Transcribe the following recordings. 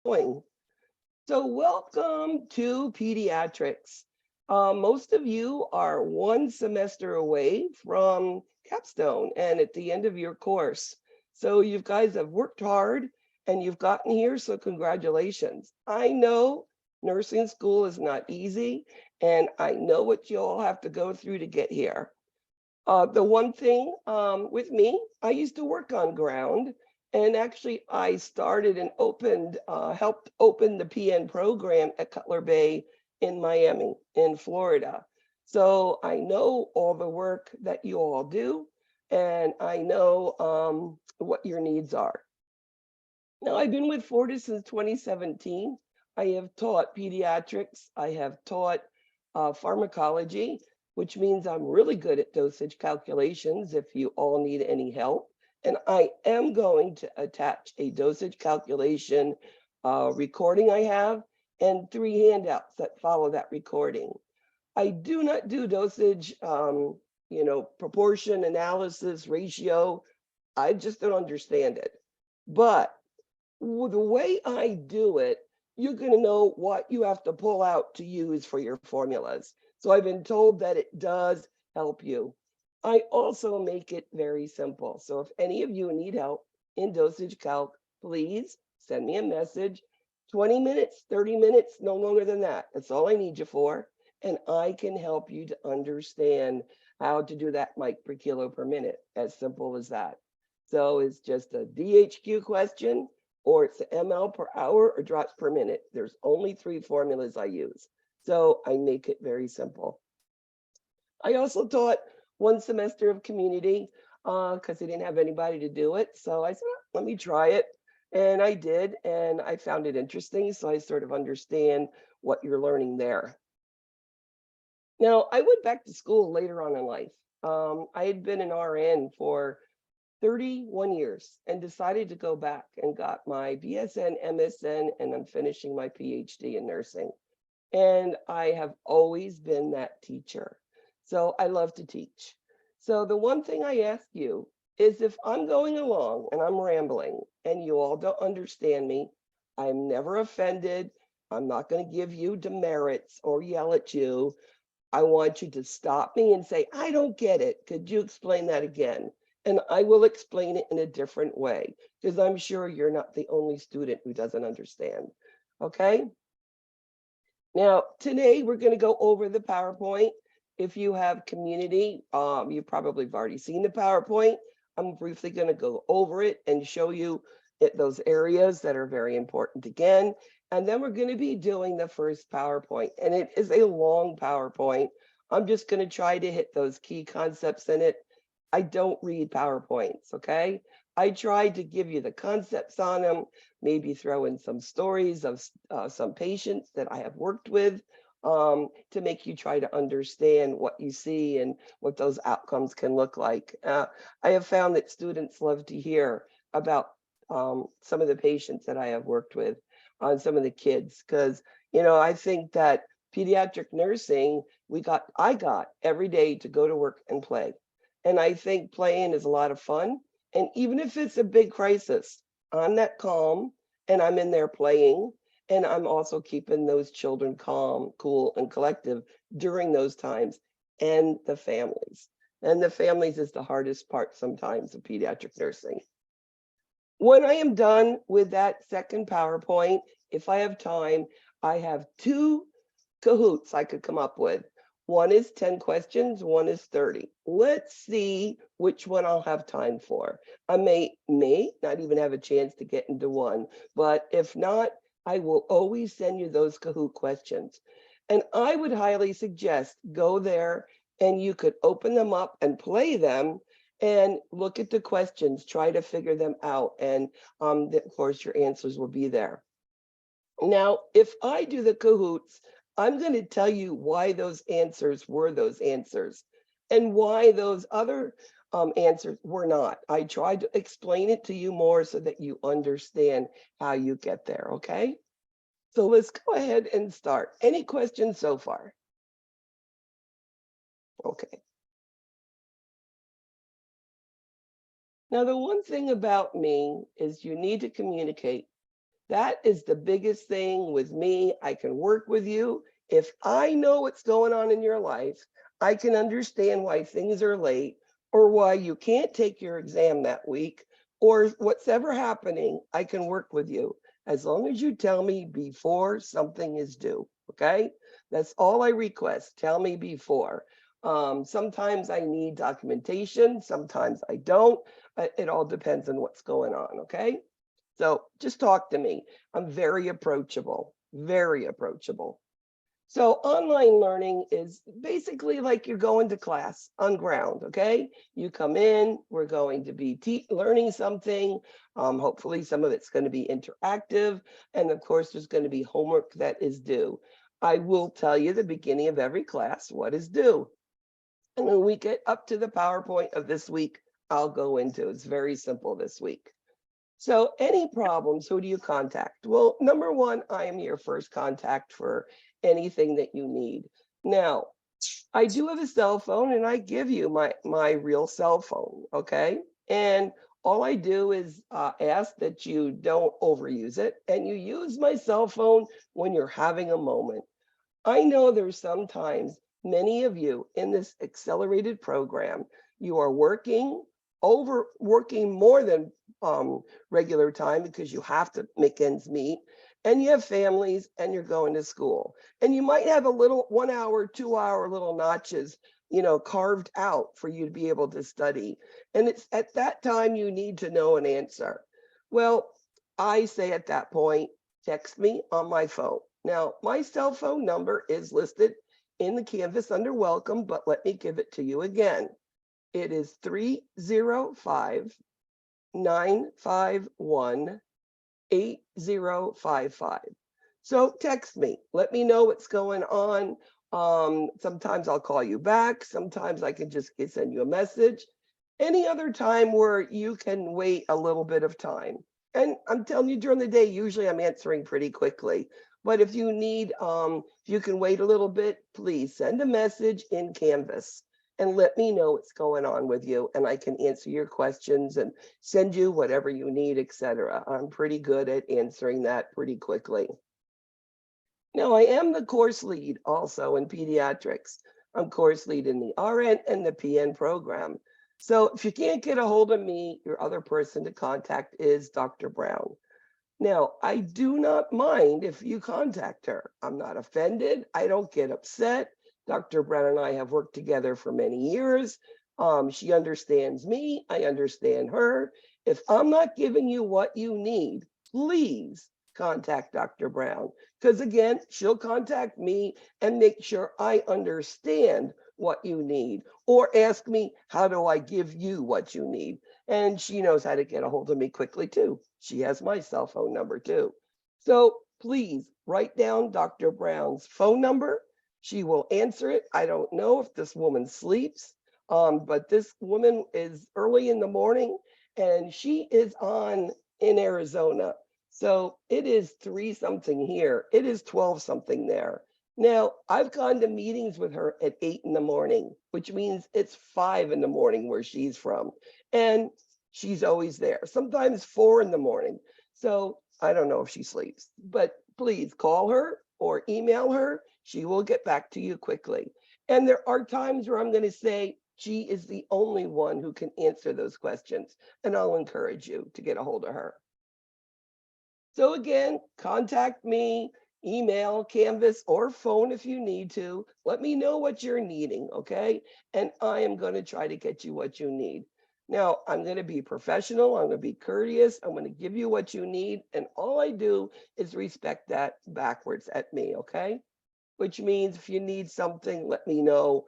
going? So welcome to pediatrics. Most of you are one semester away from capstone and at the end of your course. So you guys have worked hard and you've gotten here, so congratulations. I know nursing school is not easy, and I know what you all have to go through to get here. The one thing with me, I used to work on ground, and actually I started and helped open the PN program at Cutler Bay in Miami, in Florida. So I know all the work that you all do, and I know what your needs are. Now, I've been with Fortis since 2017. I have taught pediatrics. I have taught pharmacology, which means I'm really good at dosage calculations if you all need any help. And I am going to attach a dosage calculation recording I have and 3 handouts that follow that recording. I do not do dosage, proportion analysis, ratio. I just don't understand it. But the way I do it, you're going to know what you have to pull out to use for your formulas. So I've been told that it does help you. I also make it very simple. So if any of you need help in dosage calc, please send me a message. 20 minutes, 30 minutes, no longer than that. That's all I need you for. And I can help you to understand how to do that mic per kilo per minute, as simple as that. So it's just a DHQ question, or it's ml per hour or drops per minute. There's only 3 formulas I use. So I make it very simple. I also taught 1 semester of community because I didn't have anybody to do it. So I said, let me try it. And I did, and I found it interesting. So I sort of understand what you're learning there. Now, I went back to school later on in life. I had been an RN for 31 years and decided to go back and got my BSN, MSN, and I'm finishing my PhD in nursing. And I have always been that teacher. So I love to teach. So the one thing I ask you is, if I'm going along and I'm rambling and you all don't understand me, I'm never offended. I'm not going to give you demerits or yell at you. I want you to stop me and say, I don't get it. Could you explain that again? And I will explain it in a different way, because I'm sure you're not the only student who doesn't understand. Okay? Now, today we're going to go over the PowerPoint. If you have community, you probably have already seen the PowerPoint. I'm briefly going to go over it and show you those areas that are very important again. And then we're going to be doing the first PowerPoint. And it is a long PowerPoint. I'm just going to try to hit those key concepts in it. I don't read PowerPoints, okay? I tried to give you the concepts on them, maybe throw in some stories of some patients that I have worked with to make you try to understand what you see and what those outcomes can look like. I have found that students love to hear about some of the patients that I have worked with on some of the kids, because, I think that pediatric nursing, I got every day to go to work and play. And I think playing is a lot of fun. And even if it's a big crisis, I'm that calm and I'm in there playing. And I'm also keeping those children calm, cool, and collective during those times, and the families. And the families is the hardest part sometimes of pediatric nursing. When I am done with that second PowerPoint, if I have time, I have 2 Kahoots I could come up with. One is 10 questions, one is 30. Let's see which one I'll have time for. I may not even have a chance to get into one, but if not, I will always send you those Kahoot questions. And I would highly suggest go there and you could open them up and play them and look at the questions, try to figure them out. And of course, your answers will be there. Now, if I do the Kahoots, I'm going to tell you why those answers were those answers and why those other answers were not. I tried to explain it to you more so that you understand how you get there, okay? So let's go ahead and start. Any questions so far? Okay. Now, the one thing about me is you need to communicate. That is the biggest thing with me. I can work with you. If I know what's going on in your life, I can understand why things are late or why you can't take your exam that week or what's ever happening. I can work with you as long as you tell me before something is due. Okay. That's all I request. Tell me before. Sometimes I need documentation. Sometimes I don't. It all depends on what's going on. Okay. So just talk to me. I'm very approachable, very approachable. So online learning is basically like you're going to class on ground, okay? You come in, we're going to be learning something. Hopefully some of it's going to be interactive. And of course, there's going to be homework that is due. I will tell you the beginning of every class what is due. And when we get up to the PowerPoint of this week, I'll go into. It's very simple this week. So any problems, who do you contact? Well, number one, I am your first contact for anything that you need. Now, I do have a cell phone and I give you my real cell phone, okay? And all I do is ask that you don't overuse it and you use my cell phone when you're having a moment. I know there's sometimes many of you in this accelerated program, you are working more than regular time because you have to make ends meet and you have families and you're going to school and you might have a little 1 hour, 2 hour little notches, carved out for you to be able to study. And it's at that time you need to know an answer. Well, I say at that point, text me on my phone. Now, my cell phone number is listed in the Canvas under welcome, but let me give it to you again. It is 305-951-8055. So text me, let me know what's going on. Sometimes I'll call you back. Sometimes I can just send you a message. Any other time where you can wait a little bit of time. And I'm telling you during the day, usually I'm answering pretty quickly. But if you need, if you can wait a little bit, please send a message in Canvas and let me know what's going on with you. And I can answer your questions and send you whatever you need, etc. I'm pretty good at answering that pretty quickly. Now, I am the course lead also in pediatrics. I'm course lead in the RN and the PN program. So if you can't get a hold of me, your other person to contact is Dr. Brown. Now, I do not mind if you contact her. I'm not offended. I don't get upset. Dr. Brown and I have worked together for many years. She understands me. I understand her. If I'm not giving you what you need, please contact Dr. Brown. Because again, she'll contact me and make sure I understand what you need or ask me, how do I give you what you need? And she knows how to get a hold of me quickly too. She has my cell phone number too. So please write down Dr. Brown's phone number. She will answer it. I don't know if this woman sleeps, but this woman is early in the morning and she is on in Arizona. So it is 3 something here. It is 12 something there. Now, I've gone to meetings with her at 8 in the morning, which means it's 5 in the morning where she's from. And she's always there, sometimes 4 in the morning. So I don't know if she sleeps, but please call her or email her. She will get back to you quickly. And there are times where I'm going to say, she is the only one who can answer those questions. And I'll encourage you to get a hold of her. So again, contact me, email, Canvas, or phone if you need to. Let me know what you're needing, okay? And I am going to try to get you what you need. Now, I'm going to be professional. I'm going to be courteous. I'm going to give you what you need. And all I do is respect that backwards at me, okay? Which means if you need something, let me know,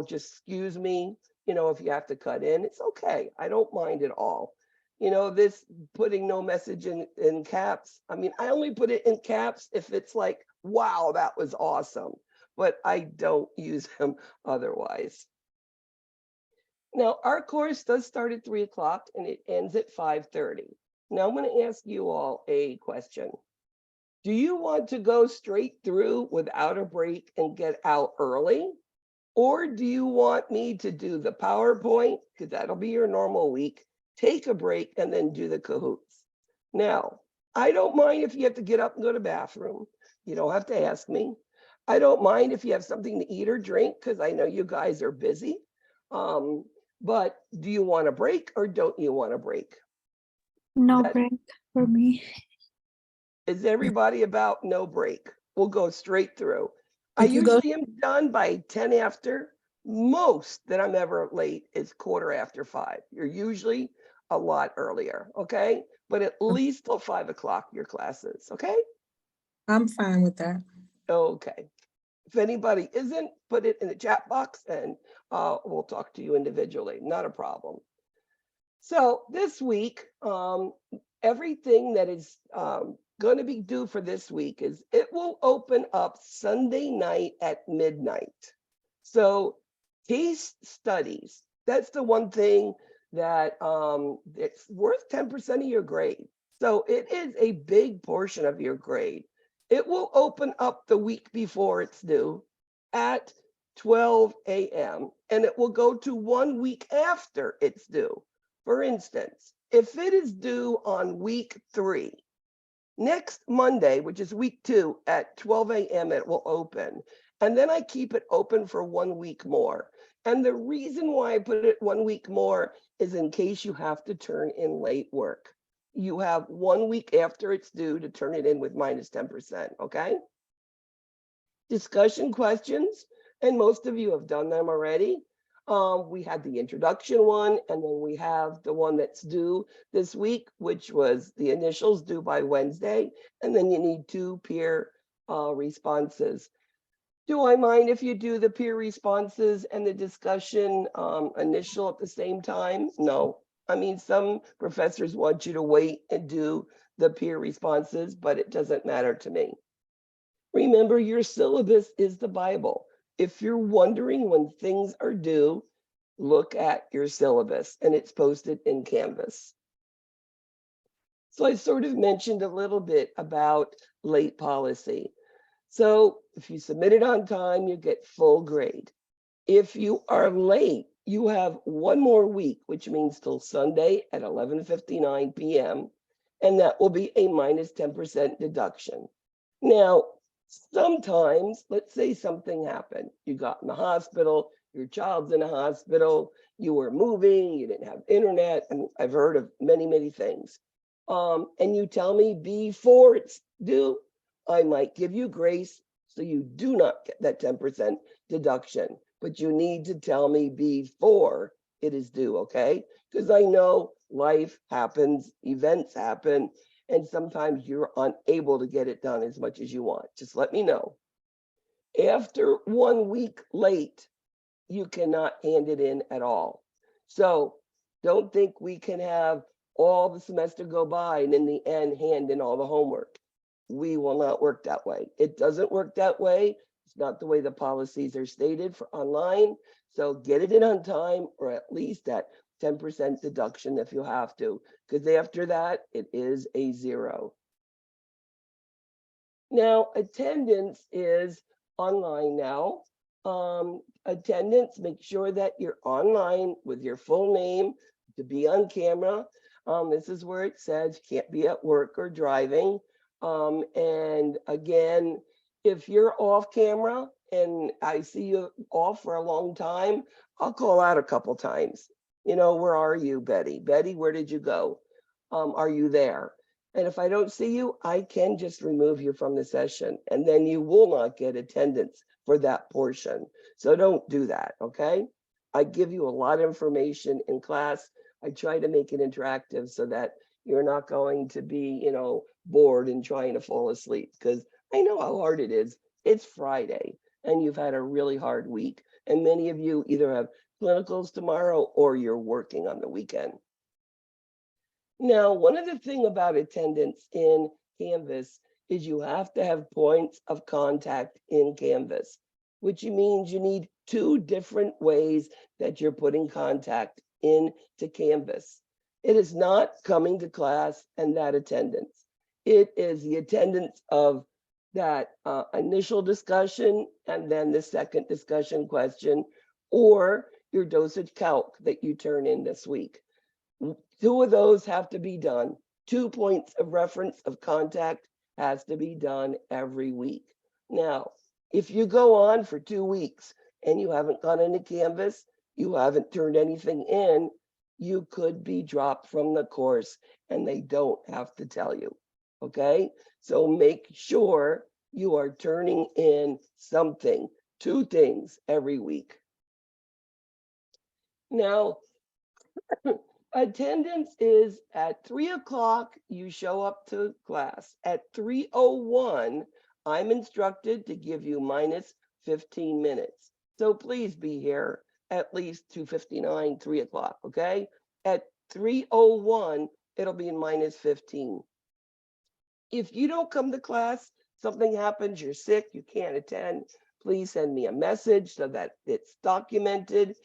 just excuse me, if you have to cut in, it's okay. I don't mind at all. This putting no message in caps. I mean, I only put it in caps if it's like, wow, that was awesome. But I don't use them otherwise. Now, our course does start at 3 o'clock and it ends at 5:30. Now, I'm going to ask you all a question. Do you want to go straight through without a break and get out early? Or do you want me to do the PowerPoint, because that'll be your normal week, take a break and then do the Kahoots? Now, I don't mind if you have to get up and go to the bathroom. You don't have to ask me. I don't mind if you have something to eat or drink because I know you guys are busy. Um, but do you want a break or don't you want a break? No That break for me. is everybody about no break. We'll go straight through. I If you go, usually am done by 10 after. Most that I'm ever late is quarter after 5. You're usually a lot earlier, okay? But at least till 5 o'clock, your classes, okay? I'm fine with that. Okay. If anybody isn't, put it in the chat box and we'll talk to you individually. Not a problem. So this week, everything that is going to be due for this week is it will open up Sunday night at midnight. So case studies, that's the one thing that it's worth 10% of your grade. So it is a big portion of your grade. It will open up the week before it's due at 12 a.m. and it will go to 1 week after it's due. For instance, if it is due on week 3, next Monday, which is week 2 at 12 a.m., it will open. And then I keep it open for 1 week more. And the reason why I put it 1 week more is in case you have to turn in late work. You have 1 week after it's due to turn it in with minus 10%, okay? Discussion questions, and most of you have done them already. We had the introduction one, and then we have the one that's due this week, which was the initials due by Wednesday, and then you need 2 peer responses. Do I mind if you do the peer responses and the discussion initial at the same time? No. I mean, some professors want you to wait and do the peer responses, but it doesn't matter to me. Remember, your syllabus is the Bible. If you're wondering when things are due, look at your syllabus and it's posted in Canvas. So I sort of mentioned a little bit about late policy. So if you submit it on time, you get full grade. If you are late, you have 1 more week, which means till Sunday at 11:59 p.m. And that will be a minus 10% deduction. Now, sometimes, let's say something happened. You got in the hospital, your child's in the hospital, you were moving, you didn't have internet, and I've heard of many, many things. And you tell me before it's due, I might give you grace so you do not get that 10% deduction, but you need to tell me before it is due, okay? Because I know life happens, events happen, and sometimes you're unable to get it done as much as you want. Just let me know. After 1 week late, you cannot hand it in at all. So don't think we can have all the semester go by and in the end hand in all the homework. We will not work that way. It doesn't work that way. It's not the way the policies are stated for online. So get it in on time, or at least that 10% deduction if you have to, because after that, it is a 0. Now, attendance is online now. Attendance, make sure that you're online with your full name to be on camera. This is where it says you can't be at work or driving. And again, if you're off camera and I see you off for a long time, I'll call out a couple times. You know, where are you, Betty? Betty, where did you go? Are you there? And if I don't see you, I can just remove you from the session, and then you will not get attendance for that portion. So don't do that, okay? I give you a lot of information in class. I try to make it interactive so that you're not going to be, you know, bored and trying to fall asleep, because I know how hard it is. It's Friday and you've had a really hard week. And many of you either have clinicals tomorrow or you're working on the weekend. Now, one of the things about attendance in Canvas is you have to have points of contact in Canvas, which means you need 2 different ways that you're putting contact into Canvas. It is not coming to class and that attendance. It is the attendance of that initial discussion and then the second discussion question, or your dosage calc that you turn in this week. 2 of those have to be done. 2 points of reference of contact has to be done every week. Now, if you go on for 2 weeks and you haven't gone into Canvas, you haven't turned anything in, you could be dropped from the course and they don't have to tell you, okay? So make sure you are turning in something, 2 things every week. Now, attendance is at 3 o'clock, you show up to class. At 3:01, I'm instructed to give you minus 15 minutes. So please be here at least 2:59, 3 o'clock, okay? At 3:01, it'll be minus 15. If you don't come to class, something happens, you're sick, you can't attend, please send me a message so that it's documented.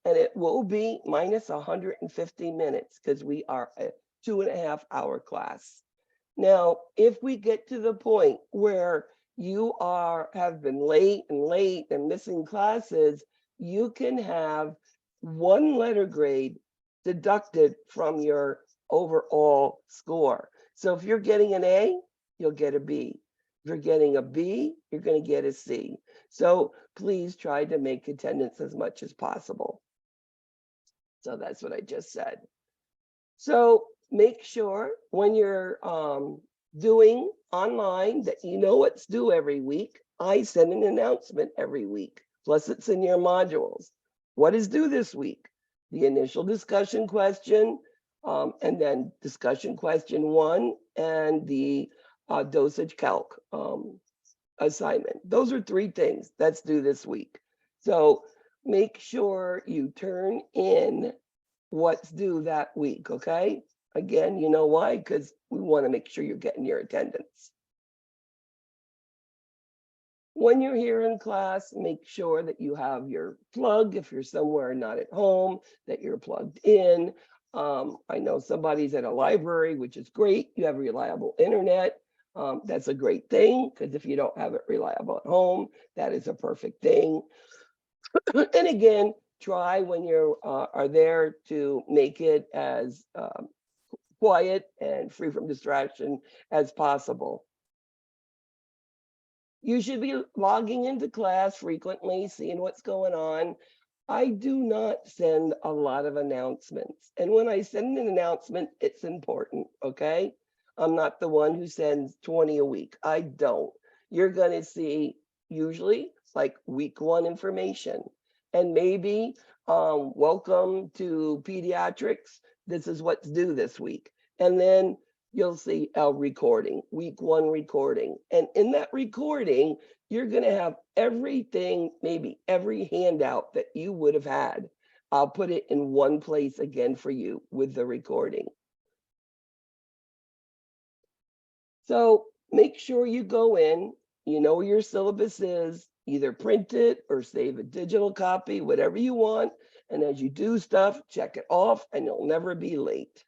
And it will be minus 150 minutes because we are a 2.5-hour class. Now, if we get to the point where you have been late and missing classes, you can have 1 letter grade deducted from your overall score. So if you're getting an A, you'll get a B. If you're getting a B, you're going to get a C. So please try to make attendance as much as possible. So that's what I just said. So make sure when you're doing online that you know what's due every week. I send an announcement every week, plus it's in your modules. What is due this week? The initial discussion question, and then discussion question 1 and the dosage calc assignment. Those are 3 things that's due this week. So make sure you turn in what's due that week, okay? Again, you know why? Because we want to make sure you're getting your attendance. When you're here in class, make sure that you have your plug. If you're somewhere not at home, that you're plugged in. I know somebody's at a library, which is great. You have reliable internet. That's a great thing, because if you don't have it reliable at home, that is a perfect thing. And again, try when you are there to make it as quiet and free from distraction as possible. You should be logging into class frequently, seeing what's going on. I do not send a lot of announcements. And when I send an announcement, it's important, okay? I'm not the one who sends 20 a week. I don't. You're going to see usually like week 1 information and maybe welcome to pediatrics. This is what's due this week. And then you'll see a recording, week 1 recording. And in that recording, you're going to have everything, maybe every handout that you would have had. I'll put it in one place again for you with the recording. So make sure you go in, you know where your syllabus is, either print it or save a digital copy, whatever you want. And as you do stuff, check it off and you'll never be late.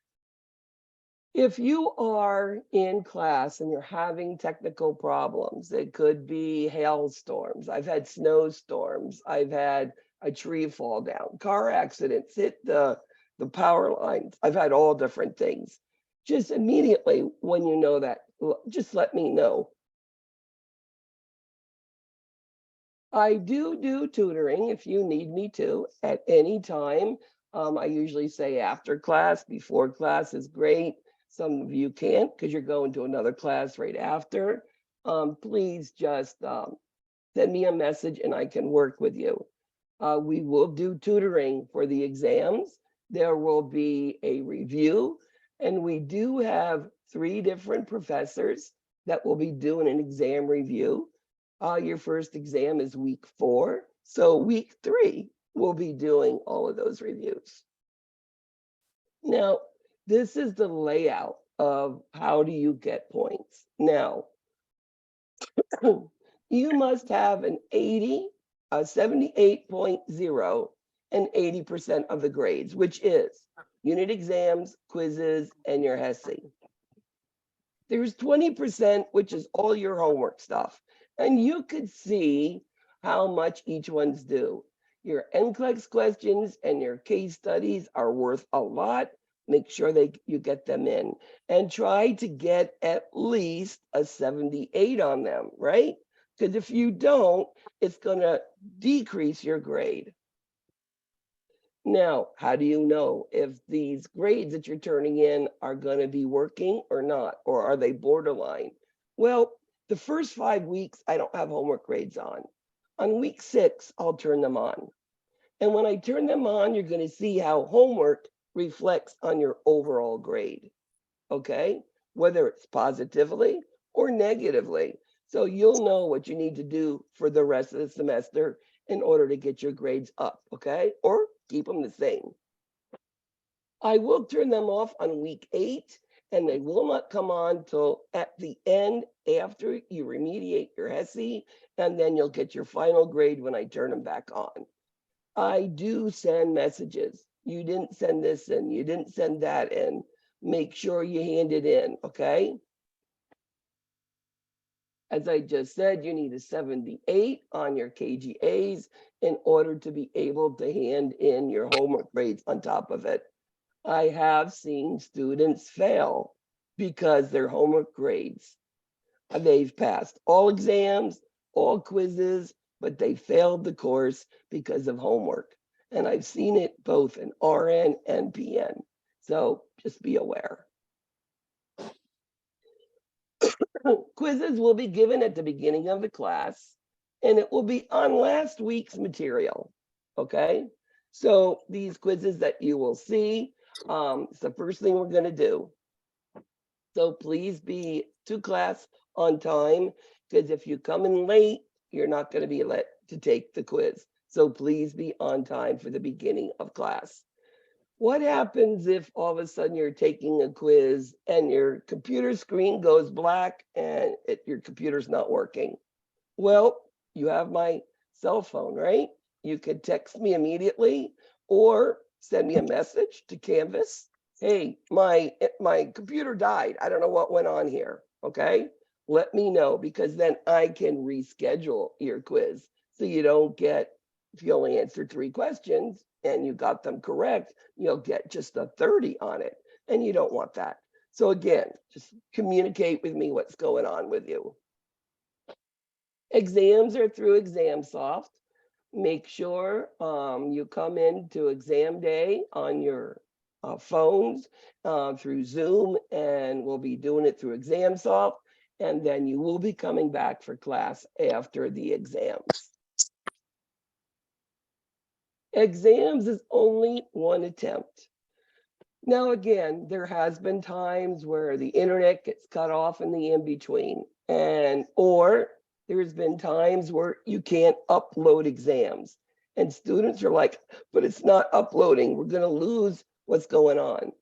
If you are in class and you're having technical problems, it could be hailstorms. I've had snowstorms. I've had a tree fall down, car accidents, hit the power lines. I've had all different things. Just immediately when you know that, just let me know. I do tutoring if you need me to at any time. I usually say after class, before class is great. Some of you can't because you're going to another class right after. Please just send me a message and I can work with you. We will do tutoring for the exams. There will be a review, and we do have 3 different professors that will be doing an exam review. Your first exam is week 4. So week 3, we'll be doing all of those reviews. Now, this is the layout of how do you get points. Now, you must have an 80, a 78.0, and 80% of the grades, which is unit exams, quizzes, and your HESI. There's 20%, which is all your homework stuff. And you could see how much each one's due. Your NCLEX questions and your case studies are worth a lot, make sure you get them in, and try to get at least a 78 on them, right? Because if you don't, it's going to decrease your grade. Now, how do you know if these grades that you're turning in are going to be working or not, or are they borderline? Well, the first 5 weeks, I don't have homework grades on. On week 6, I'll turn them on. And when I turn them on, you're going to see how homework reflects on your overall grade, okay? Whether it's positively or negatively. So you'll know what you need to do for the rest of the semester in order to get your grades up, okay? Or keep them the same. I will turn them off on week 8, and they will not come on till at the end after you remediate your HESI, and then you'll get your final grade when I turn them back on. I do send messages. You didn't send this in, you didn't send that in. Make sure you hand it in, okay? As I just said, you need a 78 on your KGAs in order to be able to hand in your homework grades on top of it. I have seen students fail because their homework grades, they've passed all exams, all quizzes, but they failed the course because of homework. And I've seen it both in RN and PN. So just be aware. Quizzes will be given at the beginning of the class, and it will be on last week's material, okay? So these quizzes that you will see, it's the first thing we're gonna do. So please be to class on time, because if you come in late, you're not gonna be let to take the quiz. So please be on time for the beginning of class. What happens if all of a sudden you're taking a quiz and your computer screen goes black and your computer's not working? Well, you have my cell phone, right? You could text me immediately or send me a message to Canvas. Hey, my computer died. I don't know what went on here, okay? Let me know, because then I can reschedule your quiz so you don't get, if you only answered 3 questions and you got them correct, you'll get just a 30 on it, and you don't want that. So again, just communicate with me what's going on with you. Exams are through ExamSoft. Make sure you come into exam day on your phones through Zoom, and we'll be doing it through ExamSoft, and then you will be coming back for class after the exams. Exams is only 1 attempt. Now, again, there has been times where the internet gets cut off in the in-between, or there's been times where you can't upload exams. And students are like, but it's not uploading. We're going to lose what's going on.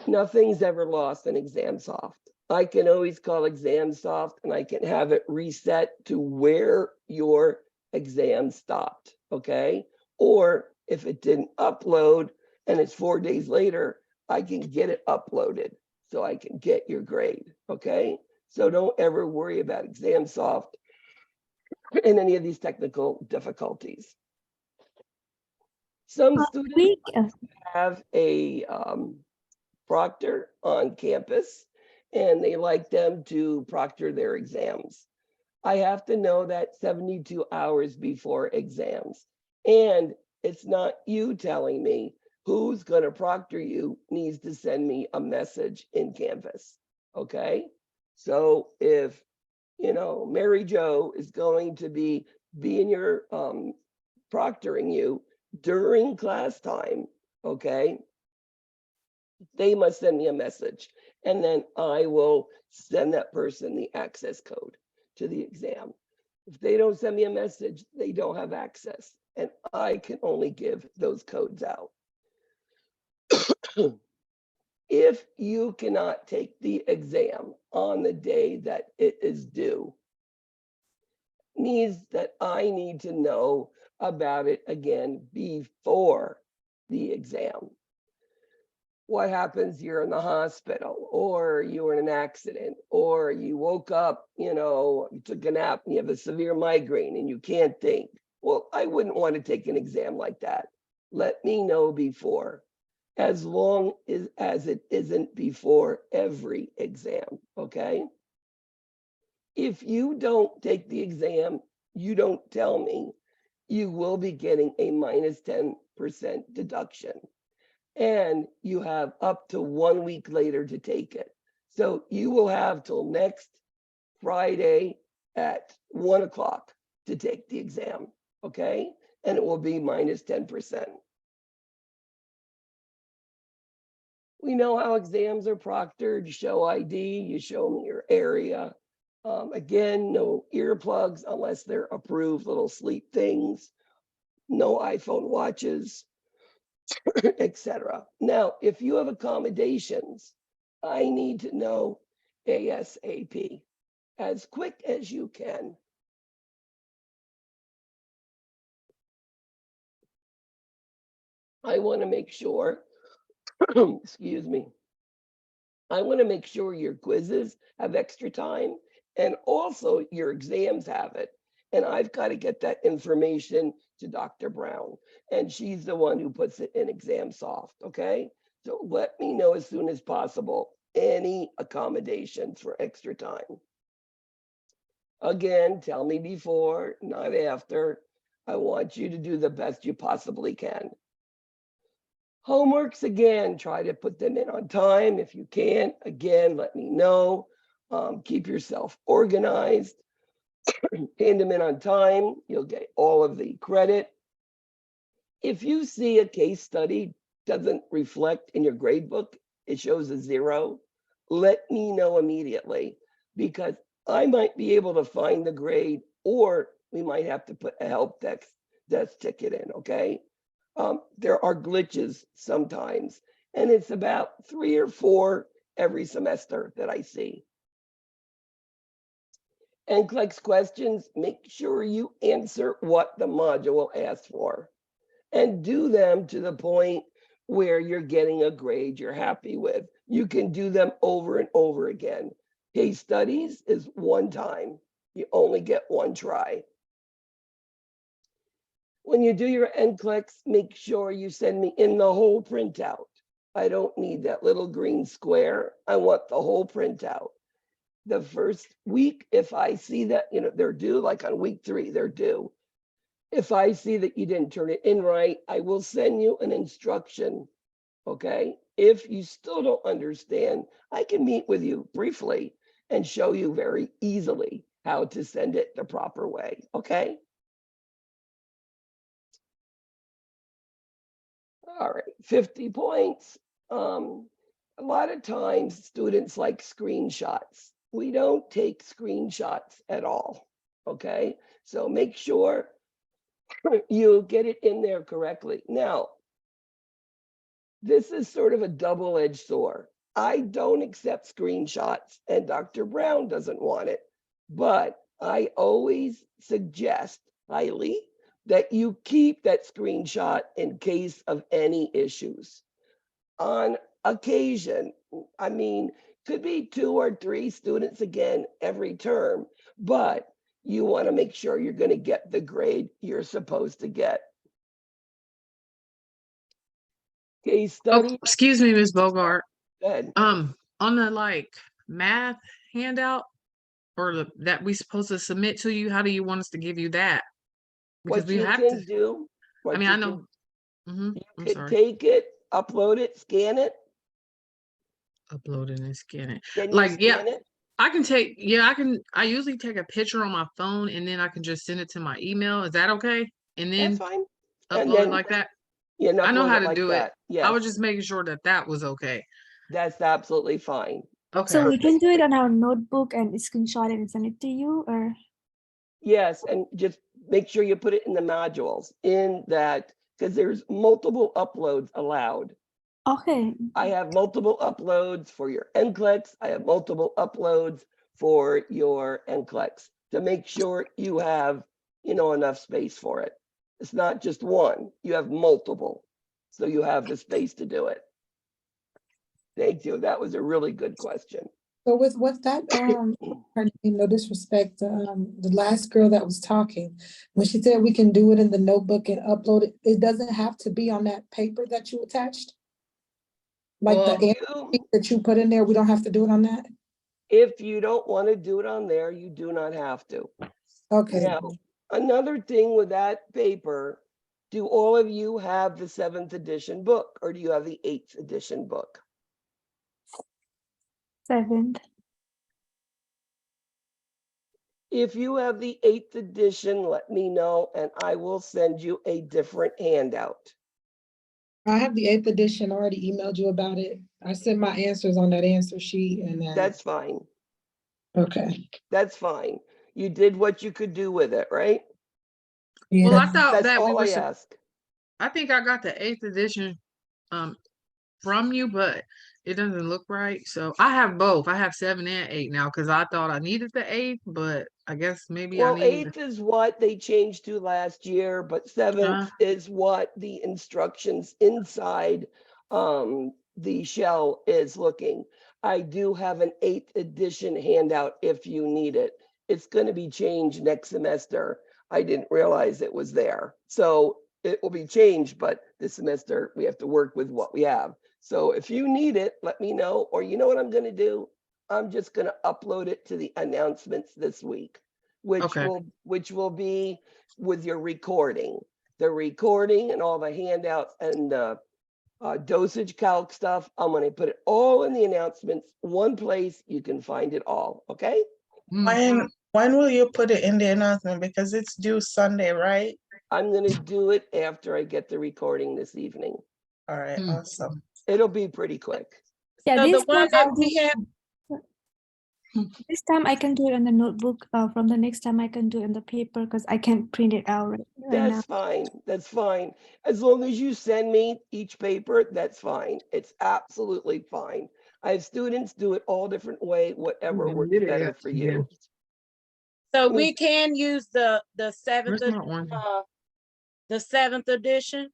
Nothing's ever lost in ExamSoft. I can always call ExamSoft and I can have it reset to where your exam stopped, okay? Or if it didn't upload and it's 4 days later, I can get it uploaded so I can get your grade, okay? So don't ever worry about ExamSoft and any of these technical difficulties. Some students have a proctor on campus, and they like them to proctor their exams. I have to know that 72 hours before exams. And it's not you telling me. Who's going to proctor you needs to send me a message in Canvas, okay? So if, you know, Mary Jo is going to be in your proctoring you during class time, okay, they must send me a message, and then I will send that person the access code to the exam. If they don't send me a message, they don't have access, and I can only give those codes out. If you cannot take the exam on the day that it is due, means that I need to know about it again before the exam. What happens? You're in the hospital, or you were in an accident, or you woke up, you know, you took a nap and you have a severe migraine and you can't think. Well, I wouldn't want to take an exam like that. Let me know before. as long as it isn't before every exam, okay? If you don't take the exam, you don't tell me, you will be getting a minus 10% deduction. And you have up to 1 week later to take it. So you will have till next Friday at 1 o'clock to take the exam, okay? And it will be minus 10%. We know how exams are proctored. You show ID, you show them your area. Again, no earplugs unless they're approved little sleep things, no iPhone watches, etc. Now, if you have accommodations, I need to know ASAP, as quick as you can. I want to make sure, excuse me, I want to make sure your quizzes have extra time and also your exams have it. And I've got to get that information to Dr. Brown, and she's the one who puts it in ExamSoft, okay? So let me know as soon as possible any accommodations for extra time. Again, tell me before, not after. I want you to do the best you possibly can. Homeworks, again, try to put them in on time. If you can't, again, let me know. Keep yourself organized. Hand them in on time. You'll get all of the credit. If you see a case study doesn't reflect in your grade book, it shows a 0, let me know immediately, because I might be able to find the grade, or we might have to put a help desk ticket in, okay? There are glitches sometimes, and it's about 3 or 4 every semester that I see. NCLEX questions, make sure you answer what the module asks for, and do them to the point where you're getting a grade you're happy with. You can do them over and over again. Case studies is one time. You only get one try. When you do your NCLEX, make sure you send me in the whole printout. I don't need that little green square. I want the whole printout. The first week, if I see that, they're due, like on week 3, they're due. If I see that you didn't turn it in right, I will send you an instruction, okay? If you still don't understand, I can meet with you briefly and show you very easily how to send it the proper way, okay? All right, 50 points. A lot of times students like screenshots. We don't take screenshots at all, okay? So make sure you get it in there correctly. Now, this is sort of a double-edged sword. I don't accept screenshots, and Dr. Brown doesn't want it, but I always suggest highly that you keep that screenshot in case of any issues. On occasion, I mean, could be 2 or 3 students again every term, but you want to make sure you're going to get the grade you're supposed to get. Case study. Oh, excuse me, Ms. Bogart. Go ahead. On the math handout or that we supposed to submit to you, how do you want us to give you that? Because What we you have can to. do, I mean, I know. you I'm could sorry. take it, upload it, scan it. Upload it and scan it. Can you scan it? I can take. Yeah, I can. I usually take a picture on my phone and then I can just send it to my email. Is that okay? And That's then fine. And upload it then like that. you I know upload how it to like do it. that. I Yes, was just making sure that that was okay. that's absolutely fine. Okay. So we can do it on our notebook and screenshot it and send it to you, or? Yes, and just make sure you put it in the modules in that, because there's multiple uploads allowed. Okay. I have multiple uploads for your NCLEX. I have multiple uploads for your NCLEX to make sure you have, enough space for it. It's not just one, you have multiple. So you have the space to do it. Thank you. That was a really good question. So with what that, pardon me, no disrespect, the last girl that was talking, when she said we can do it in the notebook and upload it, it doesn't have to be on that paper that you attached? Like Well, the You, answer that you put in there, we don't have to do it on that? if you don't want to do it on there, you do not have to. Okay. Now, another thing with that paper, do all of you have the 7th edition book or do you have the 8th edition book? 7th. If you have the 8th edition, let me know and I will send you a different handout. I have the 8th edition, already emailed you about it. I sent my answers on that answer sheet and then, That's fine. okay. That's fine. You did what you could do with it, right? Yeah, well, I thought That's that we all were, I ask. I think I got the 8th edition from you, but it doesn't look right. So I have both. I have 7 and 8 now because I thought I needed the 8th, but I guess maybe I Well, need 8th is what they changed to last year, but 7th is what the instructions inside the shell is looking. I do have an 8th edition handout if you need it. It's going to be changed next semester. I didn't realize it was there. So it will be changed, but this semester we have to work with what we have. So if you need it, let me know, or you know what I'm going to do? I'm just going to upload it to the announcements this week, Okay. which will be with your recording. The recording and all the handouts and dosage calc stuff. I'm going to put it all in the announcements, one place. You can find it all. Okay. When will you put it in the announcement? Because it's due Sunday, right? I'm going to do it after I get the recording this evening. All right, Mm. awesome. It'll be pretty quick. Yeah, So this the one time that I'll we have, this time I can do it on the notebook. From the next time I can do it in the paper because I can't print it out right now. That's fine. That's fine. As long as you send me each paper, that's fine. It's absolutely fine. I have students do it all different way, whatever works better for you. so we can use the seventh, Where's my orange? the 7th edition?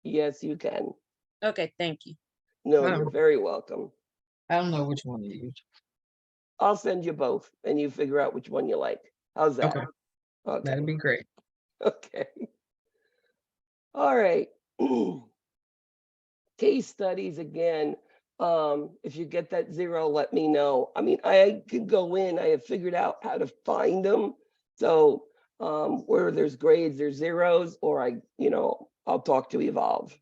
Yes, you can. Okay, thank you. No, I you're don't- very welcome. I don't know which one to use. I'll send you both and you figure out which one you like. How's that? Okay, Okay. that'd be great. Okay. All right. Case studies again. If you get that 0, let me know. I mean, I could go in, I have figured out how to find them. So where there's grades, there's zeros, or I'll talk to Evolve.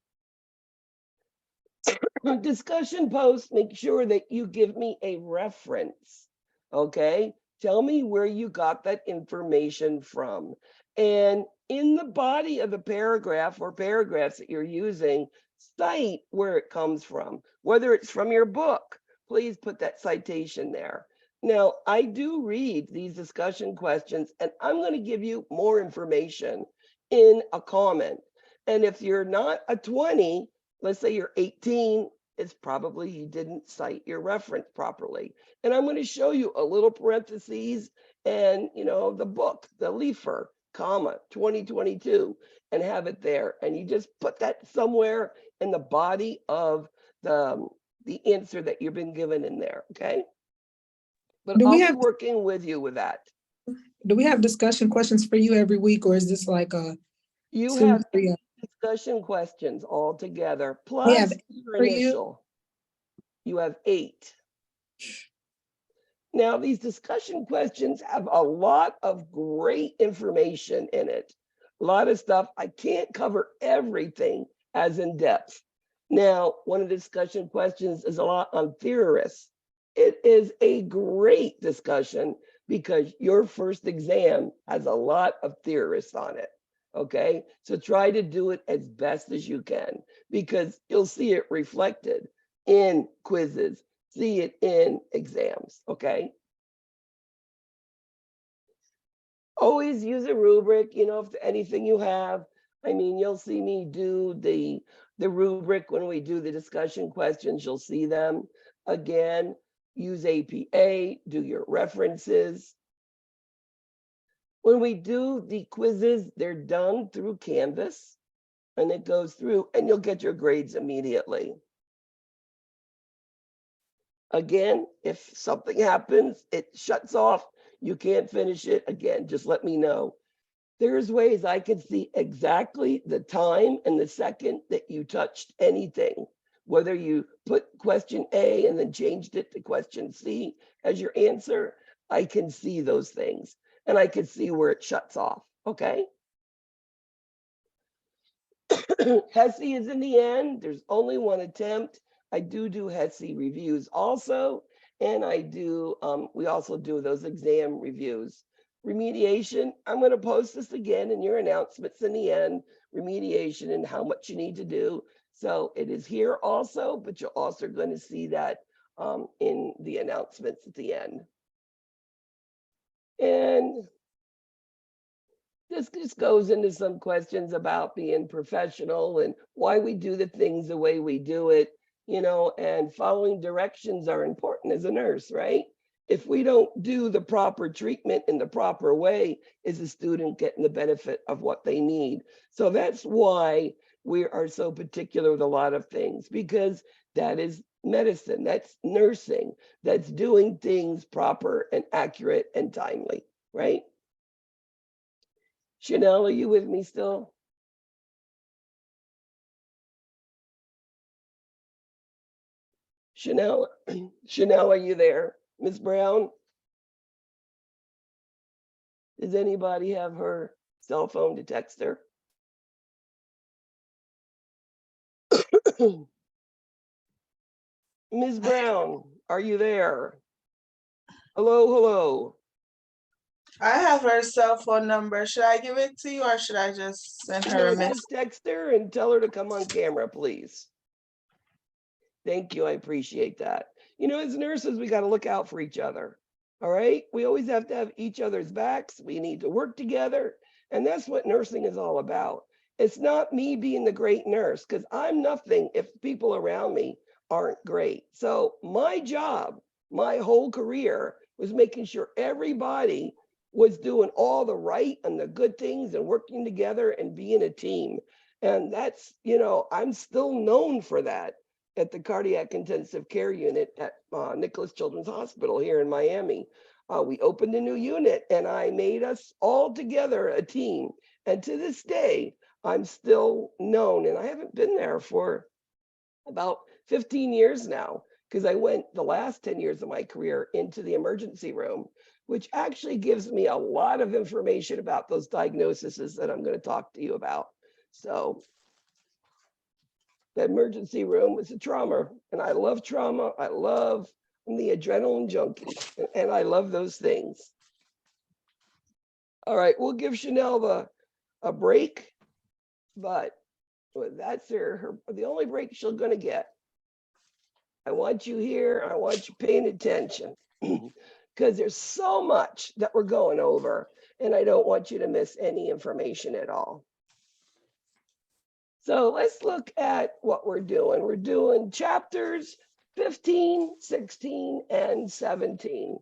Discussion post, make sure that you give me a reference. Okay. Tell me where you got that information from. And in the body of the paragraph or paragraphs that you're using, cite where it comes from. Whether it's from your book, please put that citation there. Now, I do read these discussion questions, and I'm going to give you more information in a comment. And if you're not a 20, let's say you're 18, it's probably you didn't cite your reference properly. And I'm going to show you a little parentheses and, the book, the Leafer, comma, 2022, and have it there. And you just put that somewhere in the body of the answer that you've been given in there, okay? But Do I'll we be have working with you with that. do we have discussion questions for you every week, or is this like a You 2, have 3? discussion questions all together, We have plus your for you? initial. You have 8. Now, these discussion questions have a lot of great information in it. A lot of stuff. I can't cover everything as in depth. Now, one of the discussion questions is a lot on theorists. It is a great discussion because your first exam has a lot of theorists on it. Okay, so try to do it as best as you can because you'll see it reflected in quizzes, see it in exams, okay? Always use a rubric, if anything you have. I mean, you'll see me do the rubric when we do the discussion questions, you'll see them. Again, use APA, do your references. When we do the quizzes, they're done through Canvas and it goes through and you'll get your grades immediately. Again, if something happens, it shuts off, you can't finish it, again, just let me know. There's ways I can see exactly the time and the second that you touched anything Whether you put question A and then changed it to question C as your answer, I can see those things and I can see where it shuts off, okay? HESI is in the end. There's only one attempt. I do HESI reviews also, and we also do those exam reviews. Remediation, I'm going to post this again in your announcements in the end, remediation and how much you need to do. So it is here also, but you're also going to see that in the announcements at the end. And this just goes into some questions about being professional and why we do the things the way we do it, you know, and following directions are important as a nurse, right? If we don't do the proper treatment in the proper way, is the student getting the benefit of what they need? So that's why we are so particular with a lot of things, because that is medicine, that's nursing, that's doing things proper and accurate and timely, right? Chanel, are you with me still? Chanel, Chanel, are you there? Ms. Brown? Does anybody have her cell phone to text her? Ms. Brown, are you there? Hello, hello. I have her cell phone number. Should I give it to you or should I just send her No, a message? just text her and tell her to come on camera, please. Thank you, I appreciate that. You know, as nurses, we got to look out for each other. All right, we always have to have each other's backs. We need to work together. And that's what nursing is all about. It's not me being the great nurse, because I'm nothing if people around me aren't great. So my job, my whole career was making sure everybody was doing all the right and the good things and working together and being a team. And that's, you know, I'm still known for that at the cardiac intensive care unit at Nicholas Children's Hospital here in Miami. We opened a new unit and I made us all together a team. And to this day, I'm still known, and I haven't been there for about 15 years now, because I went the last 10 years of my career into the emergency room, which actually gives me a lot of information about those diagnoses that I'm going to talk to you about. So the emergency room was a trauma, and I love trauma. I'm the adrenaline junkie, and I love those things. All right, we'll give Chanel a break, but that's the only break she's gonna get. I want you here. I want you paying attention because there's so much that we're going over, and I don't want you to miss any information at all. So let's look at what we're doing. We're doing chapters 15, 16, and 17.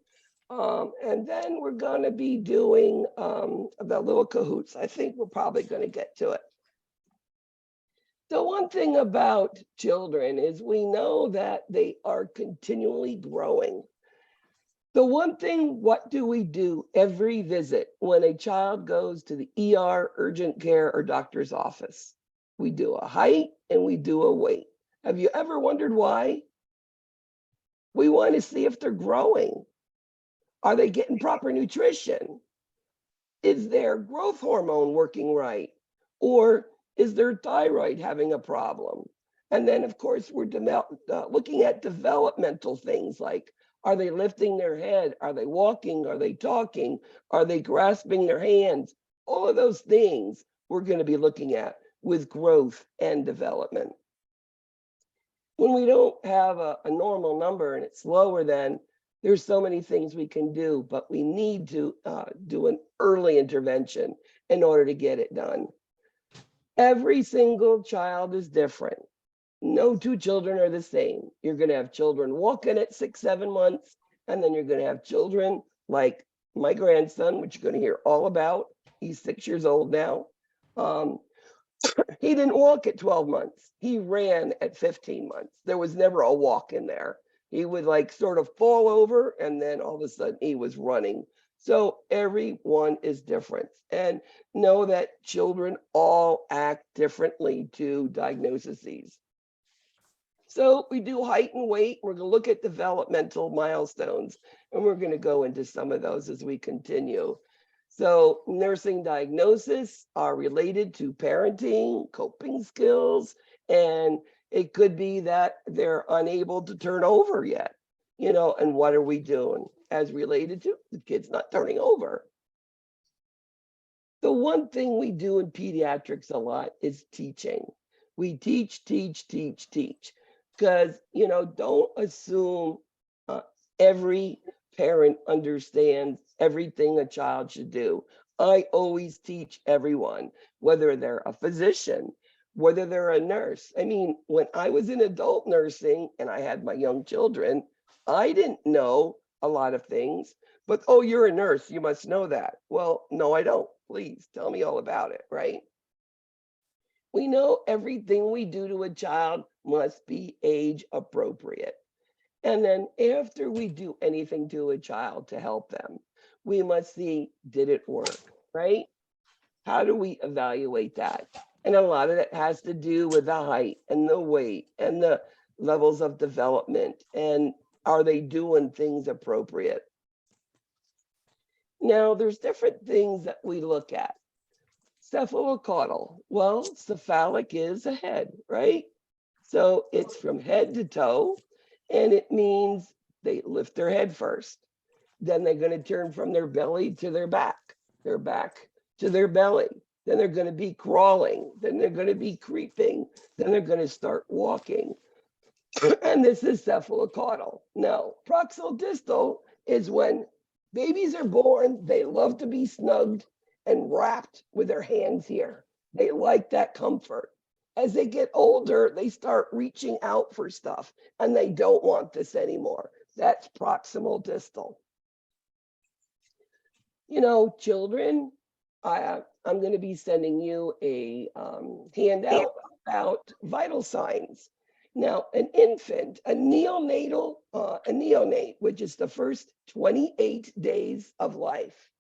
And then we're going to be doing the little Kahoots. I think we're probably going to get to it. The one thing about children is we know that they are continually growing. The one thing, what do we do every visit when a child goes to the ER, urgent care, or doctor's office? We do a height and we do a weight. Have you ever wondered why? We want to see if they're growing. Are they getting proper nutrition? Is their growth hormone working right? Or is their thyroid having a problem? And then, of course, we're looking at developmental things like, are they lifting their head? Are they walking? Are they talking? Are they grasping their hands? All of those things we're going to be looking at with growth and development. When we don't have a normal number and it's lower than, there's so many things we can do, but we need to do an early intervention in order to get it done. Every single child is different. No two children are the same. You're going to have children walking at 6, 7 months, and then you're going to have children like my grandson, which you're going to hear all about. He's 6 years old now. He didn't walk at 12 months. He ran at 15 months. There was never a walk in there. He would like sort of fall over and then all of a sudden he was running. So everyone is different, and know that children all act differently to diagnoses. So we do height and weight. We're going to look at developmental milestones, and we're going to go into some of those as we continue. So nursing diagnosis are related to parenting, coping skills, and it could be that they're unable to turn over yet, and what are we doing as related to the kids not turning over? The one thing we do in pediatrics a lot is teaching. We teach, because, don't assume every parent understands everything a child should do. I always teach everyone, whether they're a physician, whether they're a nurse. I mean, when I was in adult nursing and I had my young children, I didn't know a lot of things, but, oh, you're a nurse, you must know that. Well, no, I don't. Please tell me all about it, right? We know everything we do to a child must be age appropriate. And then after we do anything to a child to help them, we must see, did it work, right? How do we evaluate that? And a lot of that has to do with the height and the weight and the levels of development. And are they doing things appropriate? Now, there's different things that we look at. Cephalocaudal. Well, cephalic is a head, right? So it's from head to toe, and it means they lift their head first. Then they're going to turn from their belly to their back to their belly. Then they're going to be crawling. Then they're going to be creeping. Then they're going to start walking. And this is cephalocaudal. Now, proxodistal is when babies are born, they love to be snugged and wrapped with their hands here. They like that comfort. As they get older, they start reaching out for stuff and they don't want this anymore. That's proximal distal. Children, I'm going to be sending you a handout about vital signs. Now, an infant, a neonate, which is the first 28 days of life,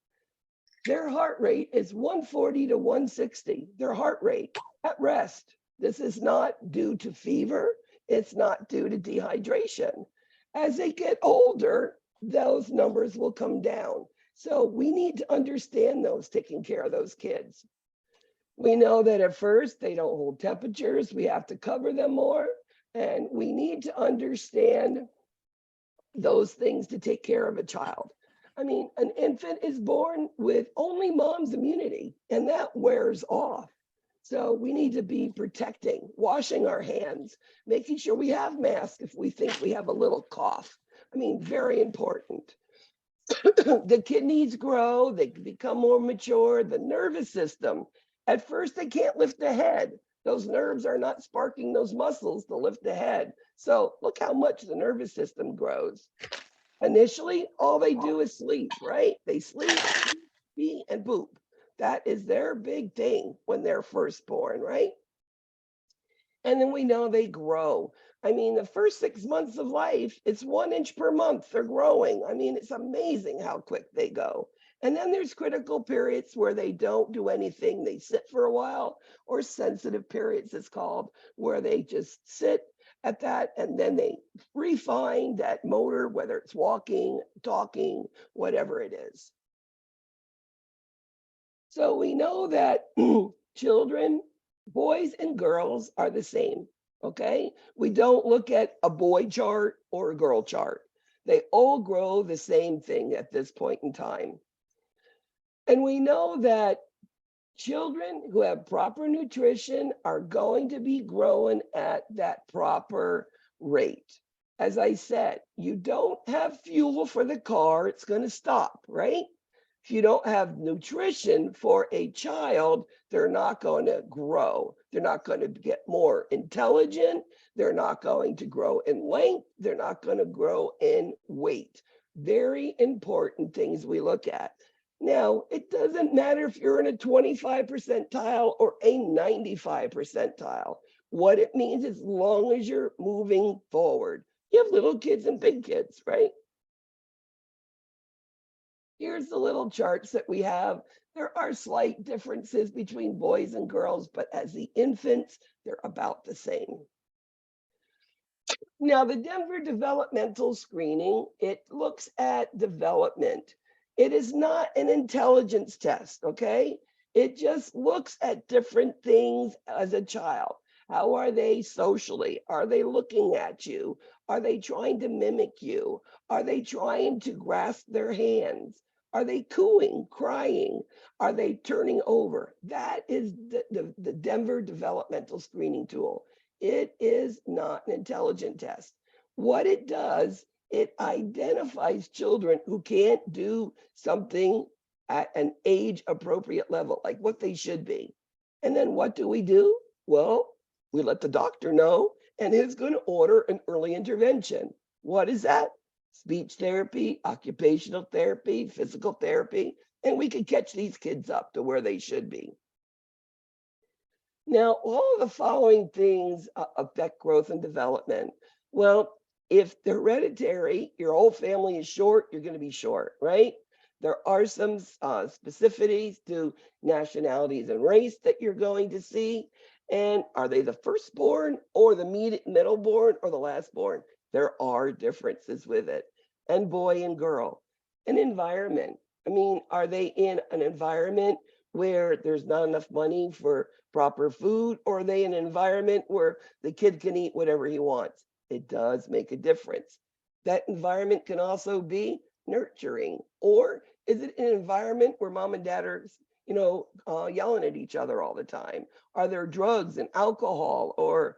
their heart rate is 140 to 160, their heart rate at rest. This is not due to fever. It's not due to dehydration. As they get older, those numbers will come down. So we need to understand those, taking care of those kids. We know that at first they don't hold temperatures. We have to cover them more. And we need to understand those things to take care of a child. I mean, an infant is born with only mom's immunity, and that wears off. So we need to be protecting, washing our hands, making sure we have masks if we think we have a little cough. I mean, very important. The kidneys grow, they become more mature, the nervous system. At first, they can't lift the head. Those nerves are not sparking those muscles to lift the head. So look how much the nervous system grows. Initially, all they do is sleep, right? They sleep, pee, and poop. That is their big thing when they're first born, right? And then we know they grow. I mean, the first 6 months of life, it's 1 inch per month. They're growing. I mean, it's amazing how quick they go. And then there's critical periods where they don't do anything. They sit for a while, or sensitive periods, it's called, where they just sit at that, and then they refine that motor, whether it's walking, talking, whatever it is. So we know that children, boys and girls, are the same, okay? We don't look at a boy chart or a girl chart. They all grow the same thing at this point in time. And we know that children who have proper nutrition are going to be growing at that proper rate. As I said, you don't have fuel for the car, it's going to stop, right? If you don't have nutrition for a child, they're not going to grow. They're not going to get more intelligent. They're not going to grow in length. They're not going to grow in weight. Very important things we look at. Now, it doesn't matter if you're in a 25 percentile or a 95 percentile. What it means, as long as you're moving forward. You have little kids and big kids, right? Here's the little charts that we have. There are slight differences between boys and girls, but as the infants, they're about the same. Now, the Denver developmental screening, it looks at development. It is not an intelligence test, okay? It just looks at different things as a child. How are they socially? Are they looking at you? Are they trying to mimic you? Are they trying to grasp their hands? Are they cooing, crying? Are they turning over? That is the Denver developmental screening tool. It is not an intelligence test. What it does, it identifies children who can't do something at an age appropriate level, like what they should be. And then what do? Well, we let the doctor know, and he's going to order an early intervention. What is that? Speech therapy, occupational therapy, physical therapy, and we can catch these kids up to where they should be. Now, all of the following things affect growth and development. Well, if they're hereditary, your whole family is short, you're going to be short, right? There are some specificities to nationalities and race that you're going to see. And are they the firstborn or the middleborn or the lastborn? There are differences with it. And boy and girl. An environment. I mean, are they in an environment where there's not enough money for proper food, or are they in an environment where the kid can eat whatever he wants? It does make a difference. That environment can also be nurturing, or is it an environment where mom and dad are, yelling at each other all the time? Are there drugs and alcohol, or,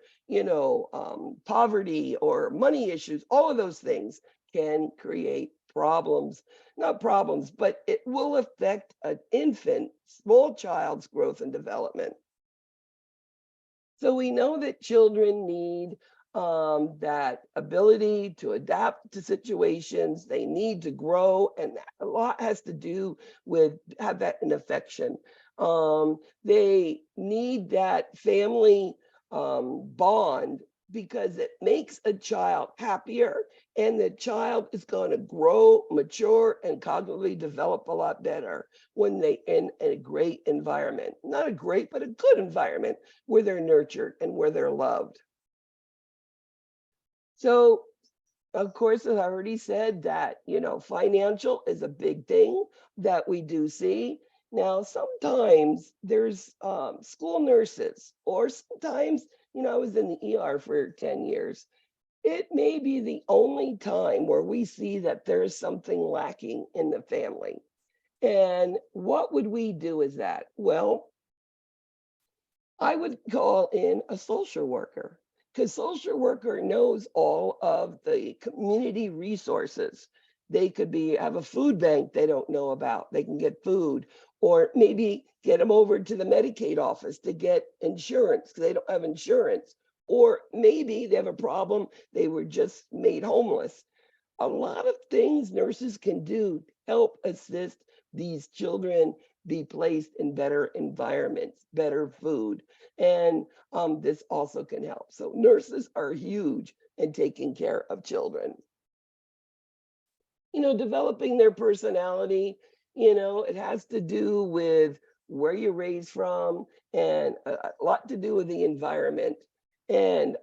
poverty or money issues? All of those things can create problems, not problems, but it will affect an infant, small child's growth and development. So we know that children need that ability to adapt to situations. They need to grow, and a lot has to do with have that in affection. They need that family bond, because it makes a child happier, and the child is going to grow, mature, and cognitively develop a lot better when they in a great environment. Not a great, but a good environment where they're nurtured and where they're loved. So, of course, as I already said, that, financial is a big thing that we do see. Now, sometimes there's school nurses, or sometimes, I was in the ER for 10 years. It may be the only time where we see that there is something lacking in the family. And what would we do with that? Well, I would call in a social worker, because social worker knows all of the community resources. They could have a food bank they don't know about. They can get food, or maybe get them over to the Medicaid office to get insurance because they don't have insurance. Or maybe they have a problem, they were just made homeless. A lot of things nurses can do to help assist these children be placed in better environments, better food. And this also can help. So nurses are huge in taking care of children. Developing their personality, it has to do with where you're raised from, and a lot to do with the environment. And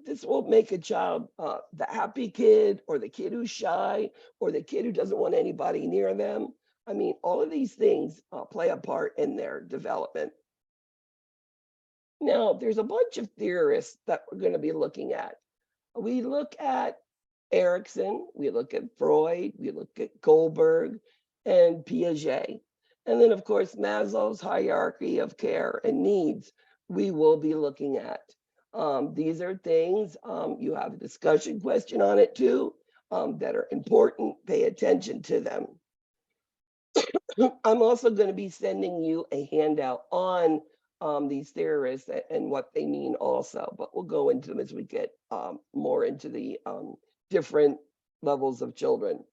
this will make a child the happy kid, or the kid who's shy, or the kid who doesn't want anybody near them. I mean, all of these things play a part in their development. Now, there's a bunch of theorists that we're going to be looking at. We look at Erikson, we look at Freud, we look at Goldberg and Piaget. And then, of course, Maslow's hierarchy of care and needs we will be looking at. These are things, you have a discussion question on it too, that are important. Pay attention to them. I'm also going to be sending you a handout on these theorists and what they mean also, but we'll go into them as we get more into the different levels of children.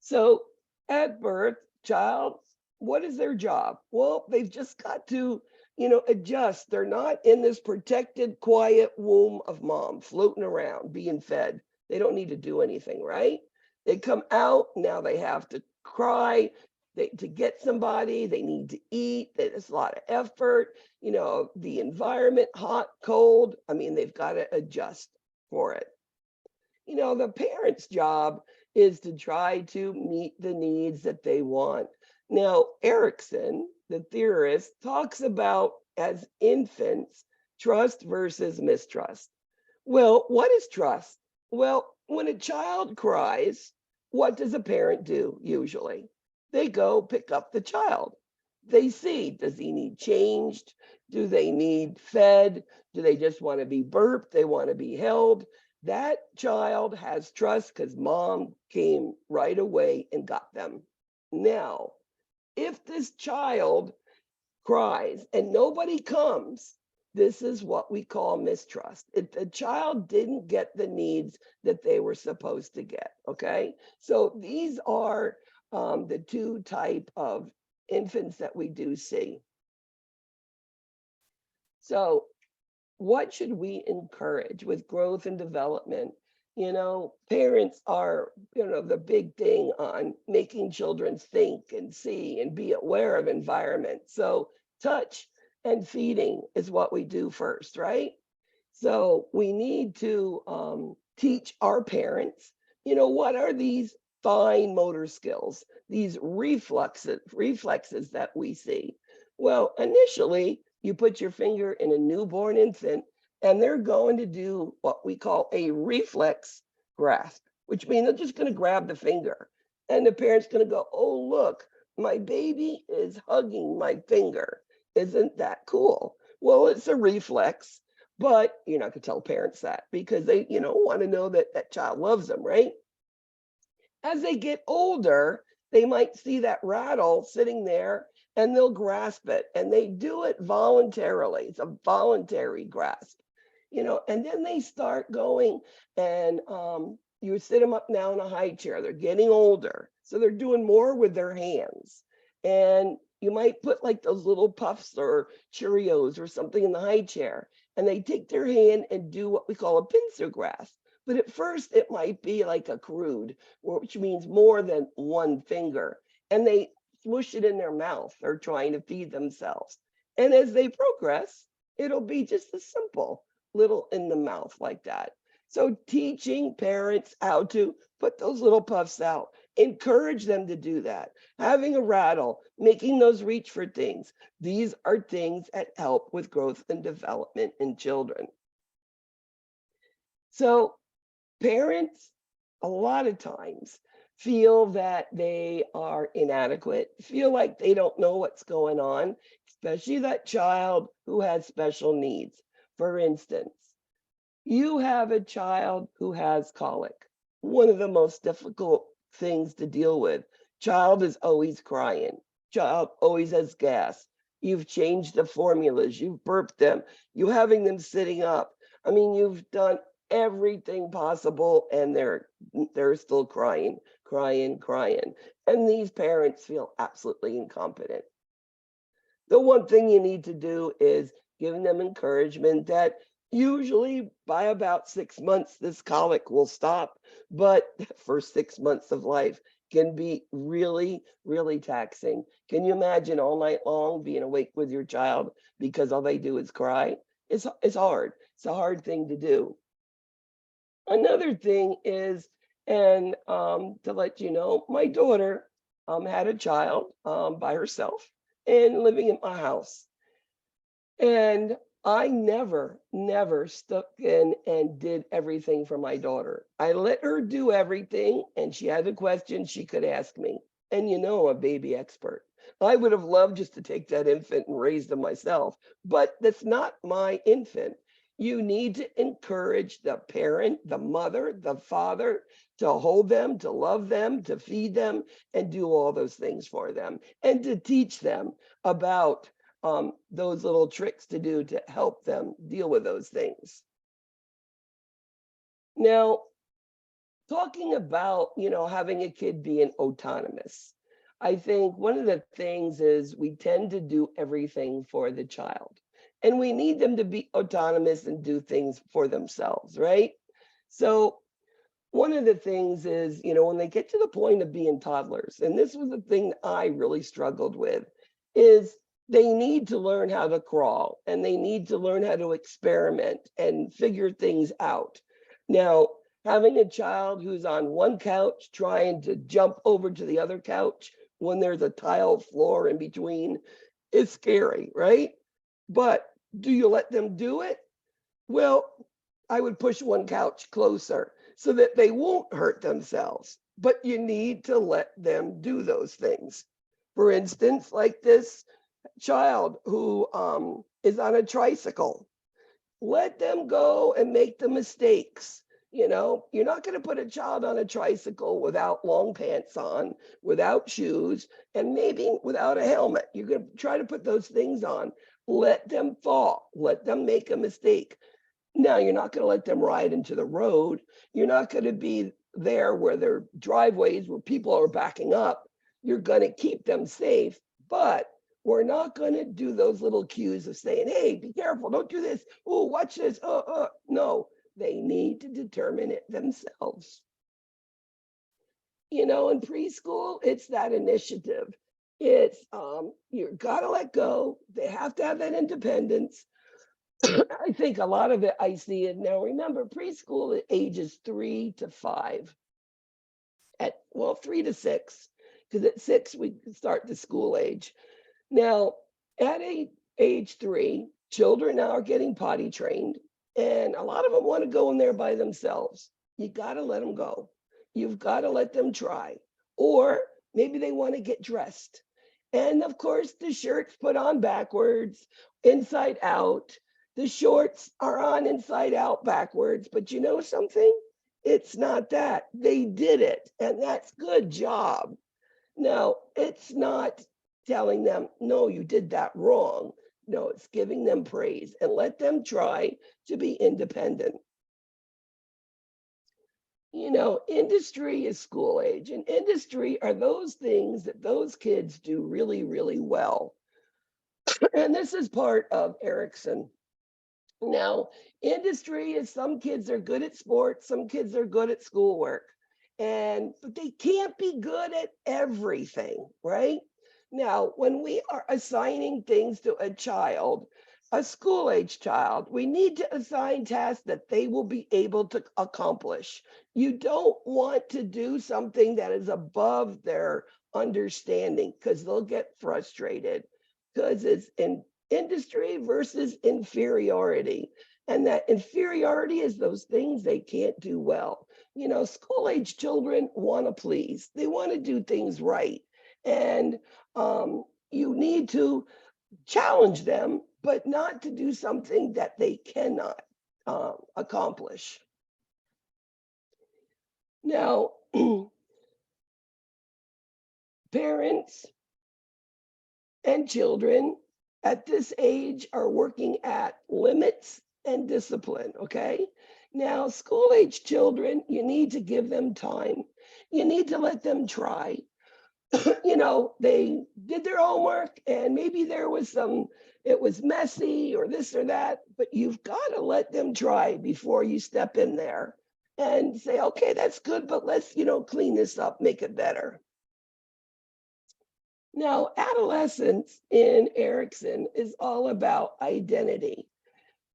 So at birth, child, what is their job? Well, they've just got to, adjust. They're not in this protected, quiet womb of mom floating around being fed. They don't need to do anything, right? They come out, now they have to cry. To get somebody, they need to eat. There's a lot of effort. The environment, hot, cold. I mean, they've got to adjust. for it. You know, the parent's job is to try to meet the needs that they want. Now, Erickson, the theorist, talks about as infants, trust versus mistrust. Well, what is trust? Well, when a child cries, what does a parent do usually? They go pick up the child. They see, does he need changed? Do they need fed? Do they just want to be burped? They want to be held. That child has trust because mom came right away and got them. Now, if this child cries and nobody comes, this is what we call mistrust. If the child didn't get the needs that they were supposed to get, okay? So these are the two type of infants that we do see. So what should we encourage with growth and development? You know, parents are, you know, the big thing on making children think and see and be aware of environment. So touch and feeding is what we do first, right? So we need to teach our parents, you know, what are these fine motor skills, these reflexes that we see? Well, initially, you put your finger in a newborn infant and they're going to do what we call a reflex grasp, which means they're just going to grab the finger. And the parent's going to go, oh, look, my baby is hugging my finger. Isn't that cool? Well, it's a reflex, but you're not going to tell parents that because they, you know, want to know that that child loves them, right? As they get older, they might see that rattle sitting there and they'll grasp it, and they do it voluntarily. It's a voluntary grasp, you know, and then they start going and you sit them up now in a high chair. They're getting older, so they're doing more with their hands. And you might put like those little puffs or Cheerios or something in the high chair, and they take their hand and do what we call a pincer grasp. But at first it might be like a crude, which means more than one finger. And they smush it in their mouth. They're trying to feed themselves. And as they progress, it'll be just a simple little in the mouth like that. So teaching parents how to put those little puffs out, encourage them to do that. Having a rattle, making those reach for things. These are things that help with growth and development in children. So parents, a lot of times, feel that they are inadequate, feel like they don't know what's going on, especially that child who has special needs. For instance, you have a child who has colic, one of the most difficult things to deal with. Child is always crying, child always has gas. You've changed the formulas, you've burped them, you're having them sitting up. I mean, you've done everything possible and they're still crying. And these parents feel absolutely incompetent. The one thing you need to do is give them encouragement that usually by about 6 months, this colic will stop, but the first 6 months of life can be really, really taxing. Can you imagine all night long being awake with your child because all they do is cry? It's hard. It's a hard thing to do. Another thing is, and to let you know, my daughter had a child by herself and living in my house. And I never stuck in and did everything for my daughter. I let her do everything, and she had a question she could ask me. And you know, I'm a baby expert. I would have loved just to take that infant and raise them myself, but that's not my infant. You need to encourage the parent, the mother, the father to hold them, to love them, to feed them, and do all those things for them, and to teach them about those little tricks to do to help them deal with those things. Now, talking about, you know, having a kid being autonomous, I think one of the things is we tend to do everything for the child. And we need them to be autonomous and do things for themselves, right? So one of the things is, you know, when they get to the point of being toddlers, and this was the thing I really struggled with, is they need to learn how to crawl and they need to learn how to experiment and figure things out. Now, having a child who's on one couch trying to jump over to the other couch when there's a tile floor in between is scary, right? But do you let them do it? Well, I would push one couch closer so that they won't hurt themselves, but you need to let them do those things. For instance, like this child who is on a tricycle, let them go and make the mistakes. You know, you're not going to put a child on a tricycle without long pants on, without shoes, and maybe without a helmet. You're going to try to put those things on. Let them fall. Let them make a mistake. Now, you're not going to let them ride into the road. You're not going to be there where there are driveways where people are backing up. You're going to keep them safe, but we're not going to do those little cues of saying, hey, be careful, don't do this. Oh, watch this. No, they need to determine it themselves. You know, in preschool, it's that initiative. It's you've got to let go. They have to have that independence. I think a lot of it I see it now. Remember, preschool at ages 3 to 5. At 3 to 6, because at 6 we start the school age. Now, at age 3, children now are getting potty trained, and a lot of them want to go in there by themselves. You got to let them go. You've got to let them try. Or maybe they want to get dressed. And of course, the shirt's put on backwards, inside out. The shorts are on inside out backwards. But you know something? It's not that. They did it, and that's good job. Now, it's not telling them, no, you did that wrong. No, it's giving them praise and let them try to be independent. You know, industry is school age, and industry are those things that those kids do really, really well. And this is part of Erickson. Now, industry is some kids are good at sports, some kids are good at schoolwork, but they can't be good at everything, right? Now, when we are assigning things to a child, a school age child, we need to assign tasks that they will be able to accomplish. You don't want to do something that is above their understanding because they'll get frustrated because it's in industry versus inferiority. And that inferiority is those things they can't do well. You know, school age children want to please, they want to do things right. And you need to challenge them, but not to do something that they cannot accomplish. Now, parents and children at this age are working at limits and discipline, okay? Now, school age children, you need to give them time. You need to let them try. You know, they did their homework and maybe there was it was messy or this or that, but you've got to let them try before you step in there and say, okay, that's good, but let's, clean this up, make it better. Now, adolescence in Erickson is all about identity.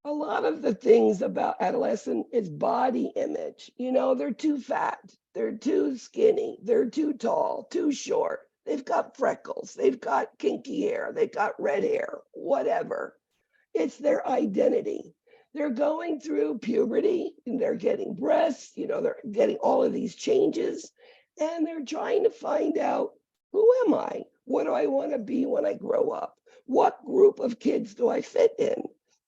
A lot of the things about adolescent is body image. You know, they're too fat, they're too skinny, they're too tall, too short. They've got freckles, they've got kinky hair, they've got red hair, whatever. It's their identity. They're going through puberty and they're getting breasts, they're getting all of these changes and they're trying to find out, who am I? What do I want to be when I grow up? What group of kids do I fit in?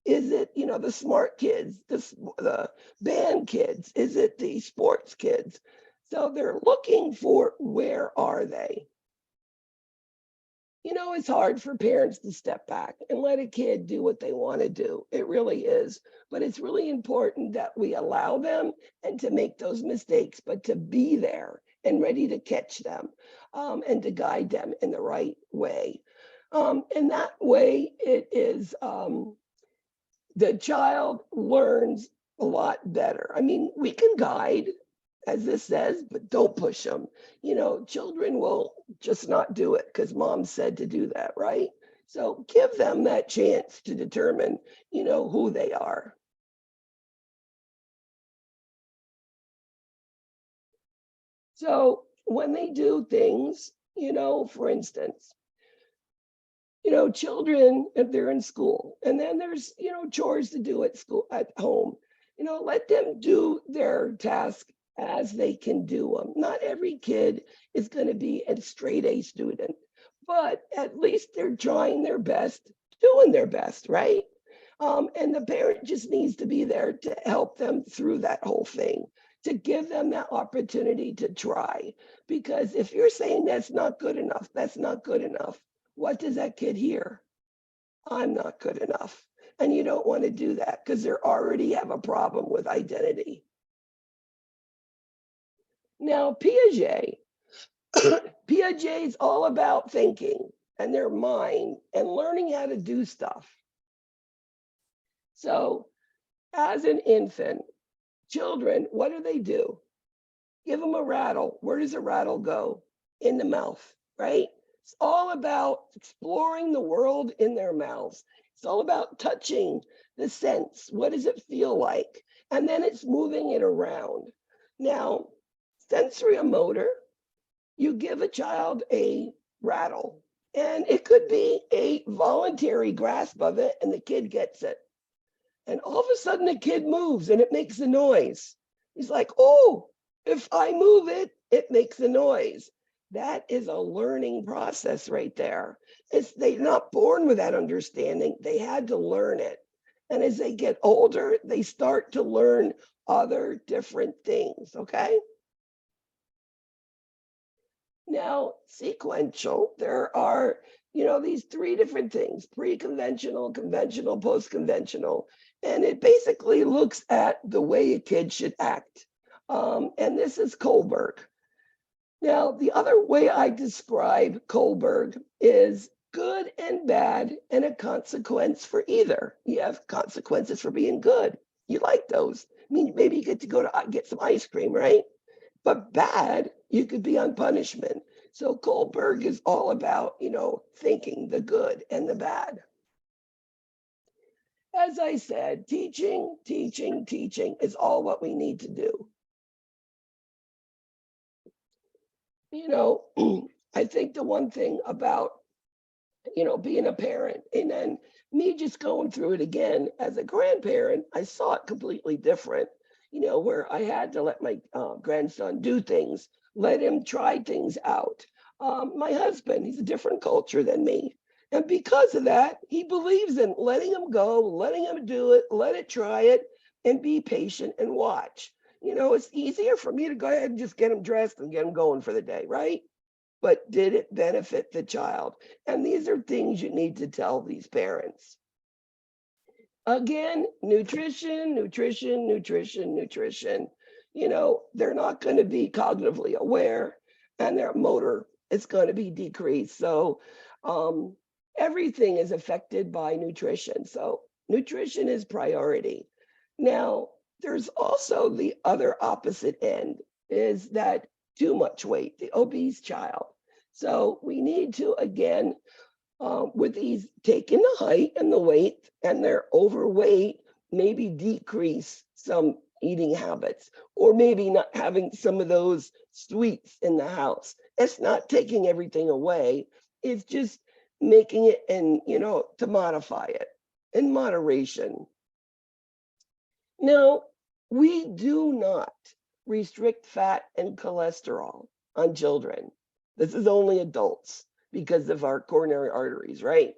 Is it, the smart kids, the band kids? Is it the sports kids? So they're looking for, where are they? It's hard for parents to step back and let a kid do what they want to do. It really is. But it's really important that we allow them and to make those mistakes, but to be there and ready to catch them and to guide them in the right way. And that way it is, the child learns a lot better. I mean, we can guide, as this says, but don't push them. Children will just not do it because mom said to do that, right? So give them that chance to determine, who they are. So when they do things, for instance, children, if they're in school, and then there's, chores to do at school, at home, let them do their task as they can do them. Not every kid is going to be a straight A student, but at least they're trying their best, doing their best, right? And the parent just needs to be there to help them through that whole thing, to give them that opportunity to try. Because if you're saying that's not good enough, that's not good enough, what does that kid hear? I'm not good enough. And you don't want to do that because they already have a problem with identity. Now, Piaget, Piaget is all about thinking and their mind and learning how to do stuff. So as an infant, children, what do? Give them a rattle. Where does a rattle go? In the mouth, right? It's all about exploring the world in their mouths. It's all about touching the sense. What does it feel like? And then it's moving it around. Now, sensory motor, you give a child a rattle, and it could be a voluntary grasp of it, and the kid gets it. And all of a sudden, the kid moves and it makes a noise. He's like, oh, if I move it, it makes a noise. That is a learning process right there. They're not born with that understanding. They had to learn it. And as they get older, they start to learn other different things, okay? Now, sequential, there are, these three different things: pre-conventional, conventional, post-conventional. And it basically looks at the way a kid should act. And this is Kohlberg. Now, the other way I describe Kohlberg is good and bad and a consequence for either. You have consequences for being good. You like those. I mean, maybe you get to go to get some ice cream, right? But bad, you could be on punishment. So Kohlberg is all about, thinking the good and the bad. As I said, teaching is all what we need to do. I think the one thing about, being a parent, and then me just going through it again as a grandparent, I saw it completely different, where I had to let my grandson do things, let him try things out. My husband, he's a different culture than me. And because of that, he believes in letting him go, letting him do it, let it try it, and be patient and watch. It's easier for me to go ahead and just get him dressed and get him going for the day, right? But did it benefit the child? And these are things you need to tell these parents. Again, nutrition. They're not going to be cognitively aware, and their motor is going to be decreased. So everything is affected by nutrition. So nutrition is priority. Now, there's also the other opposite end, is that too much weight, the obese child. So we need to, again, with these taking the height and the weight and they're overweight, maybe decrease some eating habits, or maybe not having some of those sweets in the house. It's not taking everything away. It's just making it, and to modify it in moderation. Now, we do not restrict fat and cholesterol on children. This is only adults because of our coronary arteries, right?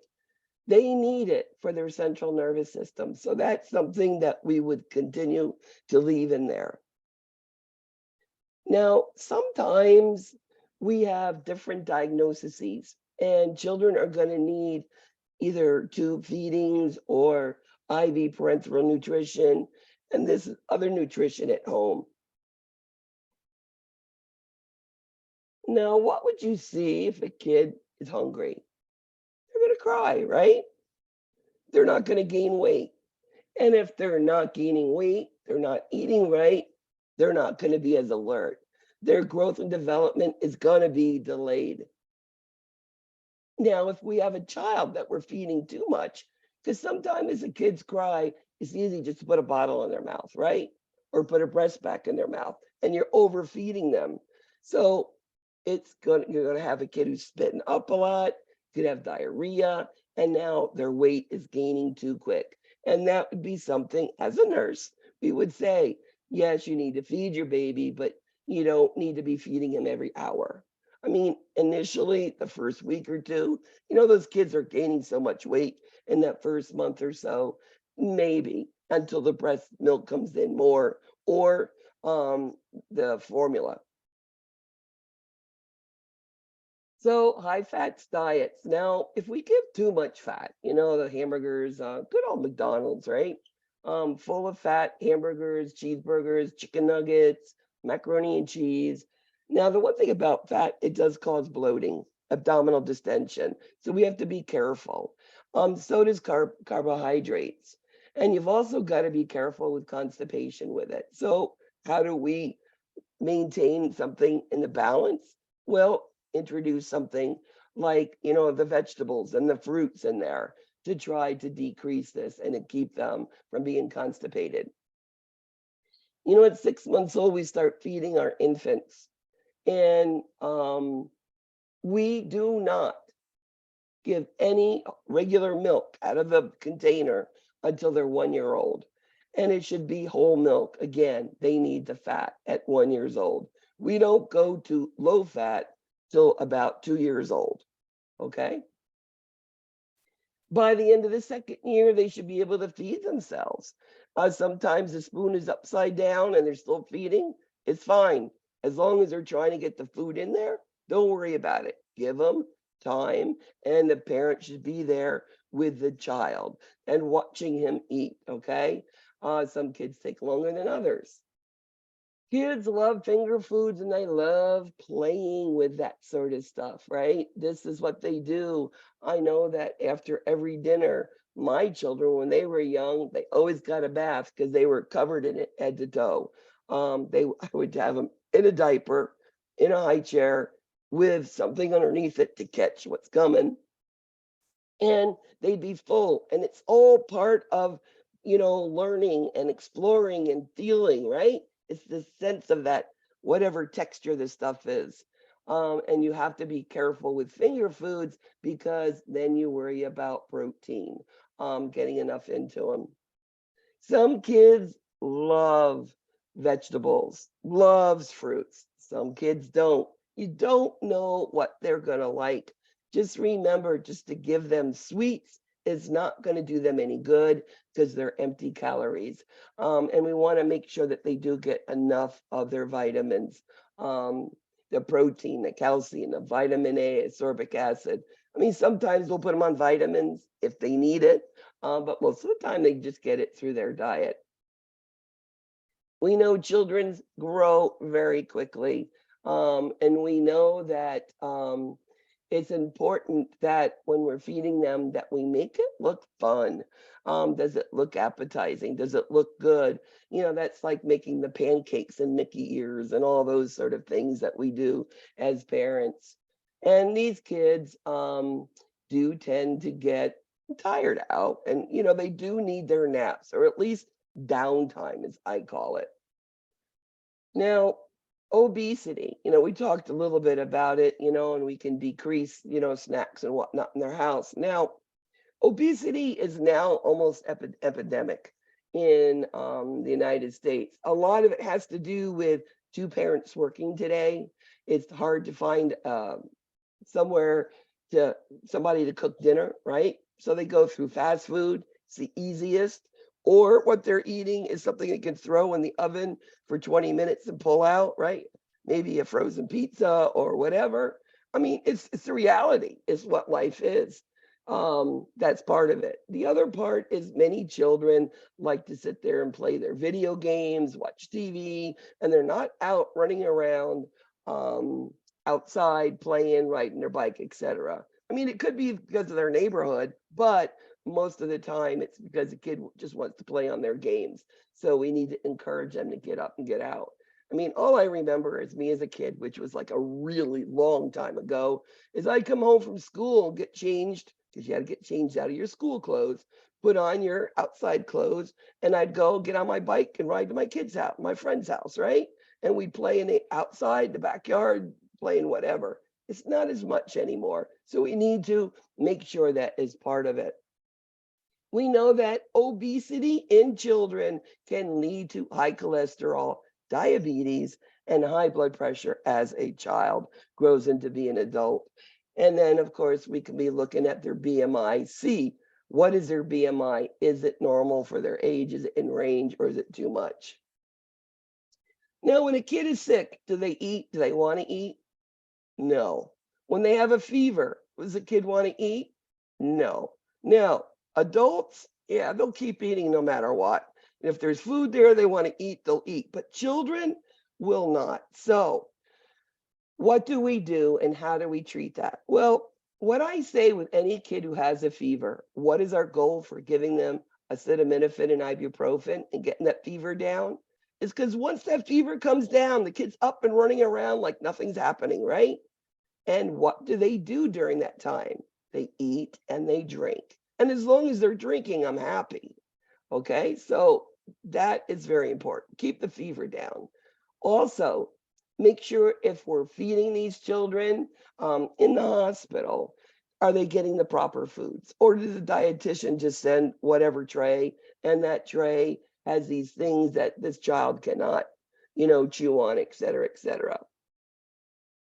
They need it for their central nervous system. So that's something that we would continue to leave in there. Now, sometimes we have different diagnoses, and children are going to need either tube feedings or IV parenteral nutrition, and this other nutrition at home. Now, what would you see if a kid is hungry? They're going to cry, right? They're not going to gain weight. And if they're not gaining weight, they're not eating right, they're not going to be as alert. Their growth and development is going to be delayed. Now, if we have a child that we're feeding too much, because sometimes as the kids cry, it's easy just to put a bottle in their mouth, right? Or put a breast back in their mouth, and you're overfeeding them. So you're gonna have a kid who's spitting up a lot, could have diarrhea, and now their weight is gaining too quick. And that would be something, as a nurse, we would say, yes, you need to feed your baby, but you don't need to be feeding him every hour. I mean, initially, the first week or two, those kids are gaining so much weight in that first month or so, maybe until the breast milk comes in more, or the formula. So high fats diets. Now, if we give too much fat, the hamburgers, good old McDonald's, right? Full of fat hamburgers, cheeseburgers, chicken nuggets, macaroni and cheese. Now, the one thing about fat, it does cause bloating, abdominal distension. So we have to be careful. So does carbohydrates. And you've also got to be careful with constipation with it. So how do we maintain something in the balance? Well, introduce something like, the vegetables and the fruits in there to try to decrease this and to keep them from being constipated. At 6 months old, we start feeding our infants, and we do not give any regular milk out of the container until they're 1 year old. And it should be whole milk. Again, they need the fat at 1 year old. We don't go to low fat till about 2 years old. Okay. By the end of the second year, they should be able to feed themselves. Sometimes the spoon is upside down and they're still feeding. It's fine. As long as they're trying to get the food in there, don't worry about it. Give them time, and the parent should be there with the child and watching him eat. Okay. Some kids take longer than others. Kids love finger foods and they love playing with that sort of stuff, right? This is what they do. I know that after every dinner, my children, when they were young, they always got a bath because they were covered in it head to toe. I would have them in a diaper, in a high chair, with something underneath it to catch what's coming. And they'd be full. And it's all part of, learning and exploring and feeling, right? It's the sense of that, whatever texture this stuff is. And you have to be careful with finger foods because then you worry about protein, getting enough into them. Some kids love vegetables, loves fruits. Some kids don't. You don't know what they're going to like. Just remember, just to give them sweets is not going to do them any good because they're empty calories. And we want to make sure that they do get enough of their vitamins, the protein, the calcium, the vitamin A, ascorbic acid. I mean, sometimes we'll put them on vitamins if they need it, but most of the time they just get it through their diet. We know children grow very quickly, and we know that it's important that when we're feeding them that we make it look fun. Does it look appetizing? Does it look good? That's like making the pancakes and Mickey ears and all those sort of things that we do as parents. And these kids do tend to get tired out, and they do need their naps, or at least downtime, as I call it. Now, obesity, we talked a little bit about it, and we can decrease, snacks and whatnot in their house. Now, obesity is now almost epidemic in the United States. A lot of it has to do with two parents working today. It's hard to find somebody to cook dinner, right? So they go through fast food. It's the easiest. Or what they're eating is something they can throw in the oven for 20 minutes and pull out, right? Maybe a frozen pizza or whatever. I mean, it's the reality. It's what life is. That's part of it. The other part is many children like to sit there and play their video games, watch TV, and they're not out running around outside playing, riding their bike, etc. I mean, it could be because of their neighborhood, but most of the time it's because the kid just wants to play on their games. So we need to encourage them to get up and get out. I mean, all I remember is me as a kid, which was like a really long time ago, is I'd come home from school, get changed, because you had to get changed out of your school clothes, put on your outside clothes, and I'd go get on my bike and ride to my kid's house, my friend's house, right? and we play in the outside, the backyard, playing whatever. It's not as much anymore. So we need to make sure that is part of it. We know that obesity in children can lead to high cholesterol, diabetes, and high blood pressure as a child grows into being an adult. And then, of course, we can be looking at their BMI, see what is their BMI? Is it normal for their age? Is it in range, or is it too much? Now, when a kid is sick, do they eat? Do they want to eat? No. When they have a fever, does the kid want to eat? No. Now, adults, yeah, they'll keep eating no matter what. If there's food there they want to eat, they'll eat. But children will not. So what do we do and how do we treat that? Well, what I say with any kid who has a fever, what is our goal for giving them acetaminophen and ibuprofen and getting that fever down? Is because once that fever comes down, the kid's up and running around like nothing's happening, right? And what do they do during that time? They eat and they drink. And as long as they're drinking, I'm happy. Okay, so that is very important. Keep the fever down. Also, make sure if we're feeding these children in the hospital, are they getting the proper foods? Or does the dietitian just send whatever tray, and that tray has these things that this child cannot, chew on, et cetera, et cetera.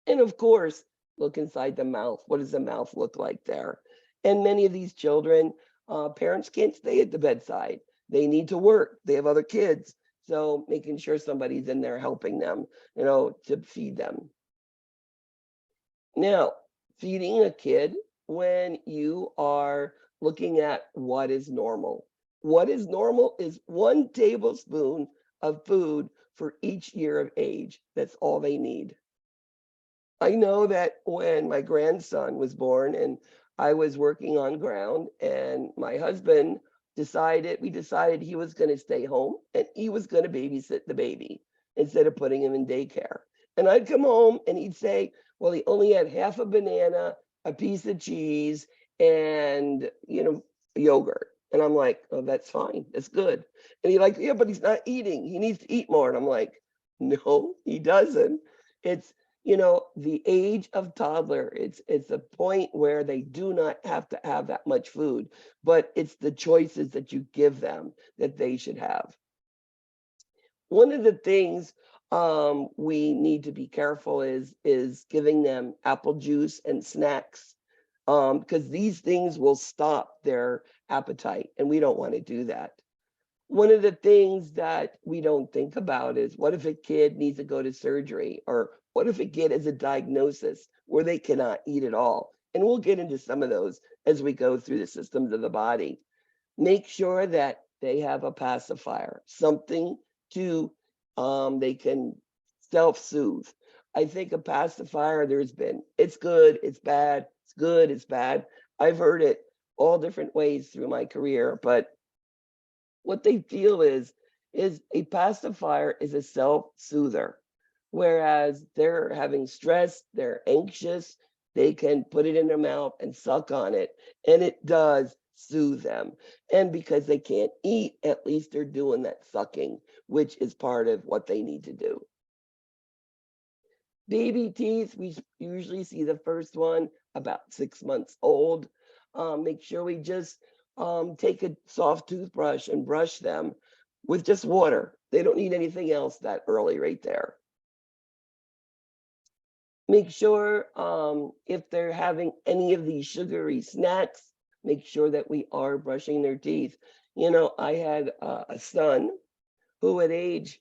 And of course, look inside the mouth. What does the mouth look like there? And many of these children, parents can't stay at the bedside. They need to work. They have other kids. So making sure somebody's in there helping them, to feed them. Now, feeding a kid when you are looking at what is normal. What is normal is 1 tablespoon of food for each year of age. That's all they need. I know that when my grandson was born and I was working on ground, and my husband we decided he was going to stay home and he was going to babysit the baby instead of putting him in daycare. And I'd come home and he'd say, well, he only had half a banana, a piece of cheese, and, yogurt. And I'm like, oh, that's fine. That's good. And he's like, yeah, but he's not eating. He needs to eat more. And I'm like, no, he doesn't. It's, the age of toddler, it's a point where they do not have to have that much food, but it's the choices that you give them that they should have. One of the things we need to be careful is giving them apple juice and snacks, because these things will stop their appetite, and we don't want to do that. One of the things that we don't think about is, what if a kid needs to go to surgery, or what if a kid has a diagnosis where they cannot eat at all? And we'll get into some of those as we go through the systems of the body. Make sure that they have a pacifier, something to they can self-soothe. I think a pacifier, it's good, it's bad, it's good, it's bad. I've heard it all different ways through my career, but what they feel is a pacifier is a self-soother. Whereas they're having stress, they're anxious, they can put it in their mouth and suck on it, and it does soothe them. And because they can't eat, at least they're doing that sucking, which is part of what they need to do. Baby teeth, we usually see the first one about 6 months old. Make sure we just take a soft toothbrush and brush them with just water. They don't need anything else that early right there. Make sure if they're having any of these sugary snacks, make sure that we are brushing their teeth. I had a son who at age,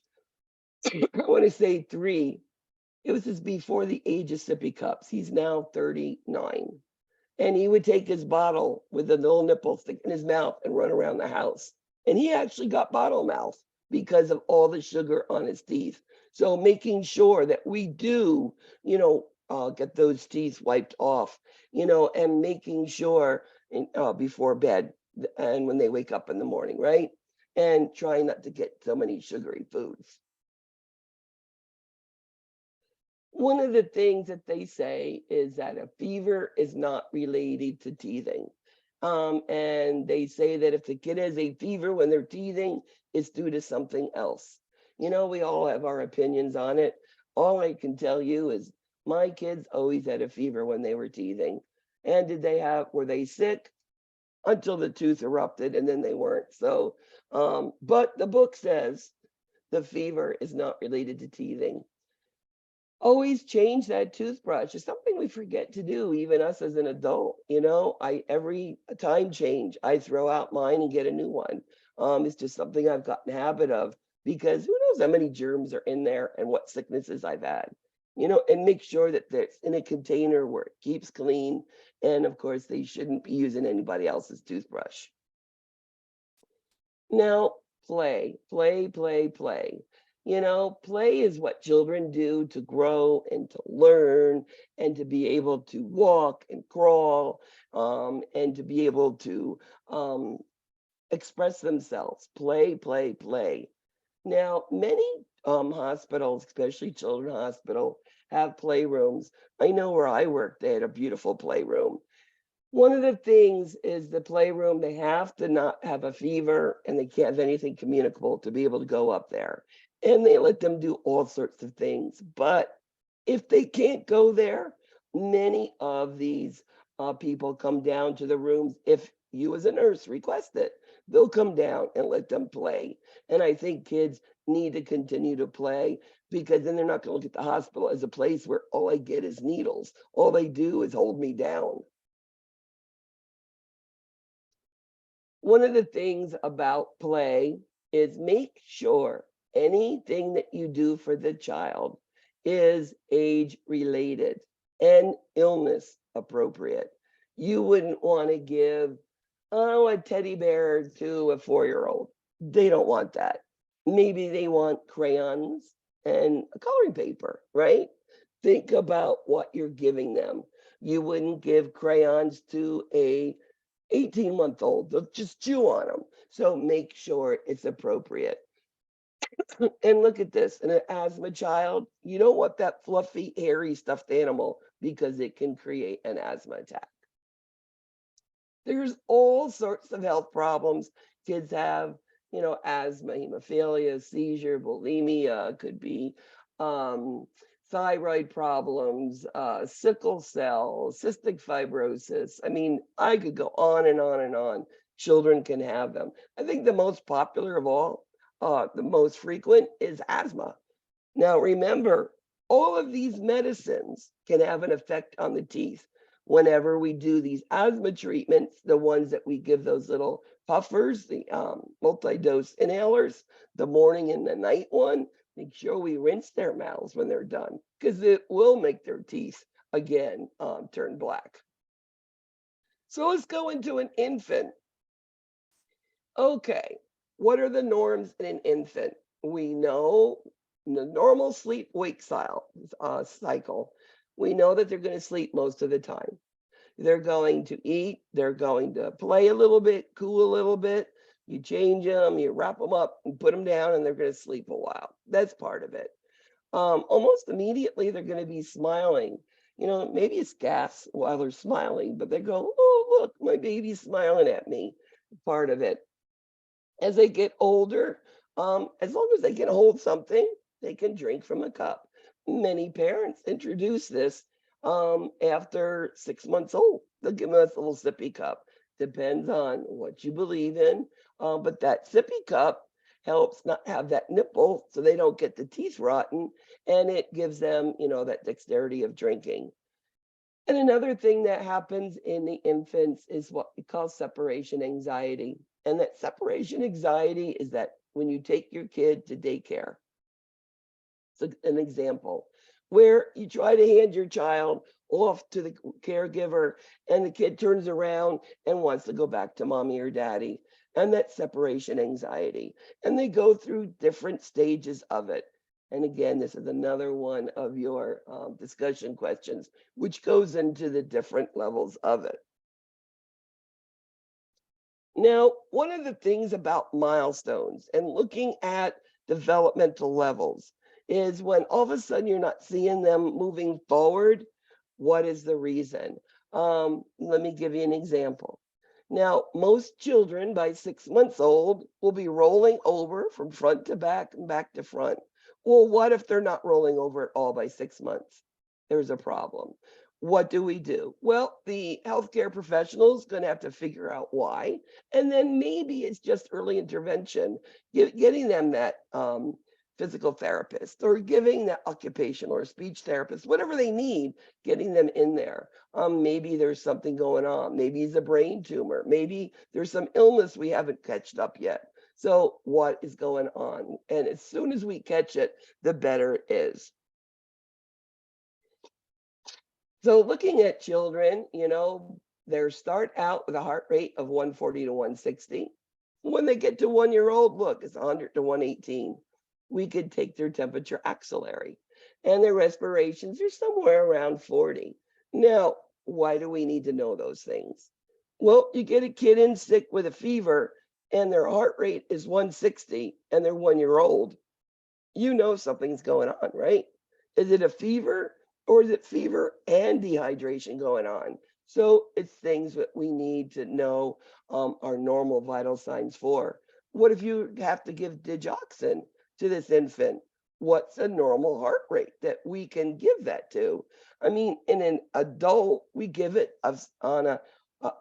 I want to say 3, it was just before the age of sippy cups. He's now 39. And he would take his bottle with a little nipple stick in his mouth and run around the house. And he actually got bottle mouth because of all the sugar on his teeth. So making sure that we do, get those teeth wiped off, and making sure before bed and when they wake up in the morning, right? And trying not to get so many sugary foods. One of the things that they say is that a fever is not related to teething. And they say that if the kid has a fever when they're teething, it's due to something else. You know, we all have our opinions on it. All I can tell you is my kids always had a fever when they were teething. And were they sick? Until the tooth erupted, and then they weren't. So, but the book says the fever is not related to teething. Always change that toothbrush. It's something we forget to do, even us as an adult. You know, every time change, I throw out mine and get a new one. It's just something I've gotten a habit of, because who knows how many germs are in there and what sicknesses I've had. You know, and make sure that it's in a container where it keeps clean. And of course, they shouldn't be using anybody else's toothbrush. Now, play. You know, play is what children do to grow and to learn and to be able to walk and crawl, and to be able to express themselves. Play. Now, many hospitals, especially Children's Hospital, have playrooms. I know where I worked, they had a beautiful playroom. One of the things is the playroom, they have to not have a fever and they can't have anything communicable to be able to go up there. And they let them do all sorts of things. But if they can't go there, many of these people come down to the rooms. If you as a nurse request it, they'll come down and let them play. And I think kids need to continue to play, because then they're not going to look at the hospital as a place where all I get is needles. All they do is hold me down. One of the things about play is make sure anything that you do for the child is age related and illness appropriate. You wouldn't want to give, a teddy bear to a 4-year-old. They don't want that. Maybe they want crayons and a coloring paper, right? Think about what you're giving them. You wouldn't give crayons to a 18-month-old. They'll just chew on them. So make sure it's appropriate. And look at this, in an asthma child, you don't want that fluffy, hairy stuffed animal, because it can create an asthma attack. There's all sorts of health problems kids have, you know, asthma, hemophilia, seizure, bulimia, could be thyroid problems, sickle cell, cystic fibrosis. I mean, I could go on and on and on. Children can have them. I think the most popular of all, the most frequent, is asthma. Now, remember, all of these medicines can have an effect on the teeth. Whenever we do these asthma treatments, the ones that we give those little puffers, the multi-dose inhalers, the morning and the night one, make sure we rinse their mouths when they're done, because it will make their teeth again turn black. So let's go into an infant. Okay, what are the norms in an infant? We know the normal sleep-wake cycle. We know that they're going to sleep most of the time. They're going to eat, they're going to play a little bit, cool a little bit. You change them, you wrap them up and put them down, and they're going to sleep a while. That's part of it. Almost immediately, they're going to be smiling. You know, maybe it's gas while they're smiling, but they go, oh, look, my baby's smiling at me. Part of it. As they get older, as long as they can hold something, they can drink from a cup. Many parents introduce this after 6 months old. They'll give them a little sippy cup. Depends on what you believe in. But that sippy cup helps not have that nipple so they don't get the teeth rotten, and it gives them, you know, that dexterity of drinking. And another thing that happens in the infants is what we call separation anxiety. And that separation anxiety is that when you take your kid to daycare, it's an example where you try to hand your child off to the caregiver and the kid turns around and wants to go back to mommy or daddy, and that separation anxiety. And they go through different stages of it. And again, this is another one of your discussion questions, which goes into the different levels of it. Now, one of the things about milestones and looking at developmental levels is when all of a sudden you're not seeing them moving forward, what is the reason? Let me give you an example. Now, most children by 6 months old will be rolling over from front to back and back to front. Well, what if they're not rolling over at all by 6 months? There's a problem. What do we do? Well, the healthcare professional is going to have to figure out why. And then maybe it's just early intervention, getting them that physical therapist or giving that occupational or speech therapist, whatever they need, getting them in there. Maybe there's something going on. Maybe it's a brain tumor. Maybe there's some illness we haven't catched up yet. So what is going on? And as soon as we catch it, the better it is. So looking at children, they start out with a heart rate of 140 to 160. When they get to 1 year old, look, it's 100 to 118. We could take their temperature axillary, and their respirations are somewhere around 40. Now, why do we need to know those things? Well, you get a kid in sick with a fever and their heart rate is 160 and they're 1 year old. You know something's going on, right? Is it a fever or is it fever and dehydration going on? So it's things that we need to know our normal vital signs for. What if you have to give digoxin to this infant? What's a normal heart rate that we can give that to? I mean, in an adult, we give it on a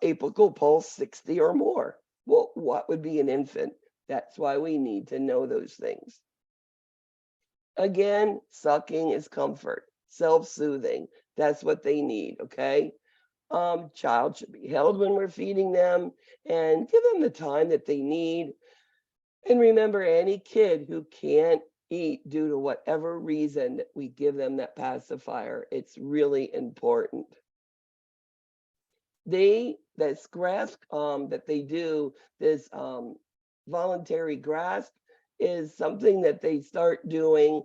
apical pulse 60 or more. Well, what would be an infant? That's why we need to know those things. Again, sucking is comfort, self-soothing. That's what they need, okay? Child should be held when we're feeding them and give them the time that they need. And remember, any kid who can't eat due to whatever reason, that we give them that pacifier. It's really important. This grasp that they do, this voluntary grasp, is something that they start doing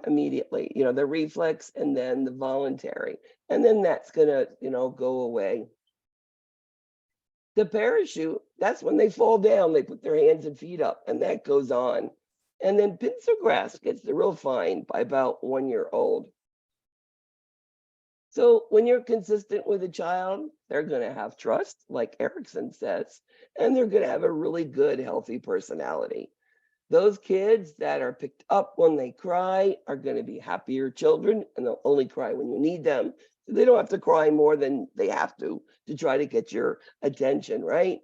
immediately. The reflex and then the voluntary, and then that's gonna go away. The parachute, that's when they fall down, they put their hands and feet up, and that goes on. And then pincer grasp gets the real fine by about 1 year old. So when you're consistent with a child, they're going to have trust, like Erickson says, and they're going to have a really good, healthy personality. Those kids that are picked up when they cry are going to be happier children, and they'll only cry when you need them. So they don't have to cry more than they have to try to get your attention, right?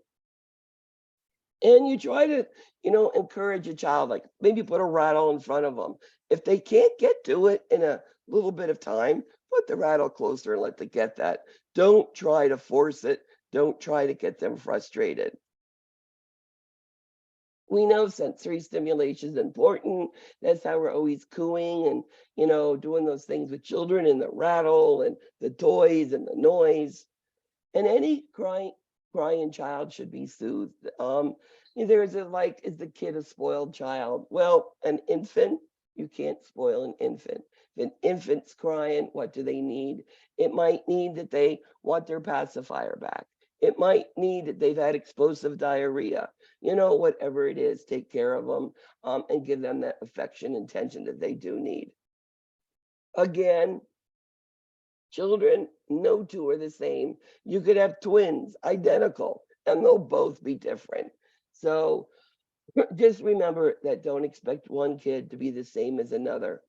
And you try to, encourage a child, like maybe put a rattle in front of them. If they can't get to it in a little bit of time, put the rattle closer and let them get that. Don't try to force it. Don't try to get them frustrated. We know sensory stimulation is important. That's how we're always cooing and, doing those things with children, and the rattle and the toys and the noise. And any crying child should be soothed. There's is the kid a spoiled child? Well, an infant, you can't spoil an infant. If an infant's crying, what do they need? It might need that they want their pacifier back. It might need that they've had explosive diarrhea. Whatever it is, take care of them and give them that affection and attention that they do need. Again, children, no two are the same. You could have twins, identical, and they'll both be different. So just remember that don't expect one kid to be the same as another.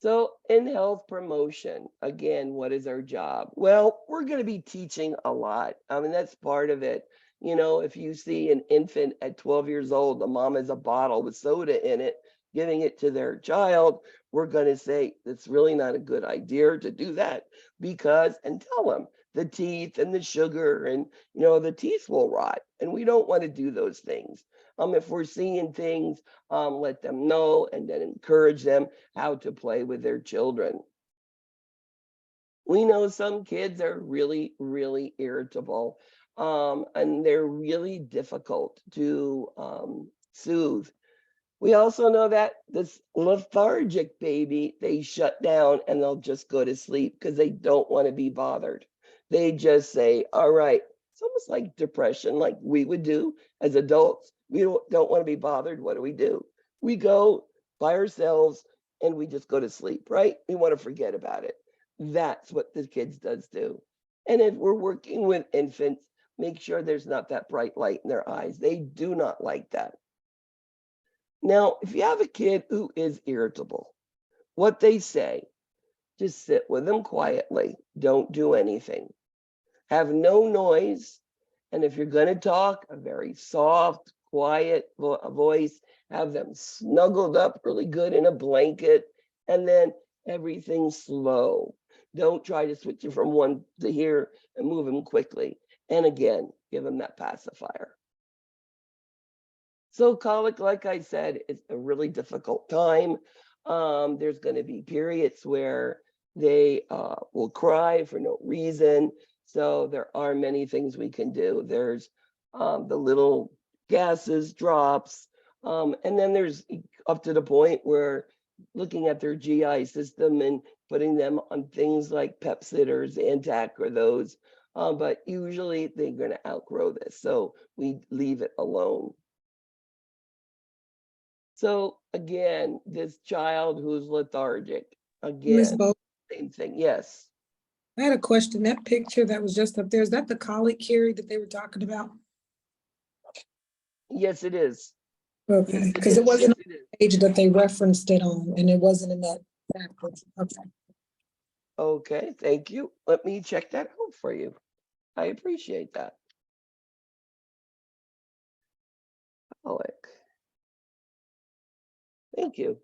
So in health promotion, again, what is our job? Well, we're going to be teaching a lot. I mean, that's part of it. If you see an infant at 12 years old, the mom has a bottle with soda in it, giving it to their child, we're going to say it's really not a good idea to do that because, and tell them the teeth and the sugar and, the teeth will rot. And we don't want to do those things. If we're seeing things, let them know and then encourage them how to play with their children. We know some kids are really, really irritable, and they're really difficult to soothe. We also know that this lethargic baby, they shut down and they'll just go to sleep because they don't want to be bothered. They just say, all right, it's almost like depression, like we would do as adults. We don't want to be bothered. What do? We go by ourselves and we just go to sleep, right? We want to forget about it. That's what the kids does do. And if we're working with infants, make sure there's not that bright light in their eyes. They do not like that. Now, if you have a kid who is irritable, what they say, just sit with them quietly. Don't do anything. Have no noise. And if you're going to talk, a very soft, quiet voice. Have them snuggled up really good in a blanket. And then everything slow. Don't try to switch it from one to here and move them quickly. And again, give them that pacifier. So colic, like I said, is a really difficult time. There's going to be periods where they will cry for no reason. So there are many things we can do. There's the little gases, drops, and then there's up to the point where looking at their GI system and putting them on things like Pepcid or Zantac or those. But usually they're going to outgrow this. So we leave it alone. So again, this child who's lethargic, Ms. again, Bo, same thing. Yes. I had a question. That picture that was just up there, is that the colic Carrie that they were talking about? Yes, it is. Okay, Yes, because it wasn't Yes, it is. on the page that they referenced it on, and it wasn't in that package. Okay. Okay, thank you. Let me check that out for you. I appreciate that. Colic. Thank you.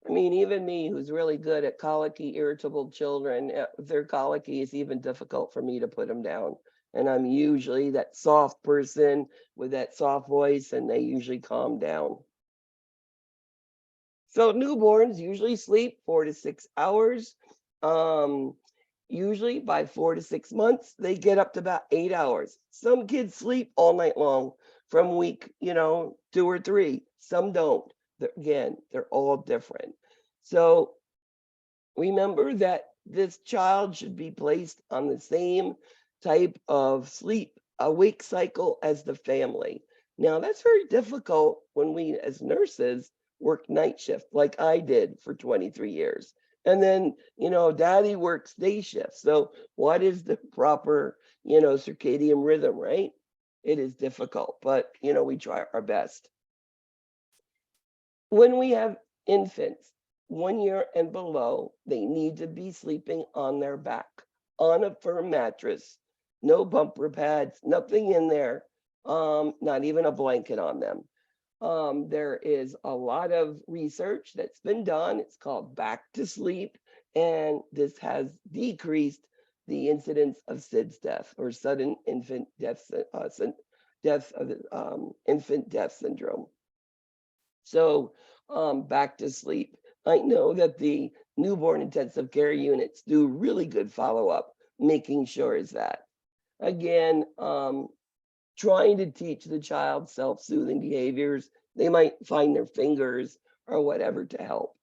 I mean, even me, who's really good at colicky, irritable children, if they're colicky, it's even difficult for me to put them down. And I'm usually that soft person with that soft voice, and they usually calm down. So newborns usually sleep 4 to 6 hours. Usually by 4 to 6 months, they get up to about 8 hours. Some kids sleep all night long from week, 2 or 3. Some don't. Again, they're all different. So remember that this child should be placed on the same type of sleep awake cycle as the family. Now that's very difficult when we as nurses work night shift like I did for 23 years. And then, daddy works day shift. So what is the proper, circadian rhythm, right? It is difficult, but, we try our best. When we have infants, 1 year and below, they need to be sleeping on their back, on a firm mattress, no bumper pads, nothing in there, not even a blanket on them. There is a lot of research that's been done. It's called Back to Sleep, and this has decreased the incidence of SIDS death, or sudden infant death, infant death syndrome. So back to sleep. I know that the newborn intensive care units do really good follow-up, making sure is that. Again, trying to teach the child self-soothing behaviors. They might find their fingers or whatever to help.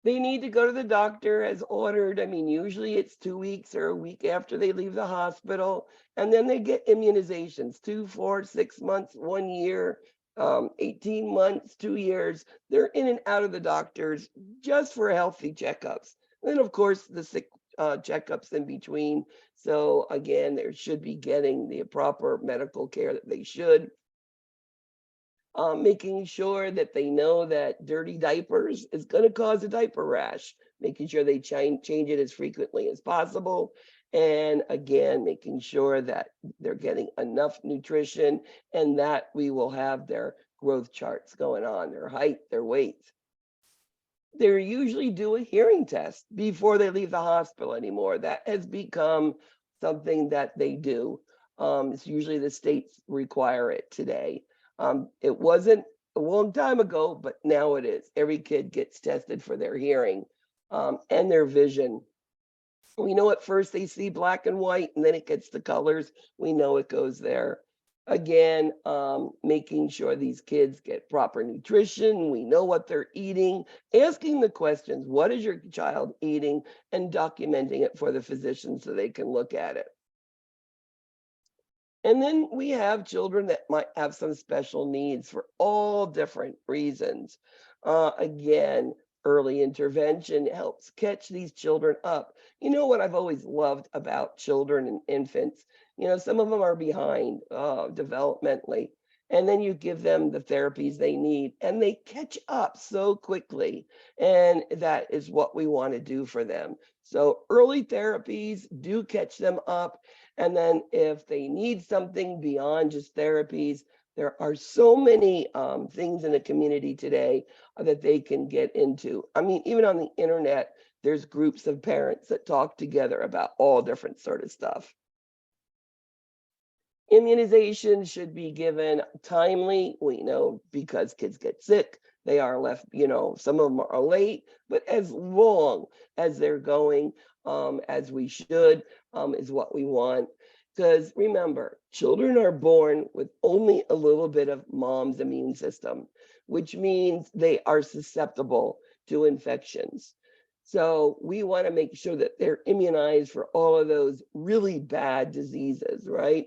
They need to go to the doctor as ordered. I mean, usually it's 2 weeks or a week after they leave the hospital. And then they get immunizations, 2, 4, 6 months, 1 year, 18 months, 2 years. They're in and out of the doctors just for healthy checkups. And then, of course, the sick checkups in between. So again, they should be getting the proper medical care that they should. Making sure that they know that dirty diapers is going to cause a diaper rash, making sure they change it as frequently as possible. And again, making sure that they're getting enough nutrition and that we will have their growth charts going on, their height, their weight. They usually do a hearing test before they leave the hospital anymore. That has become something that they do. It's usually the states require it today. It wasn't a long time ago, but now it is. Every kid gets tested for their hearing and their vision. We know at first they see black and white, and then it gets the colors. We know it goes there. Again, making sure these kids get proper nutrition. We know what they're eating, asking the questions, what is your child eating, and documenting it for the physician so they can look at it. And then we have children that might have some special needs for all different reasons. Again, Early intervention helps catch these children up. You know what I've always loved about children and infants? You know, some of them are behind developmentally, and then you give them the therapies they need and they catch up so quickly. And that is what we want to do for them. So early therapies do catch them up. And then if they need something beyond just therapies, there are so many things in the community today that they can get into. I mean, even on the internet, there's groups of parents that talk together about all different sort of stuff. Immunization should be given timely. We know because kids get sick, they are left, you know, some of them are late, but as long as they're going as we should is what we want. Because remember, children are born with only a little bit of mom's immune system, which means they are susceptible to infections. So we want to make sure that they're immunized for all of those really bad diseases, right?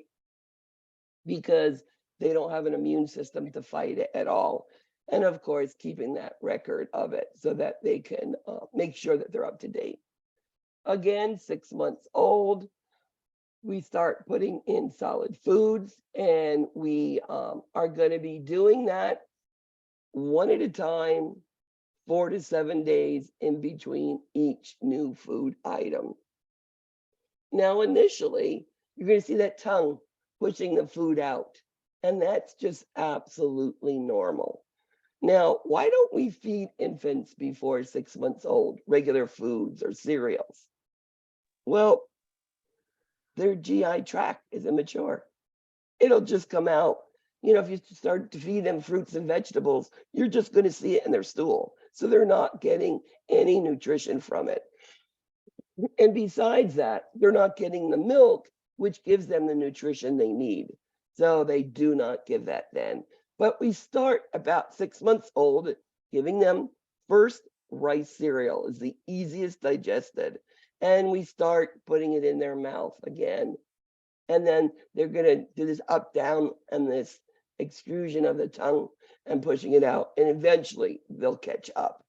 Because they don't have an immune system to fight it at all. And of course, keeping that record of it so that they can make sure that they're up to date. Again, 6 months old, we start putting in solid foods, and we are going to be doing that one at a time, 4 to 7 days in between each new food item. Now, initially, you're going to see that tongue pushing the food out, and that's just absolutely normal. Now, why don't we feed infants before 6 months old regular foods or cereals? Well, their GI tract is immature. It'll just come out. You know, if you start to feed them fruits and vegetables, you're just going to see it in their stool. So they're not getting any nutrition from it. And besides that, they're not getting the milk, which gives them the nutrition they need. So they do not give that then. But we start about 6 months old, giving them first rice cereal is the easiest digested. And we start putting it in their mouth again. And then they're going to do this up, down, and this extrusion of the tongue and pushing it out. And eventually they'll catch up.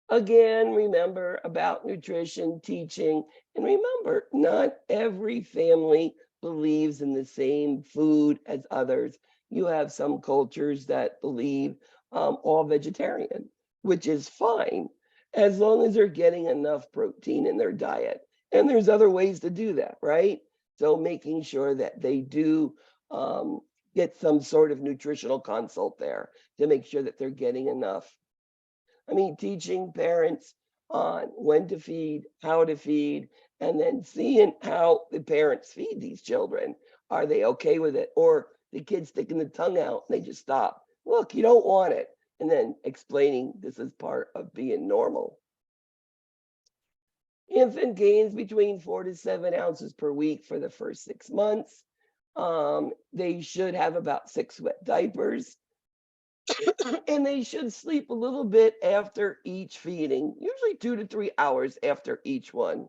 Again, remember about nutrition, teaching, and remember, not every family believes in the same food as others. You have some cultures that believe all vegetarian, which is fine, as long as they're getting enough protein in their diet. And there's other ways to do that, right? So making sure that they do get some sort of nutritional consult there to make sure that they're getting enough. I mean, teaching parents on when to feed, how to feed, and then seeing how the parents feed these children. Are they okay with it? Or the kid's sticking the tongue out and they just stop. Look, you don't want it. And then explaining this is part of being normal. Infant gains between 4 to 7 ounces per week for the first 6 months. They should have about 6 wet diapers. And they should sleep a little bit after each feeding, usually 2 to 3 hours after each one.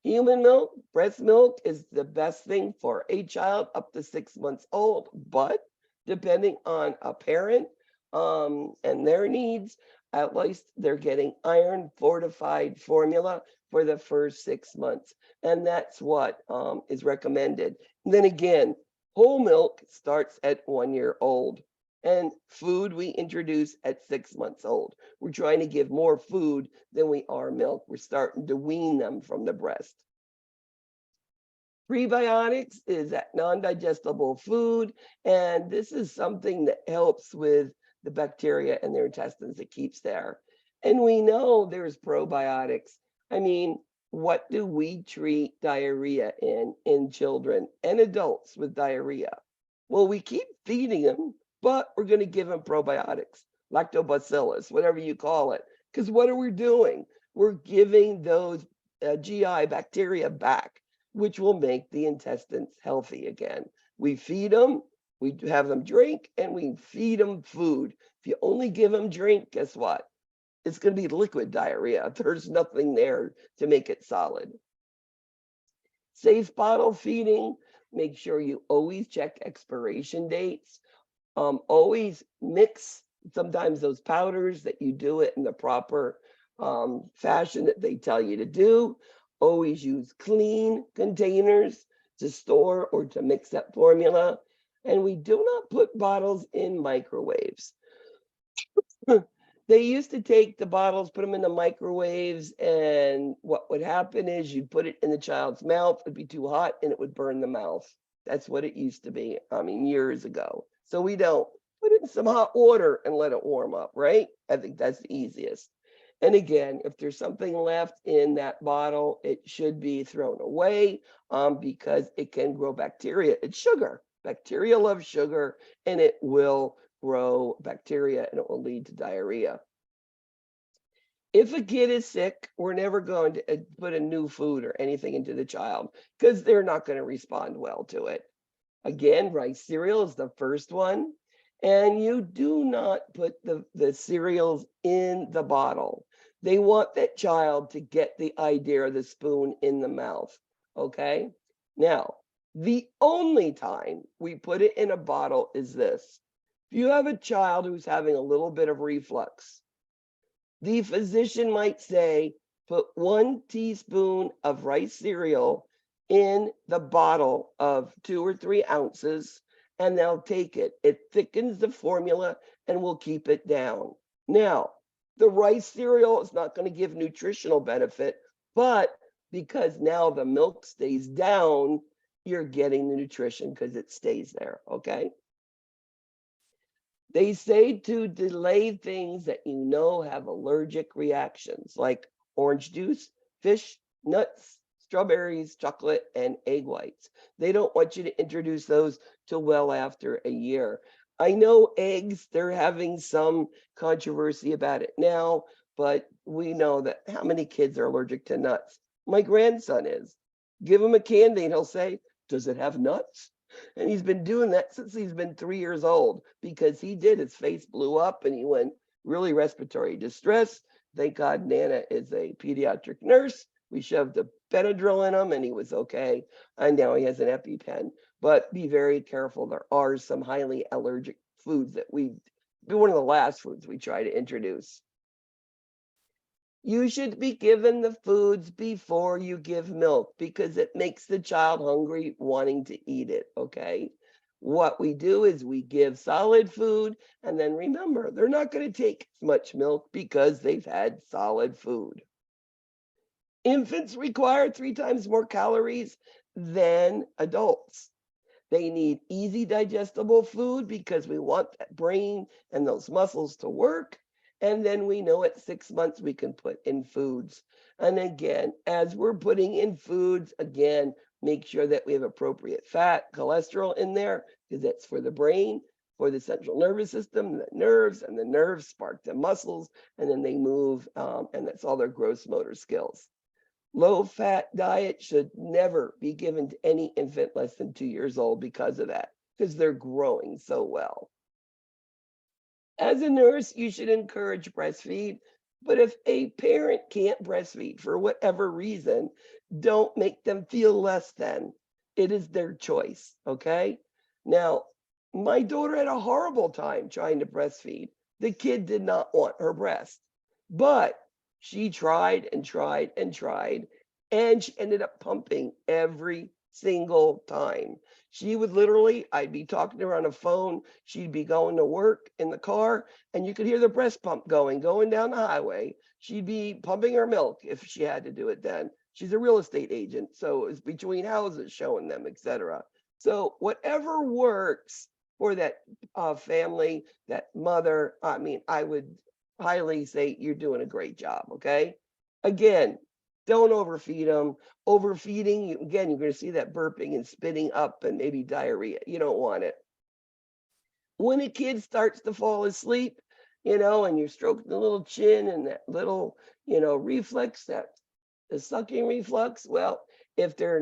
Human milk, breast milk is the best thing for a child up to 6 months old, but depending on a parent and their needs, at least they're getting iron fortified formula for the first 6 months. And that's what is recommended. And then again, whole milk starts at 1 year old. And food we introduce at 6 months old. We're trying to give more food than we are milk. We're starting to wean them from the breast. Prebiotics is that non-digestible food. And this is something that helps with the bacteria in their intestines that keeps there. And we know there's probiotics. I mean, what do we treat diarrhea in children and adults with diarrhea? Well, we keep feeding them, but we're going to give them probiotics, lactobacillus, whatever you call it. Because what are we doing? We're giving those GI bacteria back, which will make the intestines healthy again. We feed them, we have them drink, and we feed them food. If you only give them drink, guess what? It's going to be liquid diarrhea. There's nothing there to make it solid. Safe bottle feeding. Make sure you always check expiration dates. Always mix sometimes those powders that you do it in the proper fashion that they tell you to do. Always use clean containers to store or to mix that formula. And we do not put bottles in microwaves. They used to take the bottles, put them in the microwaves, and what would happen is you'd put it in the child's mouth, it'd be too hot, and it would burn the mouth. That's what it used to be, I mean, years ago. So we don't. Put it in some hot water and let it warm up, right? I think that's the easiest. And again, if there's something left in that bottle, it should be thrown away because it can grow bacteria. It's sugar. Bacteria love sugar, and it will grow bacteria and it will lead to diarrhea. If a kid is sick, we're never going to put a new food or anything into the child because they're not going to respond well to it. Again, rice cereal is the first one. And you do not put the cereals in the bottle. They want that child to get the idea of the spoon in the mouth, okay? Now, the only time we put it in a bottle is this. If you have a child who's having a little bit of reflux, the physician might say, put 1 teaspoon of rice cereal in the bottle of 2 or 3 ounces, and they'll take it. It thickens the formula and will keep it down. Now, the rice cereal is not going to give nutritional benefit, but because now the milk stays down, you're getting the nutrition because it stays there, okay? They say to delay things that you know have allergic reactions, like orange juice, fish, nuts, strawberries, chocolate, and egg whites. They don't want you to introduce those till well after a year. I know eggs, they're having some controversy about it now, but we know that how many kids are allergic to nuts? My grandson is. Give him a candy and he'll say, does it have nuts? And he's been doing that since he's been 3 years old because he did. His face blew up and he went really respiratory distress. Thank God Nana is a pediatric nurse. We shoved a Benadryl in him and he was okay. And now he has an EpiPen. But be very careful. There are some highly allergic foods that be one of the last foods we try to introduce. You should be given the foods before you give milk because it makes the child hungry, wanting to eat it, okay? What we do is we give solid food, and then remember, they're not going to take as much milk because they've had solid food. Infants require 3 times more calories than adults. They need easy digestible food because we want that brain and those muscles to work. And then we know at 6 months we can put in foods. And again, as we're putting in foods, again, make sure that we have appropriate fat, cholesterol in there, because that's for the brain, for the central nervous system, the nerves, and the nerves spark the muscles, and then they move, and that's all their gross motor skills. Low-fat diet should never be given to any infant less than 2 years old because of that, because they're growing so well. As a nurse, you should encourage breastfeed, but if a parent can't breastfeed for whatever reason, don't make them feel less than. It is their choice, okay? Now, my daughter had a horrible time trying to breastfeed. The kid did not want her breast, but she tried and tried and tried, and she ended up pumping every single time. She would literally, I'd be talking to her on a phone, she'd be going to work in the car, and you could hear the breast pump going down the highway. She'd be pumping her milk if she had to do it then. She's a real estate agent, so it was between houses showing them, etc. So whatever works for that family, that mother, I mean, I would highly say you're doing a great job, okay? Again, don't overfeed them. Overfeeding, again, you're going to see that burping and spitting up and maybe diarrhea. You don't want it. When a kid starts to fall asleep, and you're stroking the little chin and that little, reflex, that the sucking reflex, well, if they're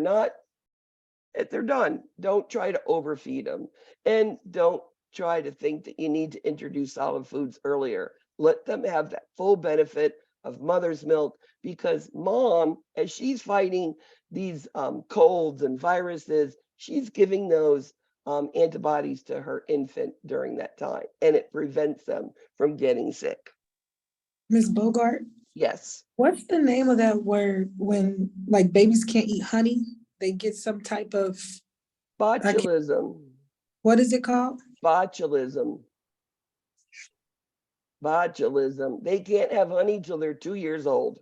done, don't try to overfeed them. And don't try to think that you need to introduce solid foods earlier. Let them have that full benefit of mother's milk, because mom, as she's fighting these colds and viruses, she's giving those antibodies to her infant during that time, and it prevents them from getting sick. Ms. Bogart, Yes, what's the name of that word when like babies can't eat honey? They get some type of, botulism, what is it called? botulism, botulism. They can't have honey till they're 2 years old.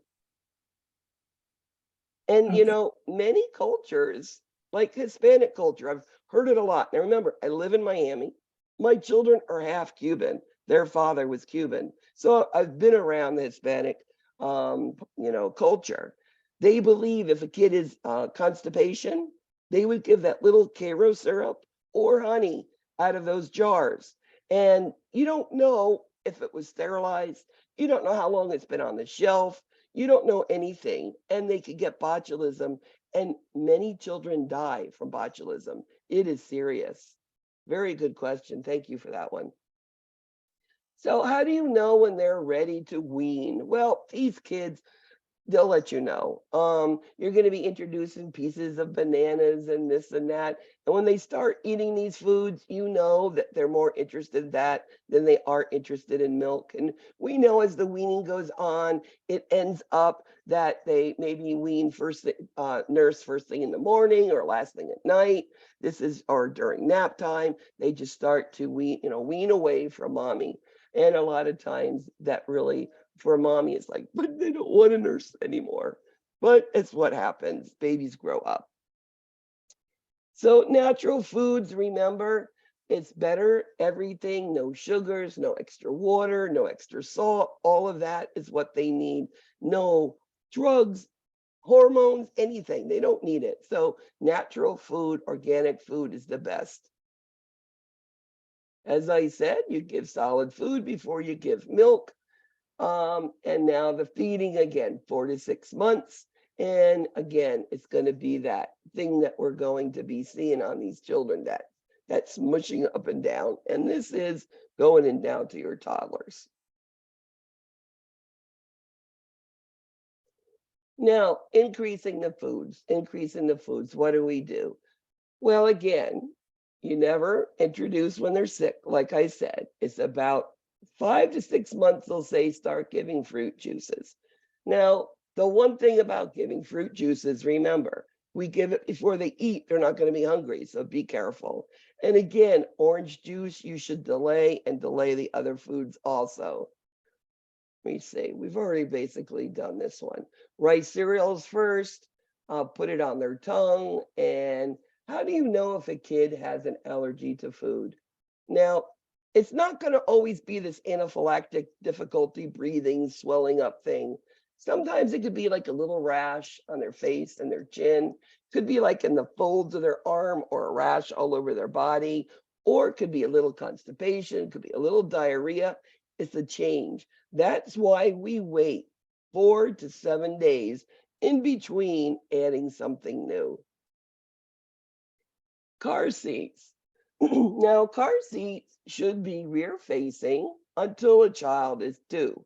And you Okay. know, many cultures, like Hispanic culture, I've heard it a lot. Now remember, I live in Miami. My children are half Cuban. Their father was Cuban. So I've been around the Hispanic, culture. They believe if a kid is constipation, they would give that little Cairo syrup or honey out of those jars. And you don't know if it was sterilized. You don't know how long it's been on the shelf. You don't know anything, and they could get botulism, and many children die from botulism. It is serious. Very good question. Thank you for that one. So how do you know when they're ready to wean? Well, these kids, they'll let you know. You're going to be introducing pieces of bananas and this and that. And when they start eating these foods, you know that they're more interested in that than they are interested in milk. And we know as the weaning goes on, it ends up that they maybe wean nurse first thing in the morning or last thing at night. Or during nap time, they just start to wean away from mommy. And a lot of times that really, for mommy, it's like, but they don't want a nurse anymore. But it's what happens. Babies grow up. So natural foods, remember, it's better everything, no sugars, no extra water, no extra salt. All of that is what they need. No drugs, hormones, anything. They don't need it. So natural food, organic food is the best. As I said, you give solid food before you give milk. And now the feeding again, 4 to 6 months. And again, it's going to be that thing that we're going to be seeing on these children, that's mushing up and down. And this is going in down to your toddlers. Now, increasing the foods, what do we do? Well, again, you never introduce when they're sick. Like I said, it's about 5 to 6 months, they'll say, start giving fruit juices. Now, the one thing about giving fruit juices, remember, we give it before they eat, they're not going to be hungry, so be careful. And again, orange juice, you should delay the other foods also. Let me see, we've already basically done this one. Rice cereals first, put it on their tongue. And how do you know if a kid has an allergy to food? Now, it's not going to always be this anaphylactic difficulty breathing, swelling up thing. Sometimes it could be like a little rash on their face and their chin. Could be like in the folds of their arm, or a rash all over their body, or it could be a little constipation, could be a little diarrhea. It's a change. That's why we wait 4 to 7 days in between adding something new. Car seats. Now, car seats should be rear facing until a child is 2.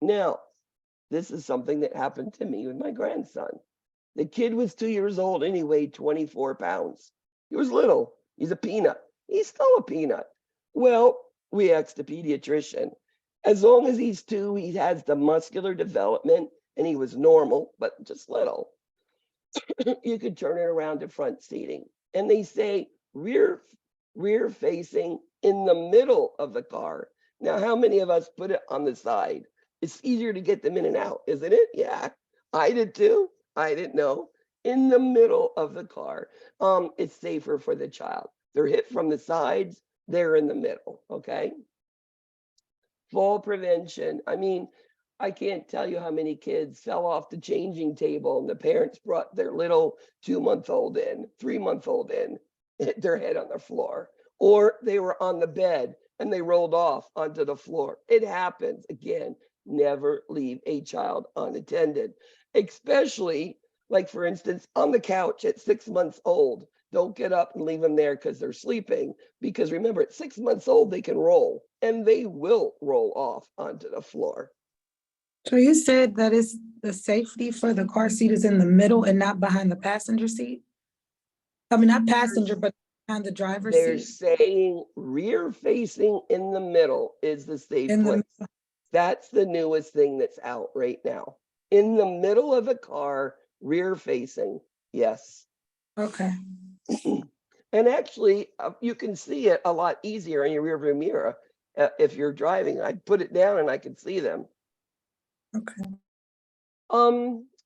Now, this is something that happened to me with my grandson. The kid was 2 years old and he weighed 24 pounds. He was little. He's a peanut. He's still a peanut. Well, we asked the pediatrician. As long as he's 2, he has the muscular development, and he was normal, but just little. You could turn it around to front seating. And they say rear facing in the middle of the car. Now, how many of us put it on the side? It's easier to get them in and out, isn't it? Yeah, I did too. I didn't know. In the middle of the car, it's safer for the child. They're hit from the sides, they're in the middle, okay? Fall prevention. I mean, I can't tell you how many kids fell off the changing table and the parents brought their little 2-month-old in, 3-month-old in, hit their head on the floor. Or they were on the bed and they rolled off onto the floor. It happens. Again, never leave a child unattended, especially, like, for instance, on the couch at 6 months old. Don't get up and leave them there because they're sleeping. Because remember, at 6 months old, they can roll, and they will roll off onto the floor. So you said that it's the safety for the car seat is in the middle and not behind the passenger seat? I mean, not passenger, but On the driver's They're seat. saying rear facing in the middle is the safe In the place. That's the newest thing that's out right now. In the middle of a car, rear facing, yes. Okay. And actually, you can see it a lot easier in your rearview mirror. If you're driving, I put it down and I can see them. Okay.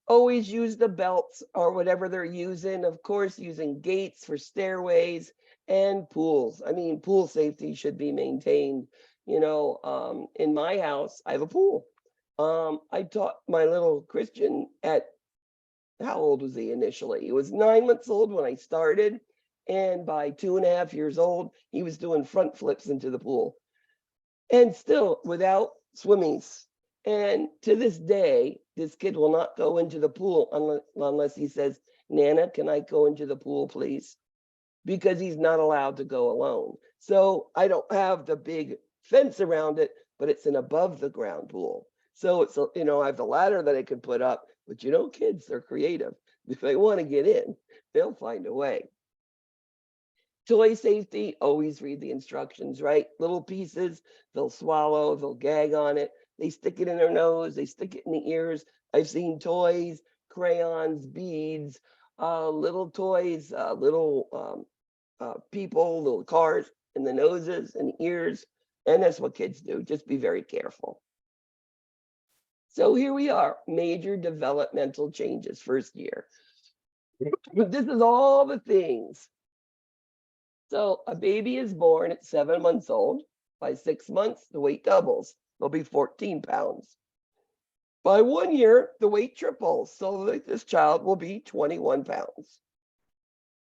Always use the belts or whatever they're using. Of course, using gates for stairways and pools. I mean, pool safety should be maintained. You know, in my house, I have a pool. I taught my little Christian at, how old was he initially? He was 9 months old when I started. And by 2.5 years old, he was doing front flips into the pool. And still without swimmies. And to this day, this kid will not go into the pool unless he says, Nana, can I go into the pool, please? Because he's not allowed to go alone. So I don't have the big fence around it, but it's an above the ground pool. So it's, you know, I have the ladder that I can put up, but you know, kids, they're creative. If they want to get in, they'll find a way. Toy safety, always read the instructions, right? Little pieces, they'll swallow, they'll gag on it. They stick it in their nose, they stick it in the ears. I've seen toys, crayons, beads, little toys, little people, little cars in the noses and ears. And that's what kids do. Just be very careful. So here we are, major developmental changes, first year. This is all the things. So a baby is born at 7 months old. By 6 months, the weight doubles. They'll be 14 pounds. By 1 year, the weight triples. So that this child will be 21 pounds.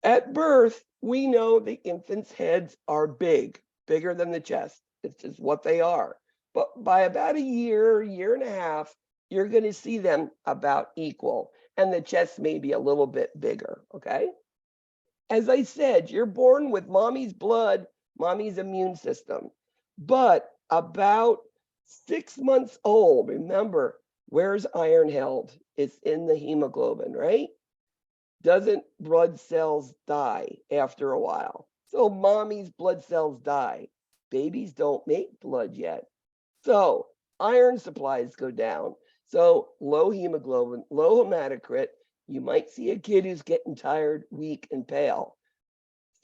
At birth, we know the infants' heads are big, bigger than the chest. It's just what they are. But by about a year, year and a half, you're going to see them about equal. And the chest may be a little bit bigger, okay? As I said, you're born with mommy's blood, mommy's immune system. But about 6 months old, remember, where's iron held? It's in the hemoglobin, right? Doesn't blood cells die after a while? So mommy's blood cells die. Babies don't make blood yet. So iron supplies go down. So low hemoglobin, low hematocrit. You might see a kid who's getting tired, weak, and pale.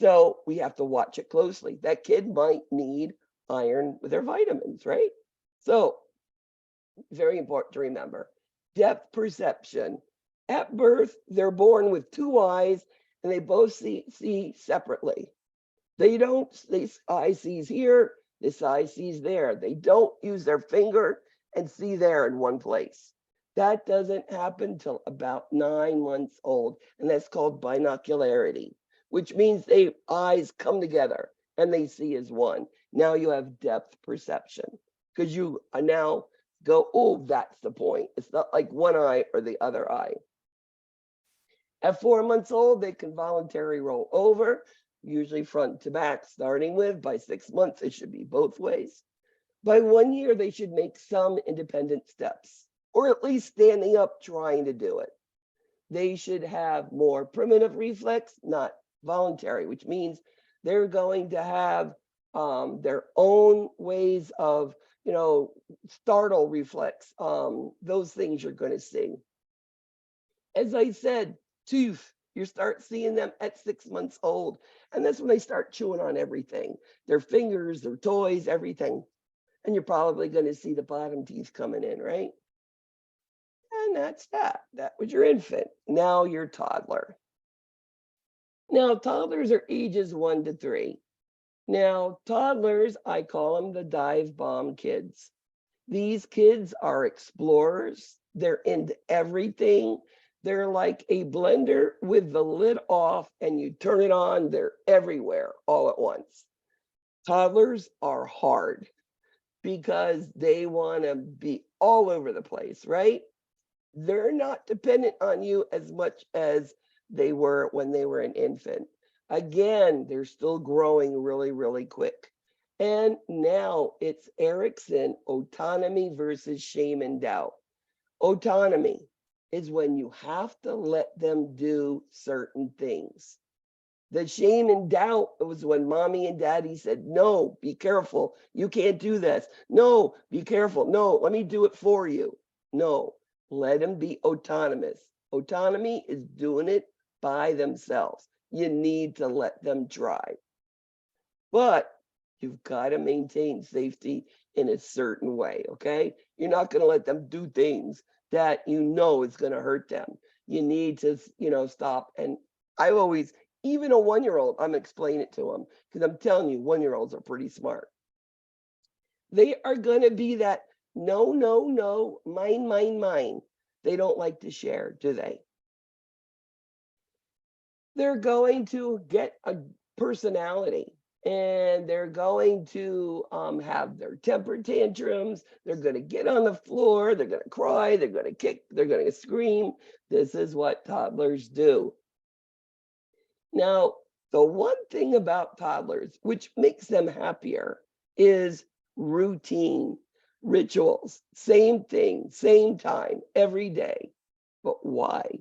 So we have to watch it closely. That kid might need iron with their vitamins, right? So very important to remember. Depth perception. At birth, they're born with 2 eyes and they both see separately. They don't, this eye sees here, this eye sees there. They don't use their finger and see there in one place. That doesn't happen till about 9 months old, and that's called binocularity, which means their eyes come together and they see as one. Now you have depth perception because you now go, oh, that's the point. It's not like one eye or the other eye. At 4 months old, they can voluntarily roll over, usually front to back, starting with. By 6 months, it should be both ways. By 1 year, they should make some independent steps, or at least standing up trying to do it. They should have more primitive reflex, not voluntary, which means they're going to have their own ways of, you know, startle reflex. Those things you're going to see. As I said, tooth, you start seeing them at 6 months old. And that's when they start chewing on everything, their fingers, their toys, everything. And you're probably going to see the bottom teeth coming in, right? And that's that. That was your infant. Now your toddler. Now, toddlers are ages 1 to 3. Now, toddlers, I call them the dive bomb kids. These kids are explorers. They're into everything. They're like a blender with the lid off and you turn it on, they're everywhere all at once. Toddlers are hard because they want to be all over the place, right? They're not dependent on you as much as they were when they were an infant. Again, they're still growing really, really quick. And now it's Erickson, autonomy versus shame and doubt. Autonomy is when you have to let them do certain things. The shame and doubt was when mommy and daddy said, no, be careful. You can't do this. No, be careful. No, let me do it for you. No, let them be autonomous. Autonomy is doing it by themselves. You need to let them try. But you've got to maintain safety in a certain way, okay? You're not going to let them do things that you know is going to hurt them. You need to, stop. And I always, even a 1-year-old, I'm explaining it to them because I'm telling you, 1-year-olds are pretty smart. They are going to be that no, no, no, mine, mine, mine. They don't like to share, do they? They're going to get a personality and they're going to have their temper tantrums. They're going to get on the floor. They're going to cry. They're going to kick. They're going to scream. This is what toddlers do. Now, the one thing about toddlers, which makes them happier, is routine, rituals, same thing, same time, every day. But why?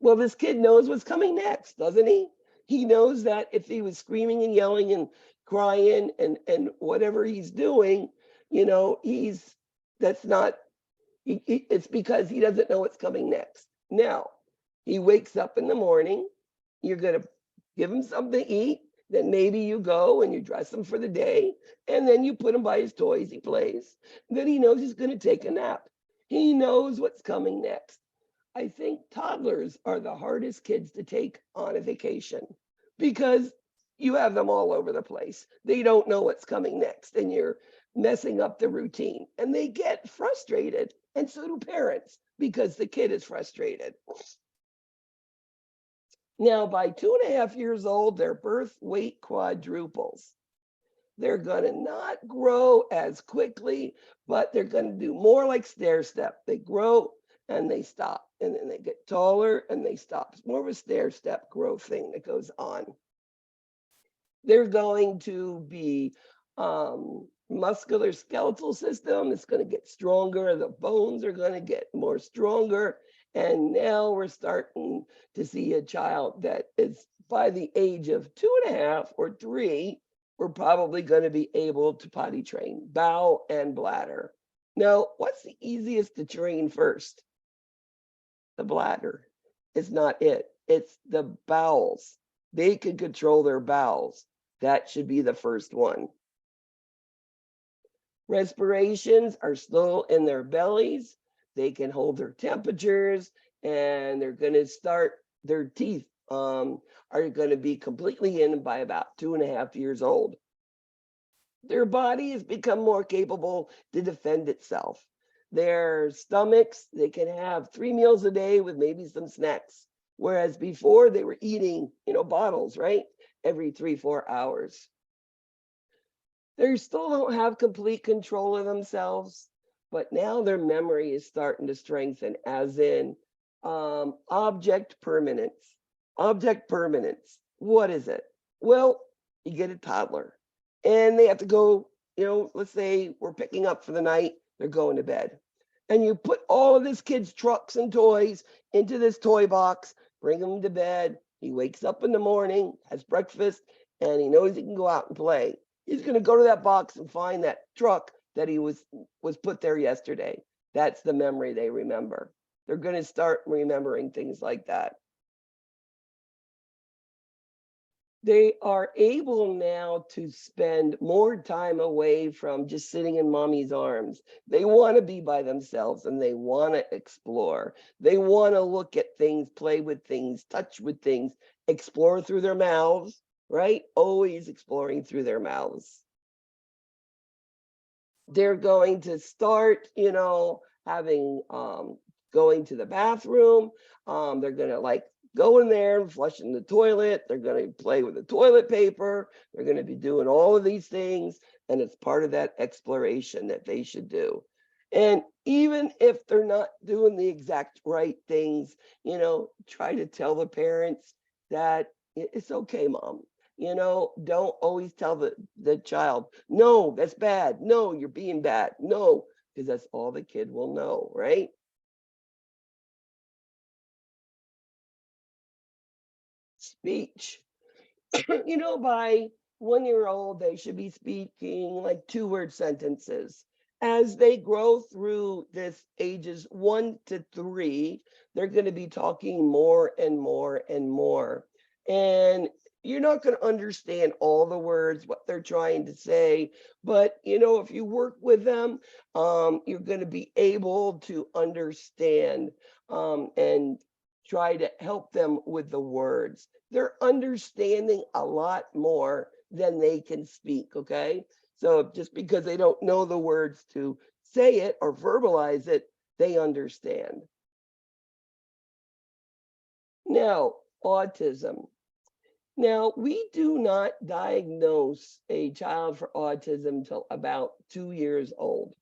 Well, this kid knows what's coming next, doesn't he? He knows that if he was screaming and yelling and crying and whatever he's doing, that's not, it's because he doesn't know what's coming next. Now, he wakes up in the morning, you're going to give him something to eat, then maybe you go and you dress him for the day, and then you put him by his toys, he plays. Then he knows he's going to take a nap. He knows what's coming next. I think toddlers are the hardest kids to take on a vacation because you have them all over the place. They don't know what's coming next and you're messing up the routine and they get frustrated. And so do parents because the kid is frustrated. Now, by 2.5 years old, their birth weight quadruples. They're going to not grow as quickly, but they're going to do more like stair step. They grow and they stop, and then they get taller and they stop. It's more of a stair step growth thing that goes on. They're going to be muscular skeletal system. It's going to get stronger. The bones are going to get more stronger. And now we're starting to see a child that is by the age of 2.5 or 3, we're probably going to be able to potty train, bowel and bladder. Now, what's the easiest to train first? The bladder. It's not it. It's the bowels. They can control their bowels. That should be the first one. Respirations are slow in their bellies. They can hold their temperatures and they're going to start, their teeth are going to be completely in by about 2.5 years old. Their body has become more capable to defend itself. Their stomachs, they can have 3 meals a day with maybe some snacks. Whereas before they were eating, bottles, right? Every 3-4 hours. They still don't have complete control of themselves, but now their memory is starting to strengthen, as in object permanence. Object permanence. What is it? Well, you get a toddler and they have to go, let's say we're picking up for the night, they're going to bed. And you put all of this kid's trucks and toys into this toy box, bring him to bed. He wakes up in the morning, has breakfast, and he knows he can go out and play. He's going to go to that box and find that truck that he was put there yesterday. That's the memory they remember. They're going to start remembering things like that. They are able now to spend more time away from just sitting in mommy's arms. They want to be by themselves and they want to explore. They want to look at things, play with things, touch with things, explore through their mouths, right? Always exploring through their mouths. They're going to start, having, going to the bathroom. They're going to go in there and flush in the toilet. They're going to play with the toilet paper. They're going to be doing all of these things. And it's part of that exploration that they should do. And even if they're not doing the exact right things, try to tell the parents that it's okay, mom. Don't always tell the child, no, that's bad. No, you're being bad. No, because that's all the kid will know, right? speech. You know, by 1 year old, they should be speaking like 2-word sentences. As they grow through this ages 1 to 3, they're going to be talking more and more and more. And you're not going to understand all the words, what they're trying to say. But, you know, if you work with them, you're going to be able to understand and try to help them with the words. They're understanding a lot more than they can speak, okay? So just because they don't know the words to say it or verbalize it, they understand. Now, autism. Now, we do not diagnose a child for autism till about 2 years old.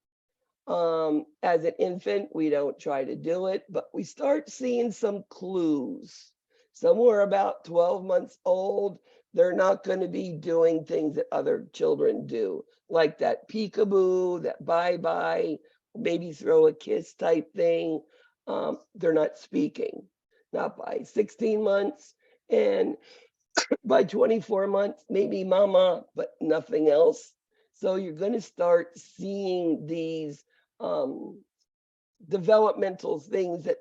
As an infant, we don't try to do it, but we start seeing some clues. Somewhere about 12 months old, they're not going to be doing things that other children do, like that peekaboo, that bye-bye, maybe throw a kiss type thing. They're not speaking, not by 16 months. And by 24 months, maybe mama, but nothing else. So you're going to start seeing these developmental things that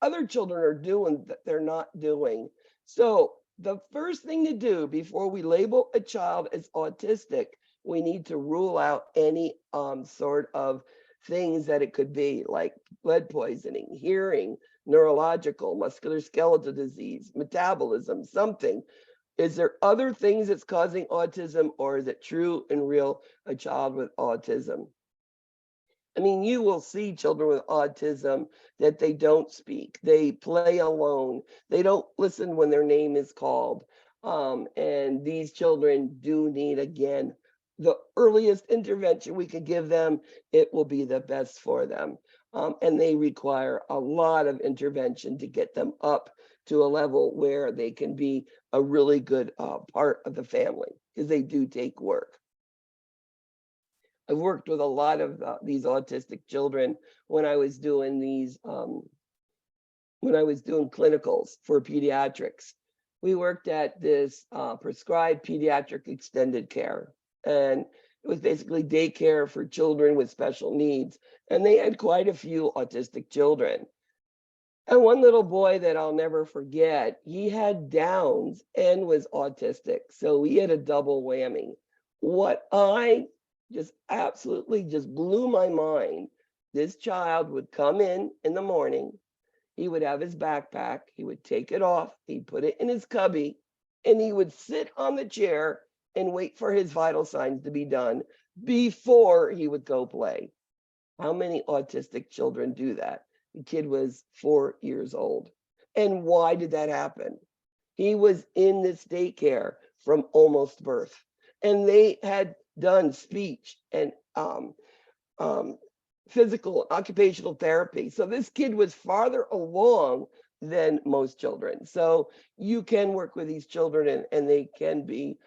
other children are doing that they're not doing. So the first thing to do before we label a child as autistic, we need to rule out any sort of things that it could be, like lead poisoning, hearing, neurological, musculoskeletal disease, metabolism, something. Is there other things that's causing autism, or is it true and real a child with autism? I mean, you will see children with autism that they don't speak, they play alone, they don't listen when their name is called. And these children do need, again, the earliest intervention we can give them, it will be the best for them. And they require a lot of intervention to get them up to a level where they can be a really good part of the family, because they do take work. I've worked with a lot of these autistic children when I was doing these, when I was doing clinicals for pediatrics. We worked at this prescribed pediatric extended care, and it was basically daycare for children with special needs. And they had quite a few autistic children. And one little boy that I'll never forget, he had Downs and was autistic. So he had a double whammy. What I just absolutely just blew my mind. This child would come in the morning, he would have his backpack, he would take it off, he'd put it in his cubby, and he would sit on the chair and wait for his vital signs to be done before he would go play. How many autistic children do that? The kid was 4 years old. And why did that happen? He was in this daycare from almost birth, and they had done speech and physical occupational therapy. So this kid was farther along than most children. So you can work with these children, and they can be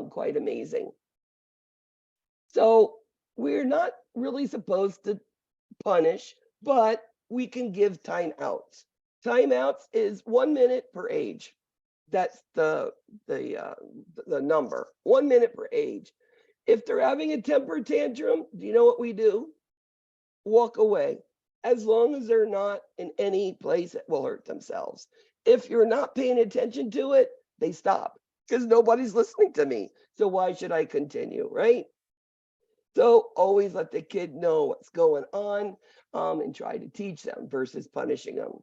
quite amazing. So we're not really supposed to punish, but we can give timeouts. Timeouts is 1 minute per age. That's the number, 1 minute per age. If they're having a temper tantrum, do you know what we do? Walk away, as long as they're not in any place that will hurt themselves. If you're not paying attention to it, they stop, because nobody's listening to me. So why should I continue, right? So always let the kid know what's going on and try to teach them versus punishing them.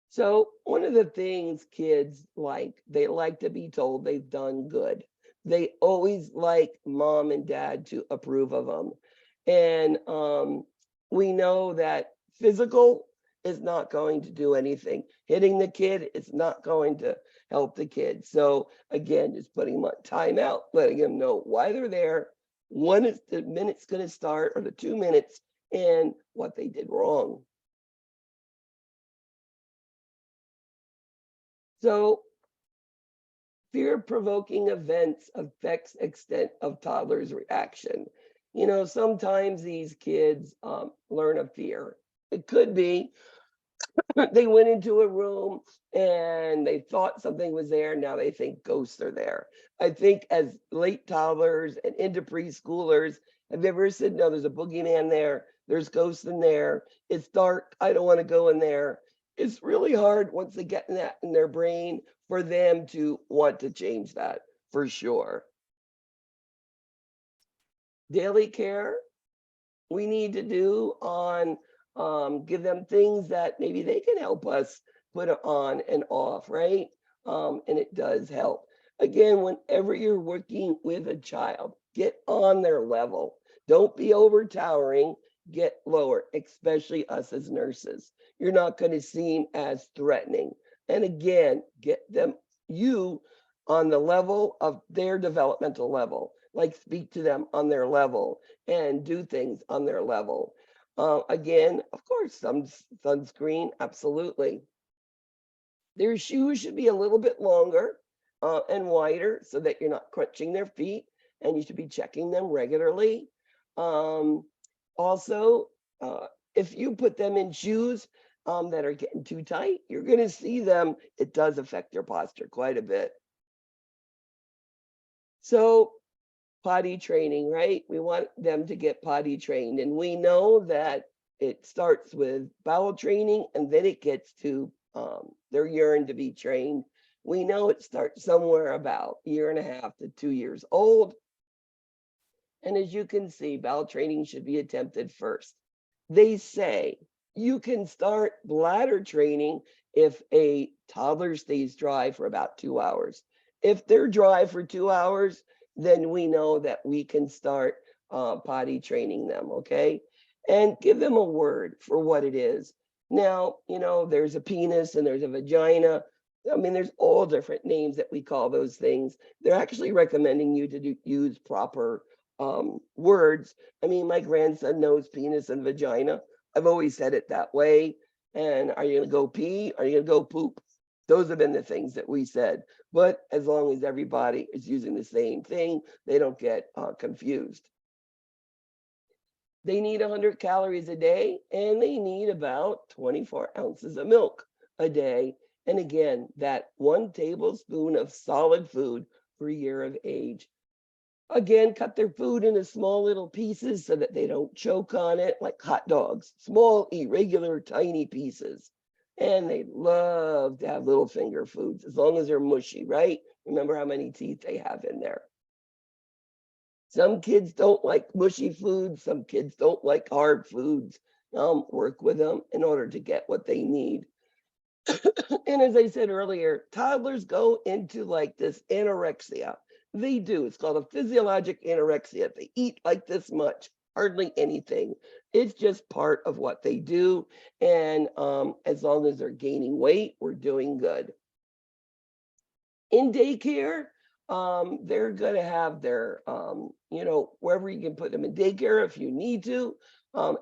So one of the things kids like, they like to be told they've done good. They always like mom and dad to approve of them. And we know that physical is not going to do anything. Hitting the kid is not going to help the kid. So again, just putting them on timeout, letting them know why they're there, when is the minute's going to start, or the 2 minutes, and what they did wrong. So fear-provoking events affects extent of toddlers' reaction. You know, sometimes these kids learn a fear. It could be They went into a room and they thought something was there. Now they think ghosts are there. I think as late toddlers and into preschoolers, have you ever said, no, there's a boogeyman there, there's ghosts in there, it's dark, I don't want to go in there? It's really hard once they get in that in their brain for them to want to change that, for sure. Daily care, we need to do on give them things that maybe they can help us put it on and off, right? And it does help. Again, whenever you're working with a child, get on their level. Don't be over towering, get lower, especially us as nurses. You're not going to seem as threatening. And again, get them, you on the level of their developmental level, like speak to them on their level and do things on their level. Again, of course, some sunscreen, absolutely. Their shoes should be a little bit longer and wider so that you're not crunching their feet, and you should be checking them regularly. Also, if you put them in shoes that are getting too tight, you're going to see them. It does affect their posture quite a bit. So potty training, right? We want them to get potty trained. And we know that it starts with bowel training and then it gets to their urine to be trained. We know it starts somewhere about 1.5 to 2 years old. And as you can see, bowel training should be attempted first. They say you can start bladder training if a toddler stays dry for about 2 hours. If they're dry for 2 hours, then we know that we can start potty training them, okay? And give them a word for what it is. Now, you know, there's a penis and there's a vagina. I mean, there's all different names that we call those things. They're actually recommending you to use proper words. I mean, my grandson knows penis and vagina. I've always said it that way. And are you gonna go pee? Are you gonna go poop? Those have been the things that we said. But as long as everybody is using the same thing, they don't get confused. They need 100 calories a day, and they need about 24 ounces of milk a day. And again, that 1 tablespoon of solid food per year of age. Again, cut their food into small little pieces so that they don't choke on it, like hot dogs, small, irregular, tiny pieces. And they love to have little finger foods, as long as they're mushy, right? Remember how many teeth they have in there. Some kids don't like mushy foods. Some kids don't like hard foods. Work with them in order to get what they need. And as I said earlier, toddlers go into like this anorexia. They do. It's called a physiologic anorexia. They eat like this much, hardly anything. It's just part of what they do. And as long as they're gaining weight, we're doing good. In daycare, they're going to have their, you know, wherever you can put them in daycare if you need to,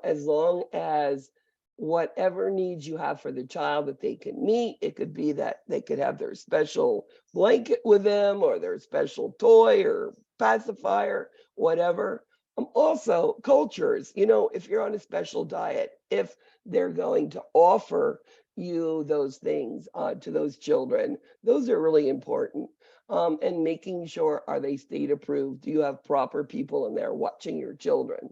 as long as whatever needs you have for the child that they can meet. It could be that they could have their special blanket with them or their special toy or pacifier, whatever. Also, cultures, you know, if you're on a special diet, if they're going to offer you those things to those children, those are really important. And making sure, are they state approved? Do you have proper people in there watching your children?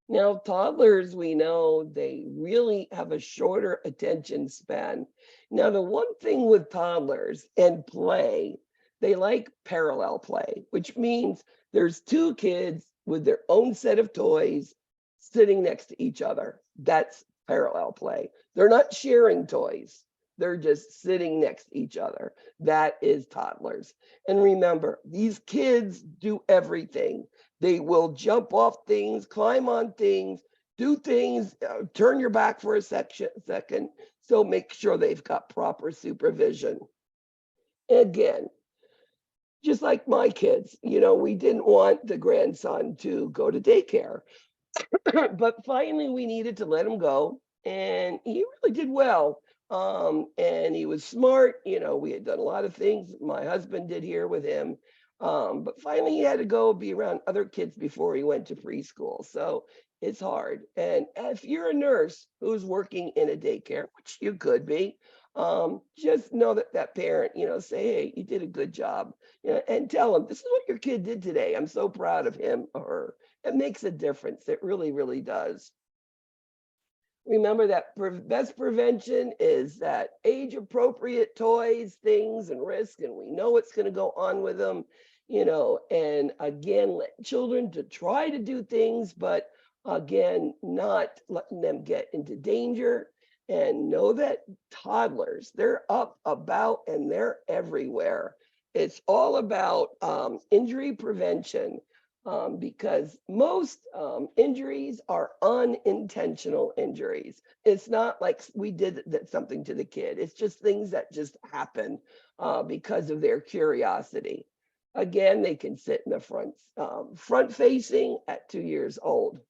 Now, toddlers, we know they really have a shorter attention span. Now, the one thing with toddlers and play, they like parallel play, which means there's 2 kids with their own set of toys sitting next to each other. That's parallel play. They're not sharing toys. They're just sitting next to each other. That is toddlers. And remember, these kids do everything. They will jump off things, climb on things, do things, turn your back for a second. So make sure they've got proper supervision. Again, just like my kids, you know, we didn't want the grandson to go to daycare, but finally we needed to let him go. And he really did well. And he was smart. You know, we had done a lot of things my husband did here with him. But finally he had to go be around other kids before he went to preschool. So it's hard. And if you're a nurse who's working in a daycare, which you could be, just know that that parent, say, hey, you did a good job, and tell them, this is what your kid did today. I'm so proud of him or her. It makes a difference. It really, really does. Remember that best prevention is that age appropriate toys, things, and risk, and we know what's going to go on with them, and again, let children to try to do things, but again, not letting them get into danger. And know that toddlers, they're up, about, and they're everywhere. It's all about injury prevention. Because most injuries are unintentional injuries. It's not like we did something to the kid. It's just things that just happen because of their curiosity. Again, they can sit in the front facing at 2 years old.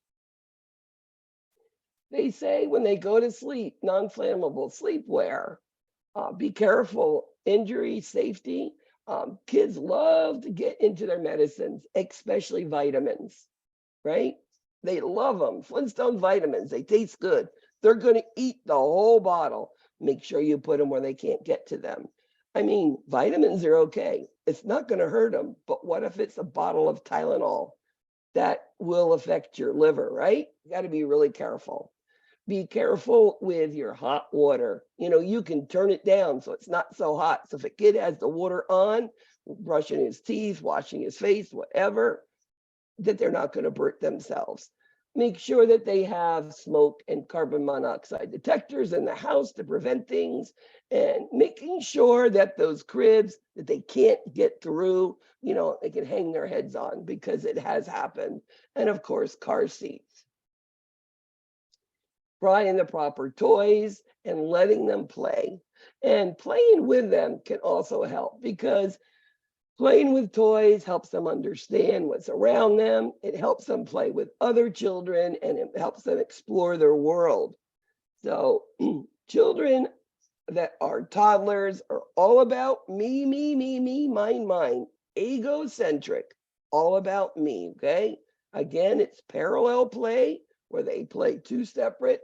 They say when they go to sleep, non-flammable sleepwear. Be careful, injury, safety. Kids love to get into their medicines, especially vitamins, right? They love them. Flintstone vitamins, they taste good. They're going to eat the whole bottle. Make sure you put them where they can't get to them. I mean, vitamins are okay. It's not going to hurt them. But what if it's a bottle of Tylenol? That will affect your liver, right? You got to be really careful. Be careful with your hot water. You can turn it down so it's not so hot. So if a kid has the water on, brushing his teeth, washing his face, whatever, that they're not going to burn themselves. Make sure that they have smoke and carbon monoxide detectors in the house to prevent things, and making sure that those cribs that they can't get through, they can hang their heads on, because it has happened. And of course, car seats. Buying the proper toys and letting them play. And playing with them can also help, because playing with toys helps them understand what's around them. It helps them play with other children, and it helps them explore their world. So children that are toddlers are all about me, mine, egocentric, all about me, okay? Again, it's parallel play, where they play two separate,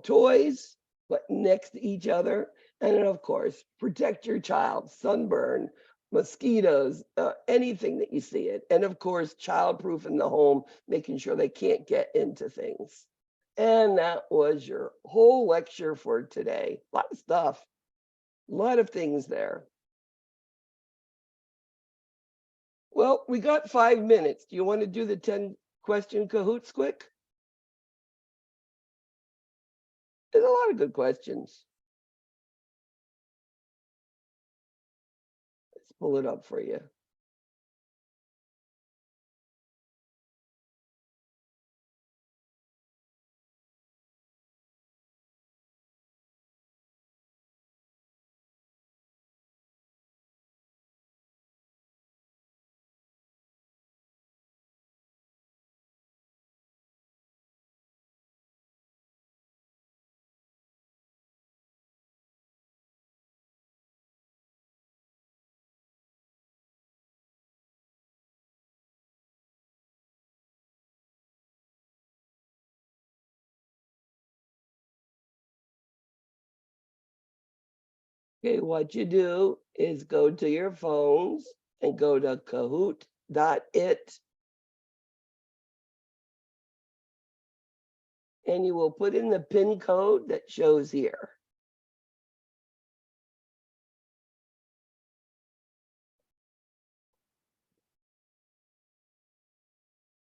toys, but next to each other. And then, of course, protect your child, sunburn, mosquitoes, anything that you see it. And of course, childproof in the home, making sure they can't get into things. And that was your whole lecture for today. A lot of stuff, a lot of things there. Well, we got 5 minutes. Do you want to do the 10-question Kahoots quick? There's a lot of good questions. Let's pull it up for you. Okay, what you do is go to your phones and go to Kahoot.it. And you will put in the PIN code that shows here.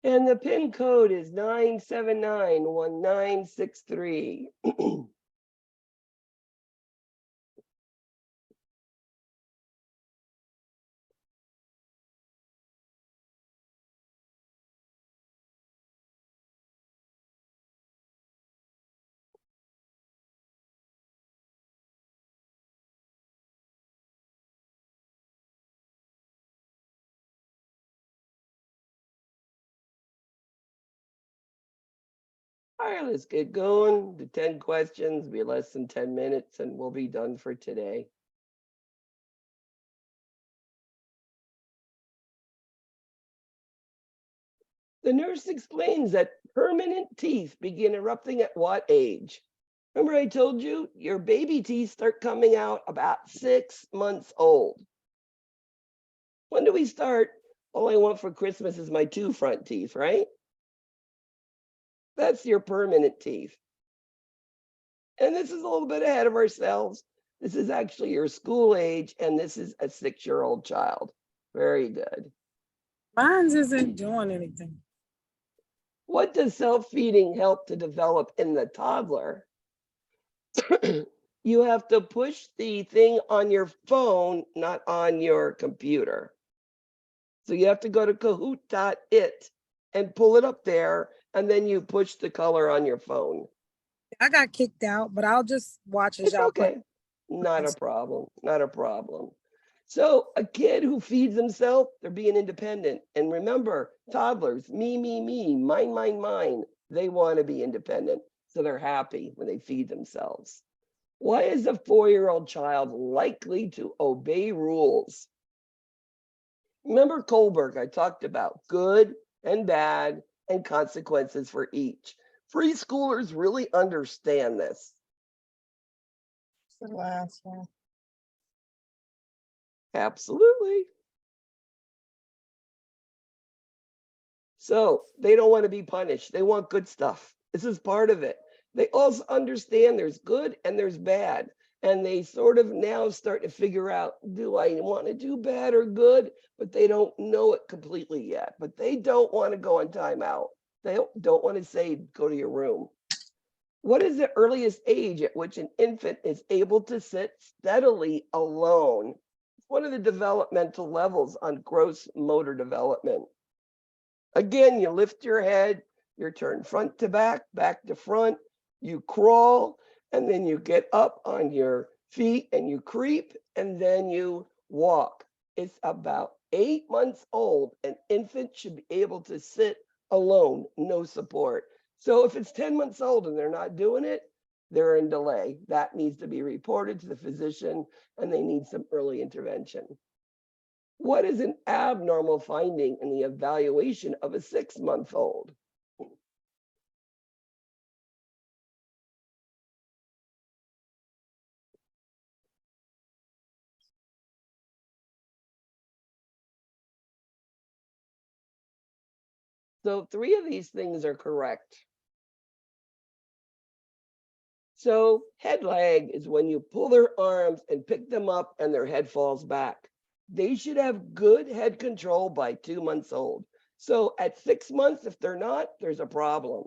And the PIN code is 9791963. All right, let's get going. The 10 questions be less than 10 minutes and we'll be done for today. The nurse explains that permanent teeth begin erupting at what age? Remember I told you your baby teeth start coming out about 6 months old. When do we start? All I want for Christmas is my 2 front teeth, right? That's your permanent teeth. And this is a little bit ahead of ourselves. This is actually your school age, and this is a 6-year-old child. Very good. Mine's isn't doing anything. What does self-feeding help to develop in the toddler? You have to push the thing on your phone, not on your computer. So you have to go to Kahoot.it and pull it up there, and then you push the color on your phone. I got kicked out, but I'll just watch as It's y'all play. okay. Not a problem. Not a problem. So a kid who feeds himself, they're being independent. And remember, toddlers, me, mine. They want to be independent. So they're happy when they feed themselves. Why is a 4-year-old child likely to obey rules? Remember Kohlberg, I talked about good and bad and consequences for each. Preschoolers really understand this. The last one. Absolutely. So they don't want to be punished. They want good stuff. This is part of it. They also understand there's good and there's bad. And they sort of now start to figure out, do I want to do bad or good? But they don't know it completely yet. But they don't want to go on timeout. They don't want to say, go to your room. What is the earliest age at which an infant is able to sit steadily alone? It's one of the developmental levels on gross motor development. Again, you lift your head, you're turned front to back to front, you crawl, and then you get up on your feet and you creep, and then you walk. It's about 8 months old. An infant should be able to sit alone, no support. So if it's 10 months old and they're not doing it, they're in delay. That needs to be reported to the physician, and they need some early intervention. What is an abnormal finding in the evaluation of a 6-month-old? So 3 of these things are correct. So head lag is when you pull their arms and pick them up and their head falls back. They should have good head control by 2 months old. So at 6 months, if they're not, there's a problem.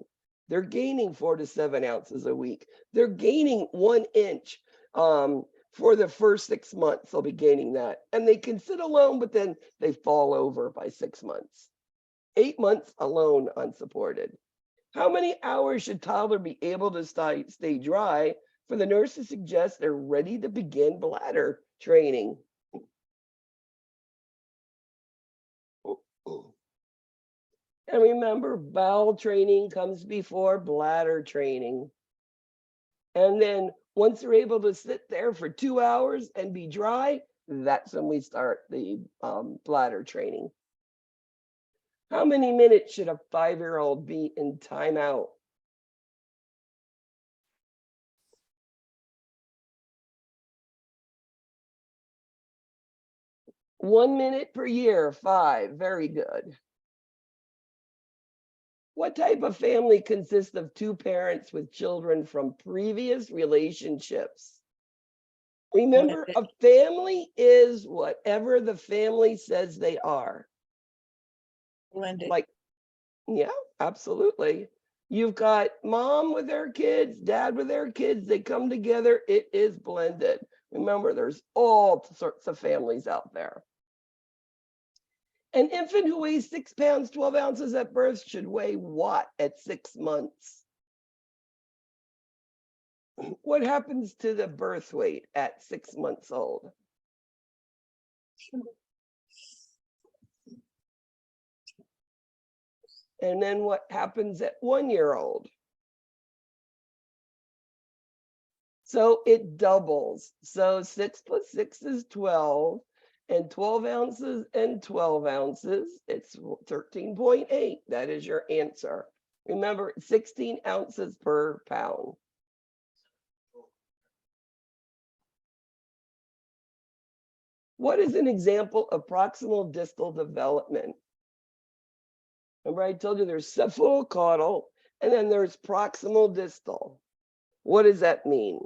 They're gaining 4 to 7 ounces a week. They're gaining 1 inch for the first 6 months. They'll be gaining that. And they can sit alone, but then they fall over by 6 months. 8 months alone unsupported. How many hours should toddler be able to stay dry for the nurse to suggest they're ready to begin bladder training? And remember, bowel training comes before bladder training. And then once they're able to sit there for 2 hours and be dry, that's when we start the bladder training. How many minutes should a 5-year-old be in timeout? One minute per year, 5, very good. What type of family consists of 2 parents with children from previous relationships? Remember, a family is whatever the family says they are. Blended. Like, yeah, absolutely. You've got mom with their kids, dad with their kids, they come together, it is blended. Remember, there's all sorts of families out there. An infant who weighs 6 pounds, 12 ounces at birth should weigh what at 6 months? What happens to the birth weight at 6 months old? And then what happens at 1 year old? So it doubles. So 6 plus 6 is 12. and 12 ounces and 12 ounces. It's 13.8. That is your answer. Remember, 16 ounces per pound. What is an example of proximal distal development? Remember I told you there's cephalocaudal and then there's proximal distal. What does that mean?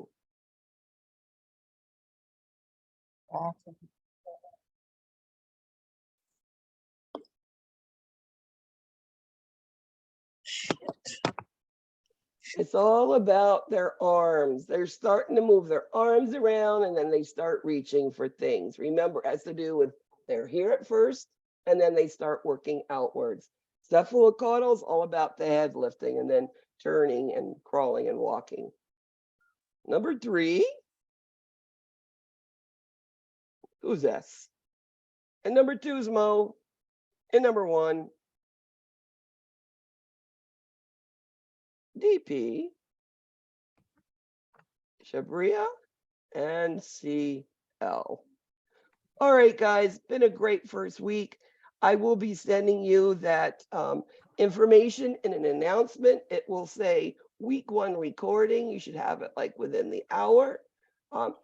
It's all about their arms. They're starting to move their arms around and then they start reaching for things. Remember, it has to do with they're here at first and then they start working outwards. Cephalocaudal is all about the head lifting and then turning and crawling and walking. Number 3. Who's S? And number 2 is Mo. And number 1. DP, Shabria, and CL. All right, guys, been a great first week. I will be sending you that information in an announcement. It will say week 1 recording. You should have it like within the hour.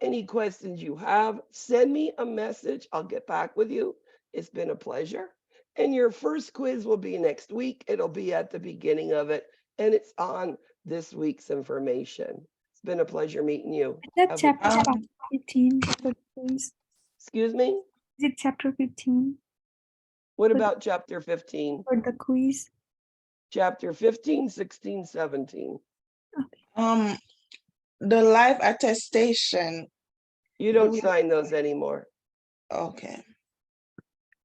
Any questions you have, send me a message. I'll get back with you. It's been a pleasure. And your first quiz will be next week. It'll be at the beginning of it. And it's on this week's information. It's been a pleasure meeting you. Is that Have a- chapter 15 for the quiz? Excuse me? Is it chapter 15 What about chapter 15? for the quiz? Chapter 15, 16, 17. The live attestation. You don't sign those anymore. Okay.